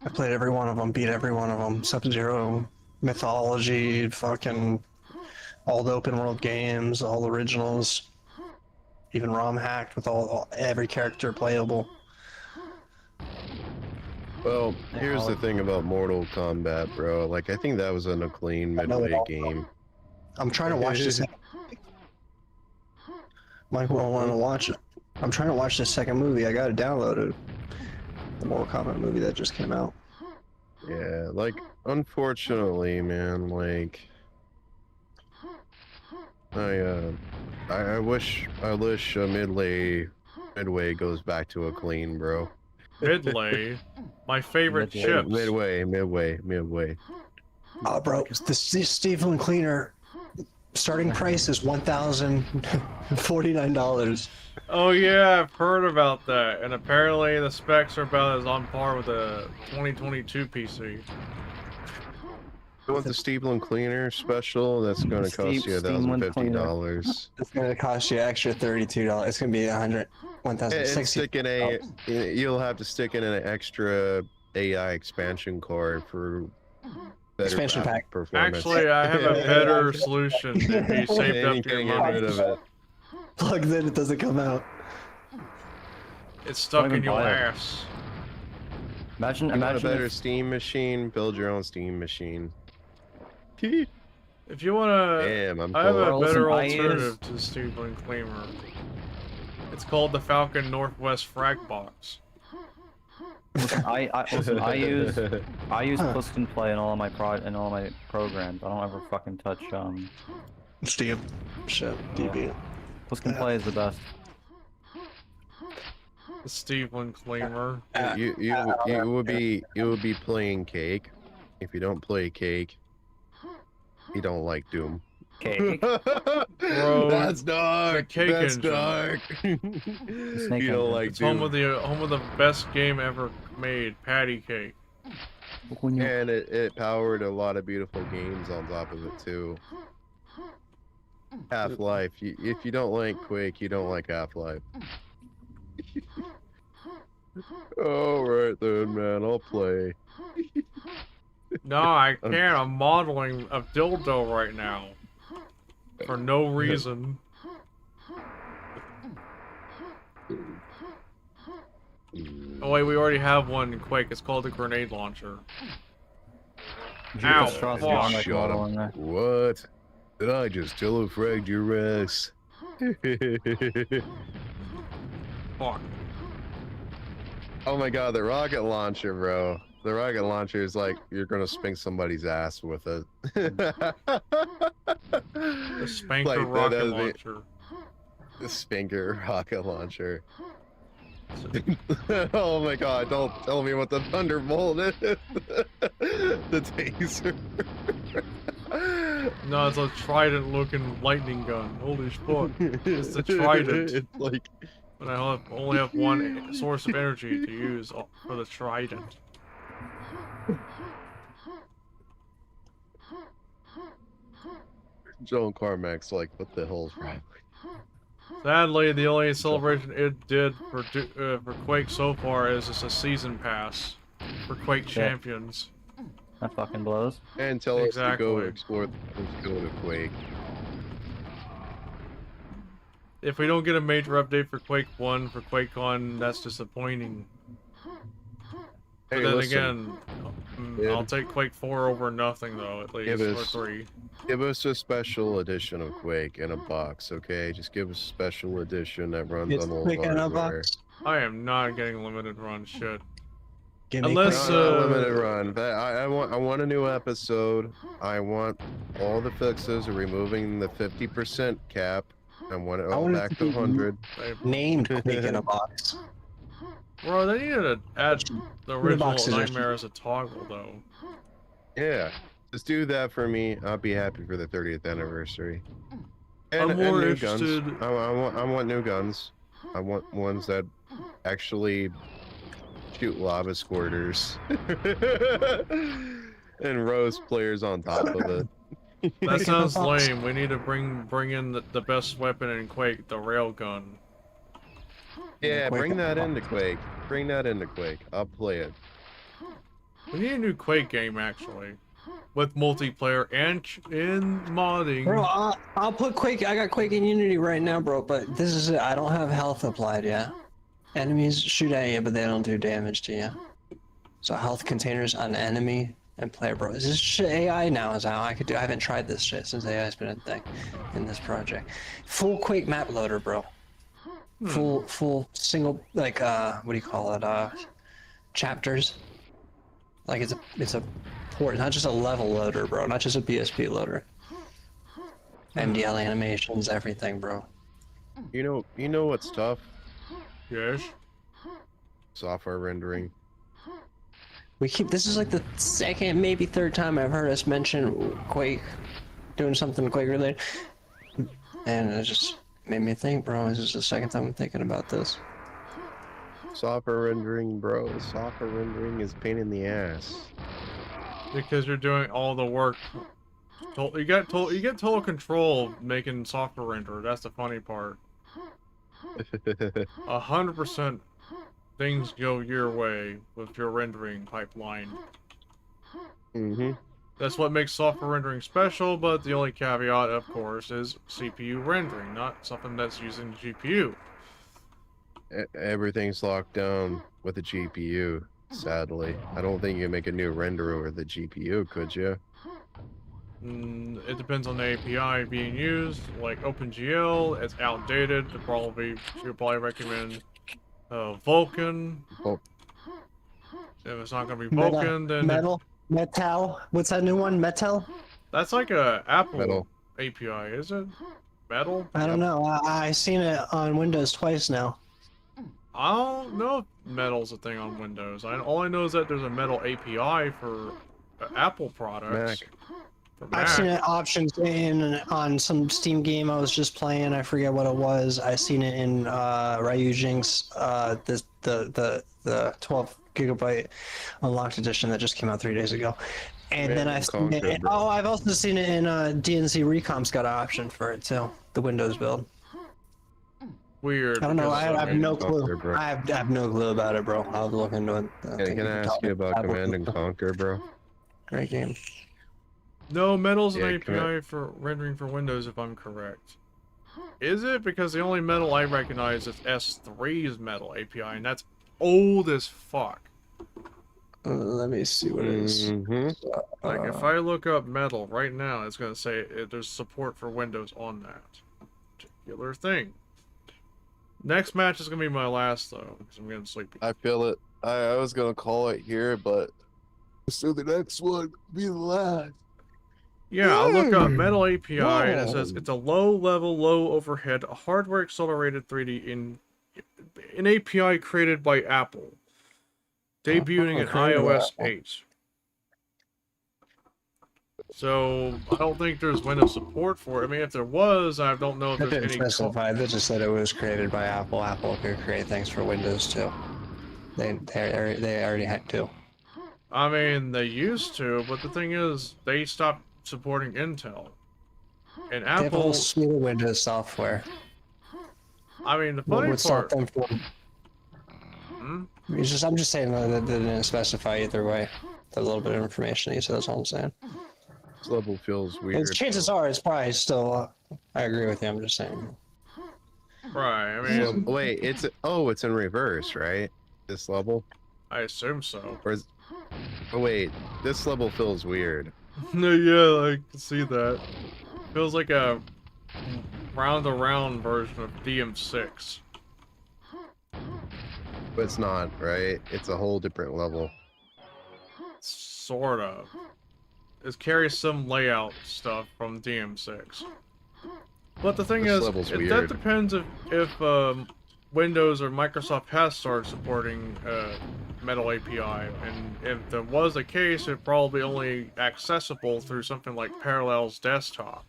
I played every one of them, beat every one of them. Sub-Zero, Mythology, fucking... all the open world games, all the originals. Even ROM hacked with every character playable. Well, here's the thing about Mortal Kombat, bro. Like, I think that was an acclaimed I know it midway all. game. I'm trying to watch this. Mike won't want to watch it. I'm trying to watch the second movie. I got it downloaded. The Mortal Kombat movie that just came out. Yeah, like unfortunately, man, like I wish Midway goes back to a clean, bro. Midlay, my favorite Midway. chips. Midway. Oh, bro, the Stephen Cleaner starting price is $1,049. Oh yeah, I've heard about that, and apparently the specs are about as on par with the 2022 PC. You want the Steeple Cleaner special? That's going to cost you $1,050. It's gonna cost you extra $32. It's gonna be And $1,060. you'll have to stick in an extra AI expansion card for better Expansion graphic pack. performance. Actually, I have a better solution if you saved up your Get rid of money. it. Plugged in, it doesn't come out. It's stuck Don't in even your buy it. ass. Imagine, You want a imagine better if, Steam machine? Build your own Steam machine. If you wanna, Damn, I'm I have a cold. better Listen, I alternative to Steeple Cleaner. It's called the Falcon Northwest Frag Box. listen, I use Huh. Puss Can Play in all of my programs. I don't ever fucking touch Steam. Shit, DB. Puss Can Play is the best. The Steeple Cleaner. You would be playing Cake. If you don't play Cake, you don't like Doom. Cake. Bro, That's dark. Cake That's engine. dark. Snake You engine. don't like It's home Doom. of the best game ever made, Patty Cake. And it powered a lot of beautiful games on top of it too. Half-Life. If you don't like Quake, you don't like Half-Life. Alright then, man. I'll play. No, I can't. I'm modeling a dildo right now. For no reason. Oh wait, we already have one in Quake. It's called the grenade launcher. Did you get Ow, the straws fuck. beyond like Shut model up. in there? What? Did I just telefrag your ass? Fuck. Oh my god, the rocket launcher, bro. The rocket launcher is like you're gonna spank somebody's ass with it. The Spanker Like, that rocket doesn't- launcher. The Spanker rocket launcher. Oh my god, don't tell me what the Thunderbolt is. The taser. No, it's a trident looking lightning gun. Holy fuck. It's the trident. It's like But I only have one source of energy to use for the trident. Joan Carmack's like, what the hell's wrong? Sadly, the only celebration it did for Quake so far is just a season pass for Quake Champions. That fucking blows. And tell us to go Exactly. explore, let's go to Quake. If we don't get a major update for Quake 1 for QuakeCon, that's disappointing. But Hey, then listen, again, Yeah. I'll take Quake 4 over nothing though, at least, Give or us- 3. give us a special edition of Quake in a box, okay? Just give us a special edition that runs It's on old Quake in a hardware. box. I am not getting limited run shit. Give me Unless, Quake. Not limited run, but I want a new episode. I want all the fixes of removing the 50% cap. I want it I all want it back to to be 100. named Quake in a box. Bro, they needed to add the original box edition. Nightmare as a toggle though. Yeah, just do that for me. I'll be happy for the 30th anniversary. And, I'm more new interested- guns. I want new guns. I want ones that actually shoot lava squirters and roast players on top of it. That sounds box. lame. We need to bring in the best weapon in Quake, the railgun. Yeah, Quake bring in that a into Quake. Bring that into Quake. I'll play it. We need a new Quake game actually, with multiplayer and modding. Bro, I'll put Quake. I got Quake in Unity right now, bro. But this is it. I don't have health applied yet. Enemies shoot at you, but they don't do damage to you. So health containers on enemy and player, bro. Is this shit AI now? Is how I haven't tried this shit since AI's been a thing in this project. Full Quake map loader, bro. full single, like, what do you call it? Chapters. Like it's a port, not just a level loader, bro. Not just a BSP loader. MDL animations, everything, bro. You know what's tough? Yes. Software rendering. This is like the second, maybe third time I've heard us mention Quake, doing something Quake related. And it just made me think, bro, this is the second time I'm thinking about this. Software rendering, bro. Software rendering is a pain in the ass. Because you're doing all the work. You get total control making software render. That's the funny part. 100% things go your way with your rendering pipeline. Mm-hmm. That's what makes software rendering special, but the only caveat, of course, is CPU rendering, not something that's using the GPU. Everything's locked down with the GPU, sadly. I don't think you can make a new render over the GPU, could you? It depends on the API being used. Like OpenGL, it's outdated. Should probably recommend Vulkan. Oh, If it's not going to be Vulkan, then Metal. What's that new one? Metal? that's like a Apple Metal. API, is it? Metal? I don't know. I seen it on Windows twice now. I don't know if Metal's a thing on Windows. All I know is that there's a Metal API for Apple products. Mac. For I've seen it options on some Steam game I was just playing. I forget what it was. I seen it in Ryujin's the 12 gigabyte unlocked edition that just came out 3 days ago. And then I've seen it. I've also seen it in DNC Recomp's got an option for it too. The Windows build. Weird. I don't know. I have no clue. Conquer, bro. I have no clue about it, bro. I'll look into it. Can I ask you about Command and Conquer, bro? Great game. No, Metal's an Yeah, API for rendering for Windows, if I'm correct. Is it? Because the only Metal I recognize is S3's Metal API, and that's old as fuck. Let me see what it is. Like, if I look up Metal right now, it's going to say there's support for Windows on that particular thing. Next match is going to be my last, though, because I'm getting sleepy. I feel it. I was gonna call it here, but so the next one be the last. Yeah, I'll look up Metal API, and it says it's a low-level, low-overhead, hardware-accelerated 3D in an API created by Apple, debuting in iOS 8. So I don't think there's Windows support for it. I mean, if there was, I don't know if It there's didn't any. specify. They just said it was created by Apple. Apple could create things for Windows too. They already had to. I mean, they used to, but the thing is, they stopped supporting Intel. And They have a Apple, whole suite of Windows software. I mean, the What funny would stop part. them from? I'm just saying that they didn't specify either way. A little bit of information. So that's all I'm saying. This level feels weird. Chances are it's probably still. I agree with you. I'm just saying. Right, I mean, Wait, it's in reverse, right? This level, I assume so. or is? Oh wait, this level feels weird. No, yeah, I can see that. Feels like a round-around version of DM6. But it's not, right? It's a whole different level. Sort of. It carries some layout stuff from DM6. But the thing This is, level's that weird. depends if Windows or Microsoft has started supporting Metal API, and if there was the case, it's probably only accessible through something like Parallels Desktop,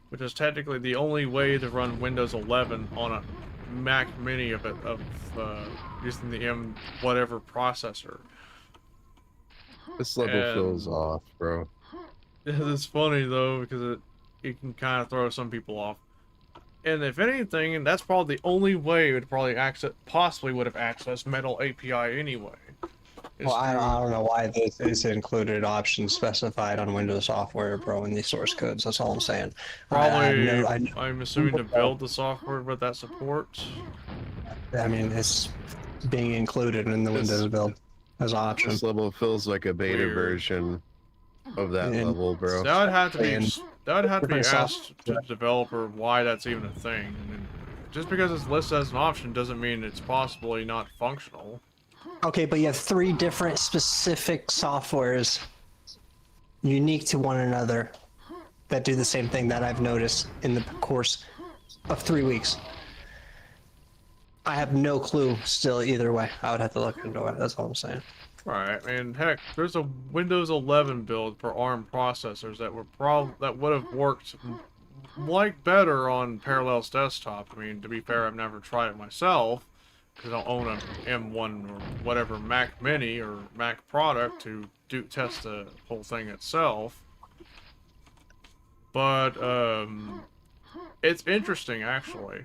which is technically the only way to run Windows 11 on a Mac Mini of using the M whatever processor. This level feels off, bro. It's funny though because it can kind of throw some people off. And if anything, that's probably the only way it would probably possibly would have accessed Metal API anyway. Well, I don't know why this is included option specified on Windows software, bro, in these source codes. That's all I'm saying. Probably, I'm assuming to build the software with that support. I mean, it's being included in the Windows build as an option. This level feels like a beta Weird. version of that And- level, bro. That would have to be And asked to the Microsoft- developer why that's even a thing, and then just because it's listed as an option doesn't mean it's possibly not functional. Okay, but you have 3 different specific softwares unique to one another that do the same thing that I've noticed in the course of 3 weeks. I have no clue still either way. I would have to look into it. That's all I'm saying. Right, and heck, there's a Windows 11 build for ARM processors that would have worked like better on Parallels Desktop. I mean, to be fair, I've never tried it myself because I don't own an M1 or whatever Mac Mini or Mac product to test the whole thing itself. But it's interesting actually.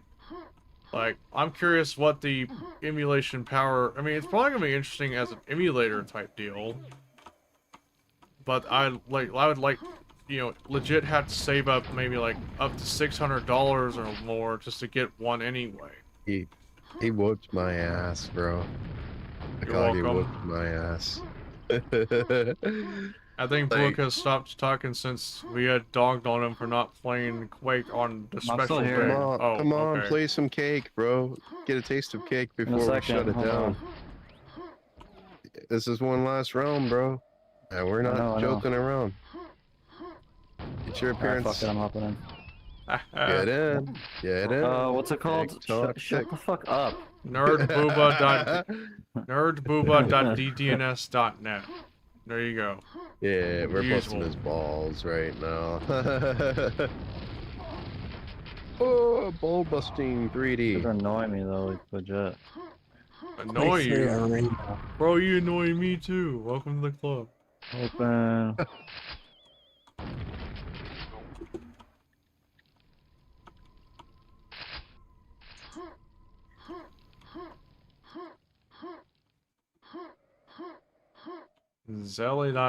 Like, I'm curious what the emulation power... I mean, it's probably going to be interesting as an emulator type deal. But I would like, you know, legit have to save up maybe like up to $600 or more just to get one anyway. He whooped my ass, bro. Akage whooped my ass. I think Like- Brooke has stopped talking since we had dogged on him for not playing Quake on the still special here. day. Come on, okay. play some Cake, bro. Get a taste of Cake In a before we second, shut it hold down. on. This is one last round, bro. And we're not I know. joking around. Get your Alright, appearance. fuck it, I'm hopping in. Get in. Get in. What's it called? Talk, Shut the fuck up. Nerdbooba.ddns.net. There you go. Yeah, we're busting Usual. his balls right now. Oh, ball busting You're 3D. annoying me though, like legit. Annoy you. Bro, you annoy me too. Welcome to the club. Open.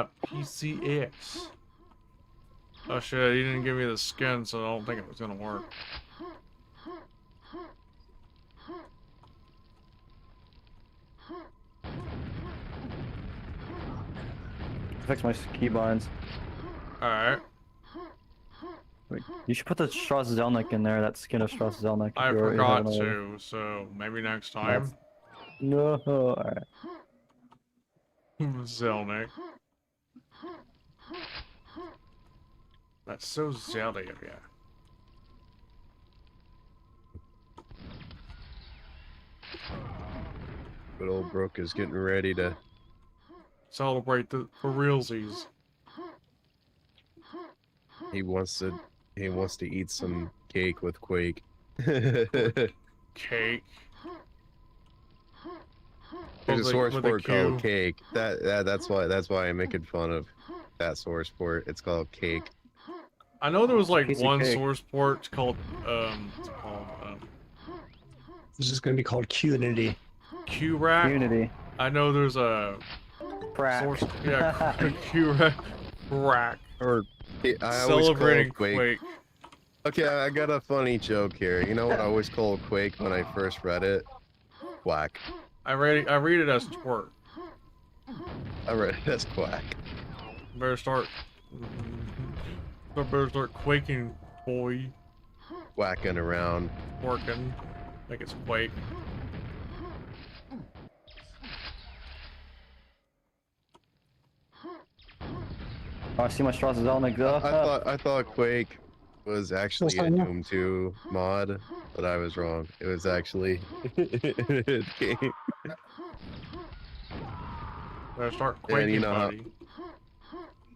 Zelly.pcx. Oh shit, he didn't give me the skin, so I don't think it was gonna work. Fix my keybinds. Alright. Wait, you should put the Strauss Zelnick in there, that skin of Strauss Zelnick. I if you're forgot having a- to, so maybe next time. No, alright. Zelnick. That's so Zelly of you. But old Brooke is getting ready to. Celebrate the for realsies. He wants to eat some cake with Quake. Cake. There's a source with a port called Q. Cake. That's why I'm making fun of that source port. It's called Cake. I know there was like Piece of one cake. source port called what's it called? This is going to be called Qunity. Q-Rack. Unity. I know there's a Crack. source, yeah, Q-Rack. Rack. Or I always Celebrating call Quake. Quake. Okay, I got a funny joke here. You know what I always called Quake when I first read it? Quack. I read it as twerk. I read it as quack. Better start quaking, boy. Whacking around. Working. Like it's Quake. Oh, I see my Strauss Zelnick. I thought Quake was actually a Doom 2 mod, but I was wrong. It was actually a game. Better start And quaking, you know how- buddy.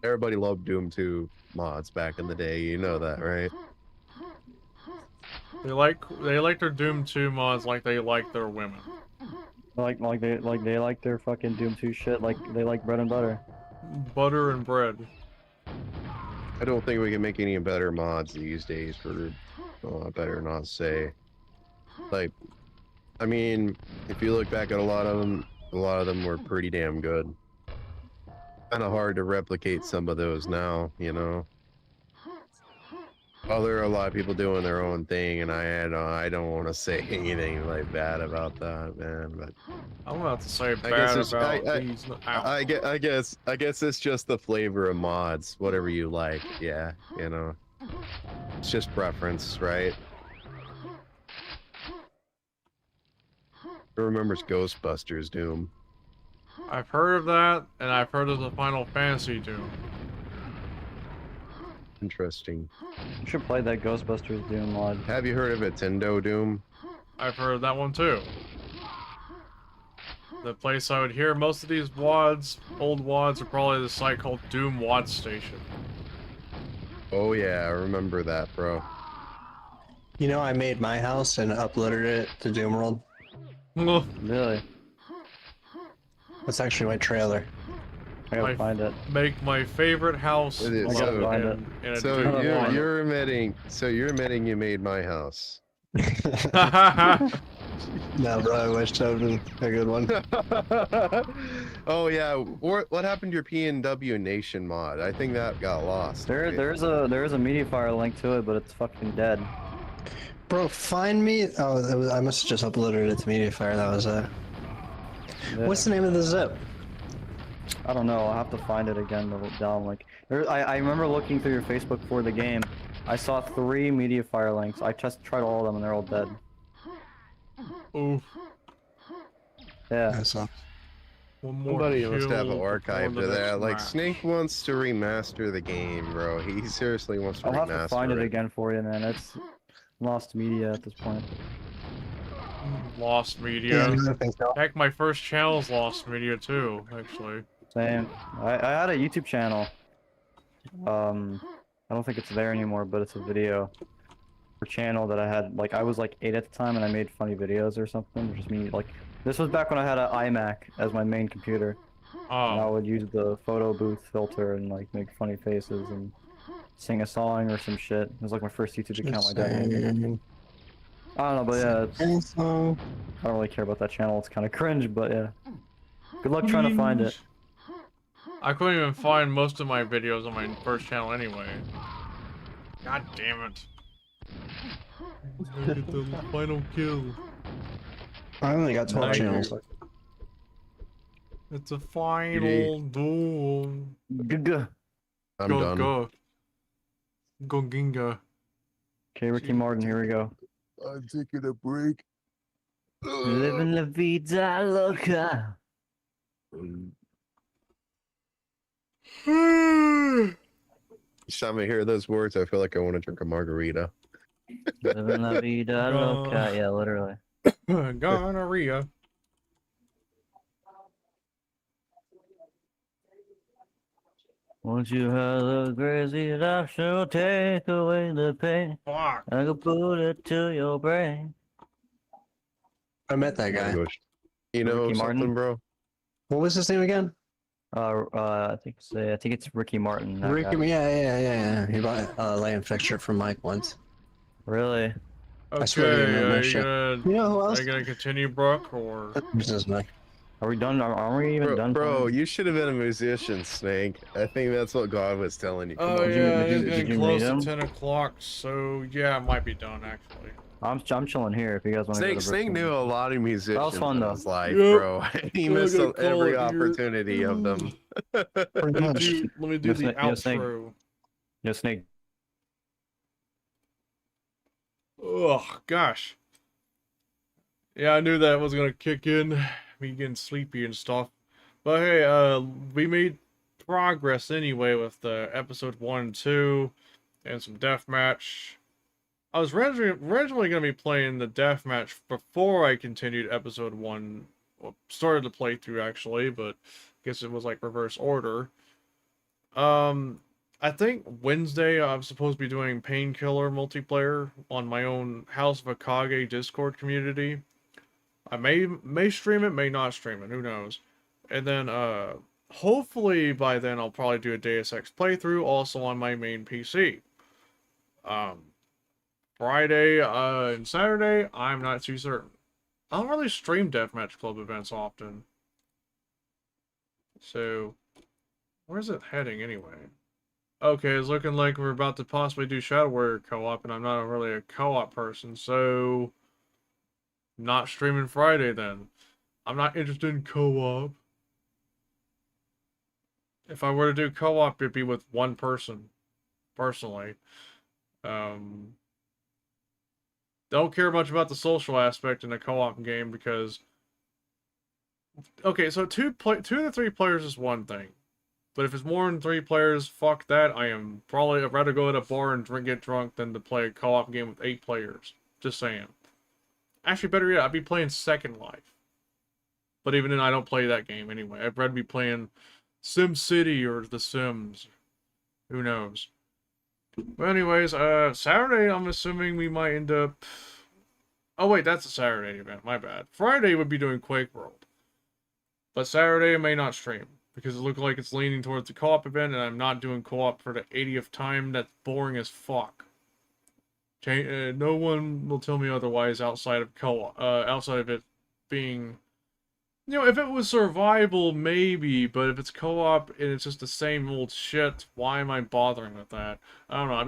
Everybody loved Doom 2 mods back in the day. You know that, right? They like their Doom 2 mods like they like their women. like they like their fucking Doom 2 shit, like they like bread and butter. Butter and bread. I don't think we can make any better mods these days for, I better not say. Like, I mean, if you look back at a lot of them were pretty damn good. Kind of hard to replicate some of those now, you know. Well, there are a lot of people doing their own thing, and I don't want to say anything like bad about that, man. But I'm about to say guess bad it's- about these. I guess it's just the flavor of mods, whatever you like. Yeah, you know, it's just preference, right? Who remembers Ghostbusters Doom? I've heard of that, and I've heard of the Final Fantasy Doom. Interesting. You should play that Ghostbusters Doom mod. Have you heard of Nintendo Doom? I've heard of that one too. The place I would hear most of these WADs, old WADs, are probably the site called Doom WAD Station. Oh yeah, I remember that, bro. You know, I made my house and uploaded it to Doom World. Really? That's actually my trailer. I gotta I find it. make my favorite house It is I gotta so- find it. in a So Doom you're- WAD. you're admitting you made my house. No, bro, I wish that would have been a good one. Oh yeah, what happened to your PNW Nation mod? I think that got lost. right? There's a Mediafire link to it, but it's fucking dead. Bro, find me. Oh, I must have just uploaded it to Mediafire. That was it. Yeah. What's the name of the zip? I don't know. I'll have to find it again. The down link. I remember looking through your Facebook for the game. I saw 3 Mediafire links. I just tried all of them and they're all dead. Oof. Yeah. That's all. One more Somebody must have an kill archive before to the that. next Like match. Snake wants to remaster the game, bro. He seriously wants to I'll have remaster to find it it. again for you, man. It's lost media at this point. Lost Yeah, media. I think so. Heck, my first channel's lost media too, actually. Same. I had a YouTube channel. I don't think it's there anymore, but it's a video or channel that I had. Like I was like 8 at the time, and I made funny videos or something. Just me like this was back when I had an iMac as my main computer, and I Oh, would use the photo booth filter and like make funny faces and sing a song or some shit. It was like my first YouTube account. My dad made it. I don't know, but yeah, it's, I don't really care about that channel. It's kind of cringe, but yeah. Good luck trying to find it. I couldn't even find most of my videos on my first channel anyway. God damn it. Look at the final kill. I only got 12 Nice. channels. It's a final duel. Good. I'm Go, done. go. Go Ginga. Okay, Ricky Martin, here we go. I'm taking a break. Living la vida loca. Each time I hear those words, I feel like I want to drink a margarita. Living la vida loca. Yeah, literally. Gonorrhea. Won't you have the crazy life show take away the pain? Fuck. I can put it to your brain. I met that guy. You know Ricky something, Martin? bro? What was his name again? I think it's Ricky Martin. that Ricky. guy. Yeah. He bought a laying fixture from Mike once. Really? I swear to you, man, Okay, no are you shit. gonna You know who else? are you gonna continue, Brooke, or Business Mike. Are we done? Are we even done? Bro, playing? you should have been a musician, Snake. I think that's what God was telling you. Come oh on. yeah, did it's you getting meet close to him? 10 o'clock, so yeah, it might be done actually. I'm chilling here if you guys want to. Snake knew a lot of musicians fun, in though. his life, Yep. bro. He Still missed gotta call every it here. opportunity of them. Pretty Let me much. do the Snake- yo, Snake. outro. Yo, Snake. Ugh, gosh. Yeah, I knew that was gonna kick in, me getting sleepy and stuff. But hey, we made progress anyway with the episode 1 and 2 and some deathmatch. I was originally gonna be playing the deathmatch before I continued episode 1, well, started the playthrough actually, but I guess it was like reverse order. I think Wednesday I'm supposed to be doing Painkiller multiplayer on my own House of Akage Discord community. I may stream it, may not stream it, who knows. And then hopefully by then I'll probably do a Deus Ex playthrough also on my main PC. Friday and Saturday, I'm not too certain. I don't really stream Deathmatch Club events often. So, where's it heading anyway? Okay, it's looking like we're about to possibly do Shadow Warrior co-op, and I'm not really a co-op person, so... Not streaming Friday then. I'm not interested in co-op. If I were to do co-op, it'd be with one person, personally. Don't care much about the social aspect in a co-op game because Okay, so two to three players is one thing. But if it's more than 3 players, fuck that. I'd rather go to a bar and get drunk than to play a co-op game with 8 players. Just saying. Actually, better yet, I'd be playing Second Life. But even then, I don't play that game anyway. I'd rather be playing Sim City or The Sims. Who knows? But anyways, Saturday, I'm assuming we might end up... Oh wait, that's a Saturday event, my bad. Friday would be doing Quake World. But Saturday I may not stream. Because it looks like it's leaning towards the co-op event, and I'm not doing co-op for the 80th time. That's boring as fuck. No one will tell me otherwise outside of outside of it being... You know, if it was survival, maybe, but if it's co-op and it's just the same old shit, why am I bothering with that? I don't know. I'd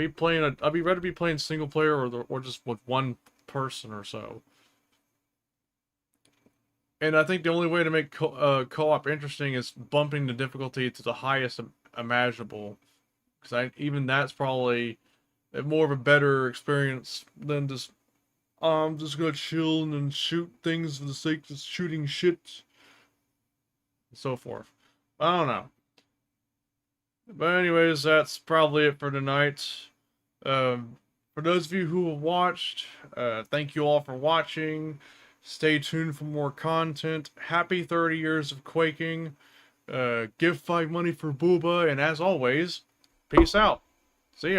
be rather be playing single player or just with one person or so. And I think the only way to make co-op interesting is bumping the difficulty to the highest imaginable. Because even that's probably more of a better experience than just, I'm just gonna chill and shoot things for the sake of shooting shit. And so forth. I don't know. But anyways, that's probably it for tonight. For those of you who have watched, thank you all for watching. Stay tuned for more content. Happy 30 years of Quaking. Give 5 money for Booba. And as always, peace out. See ya.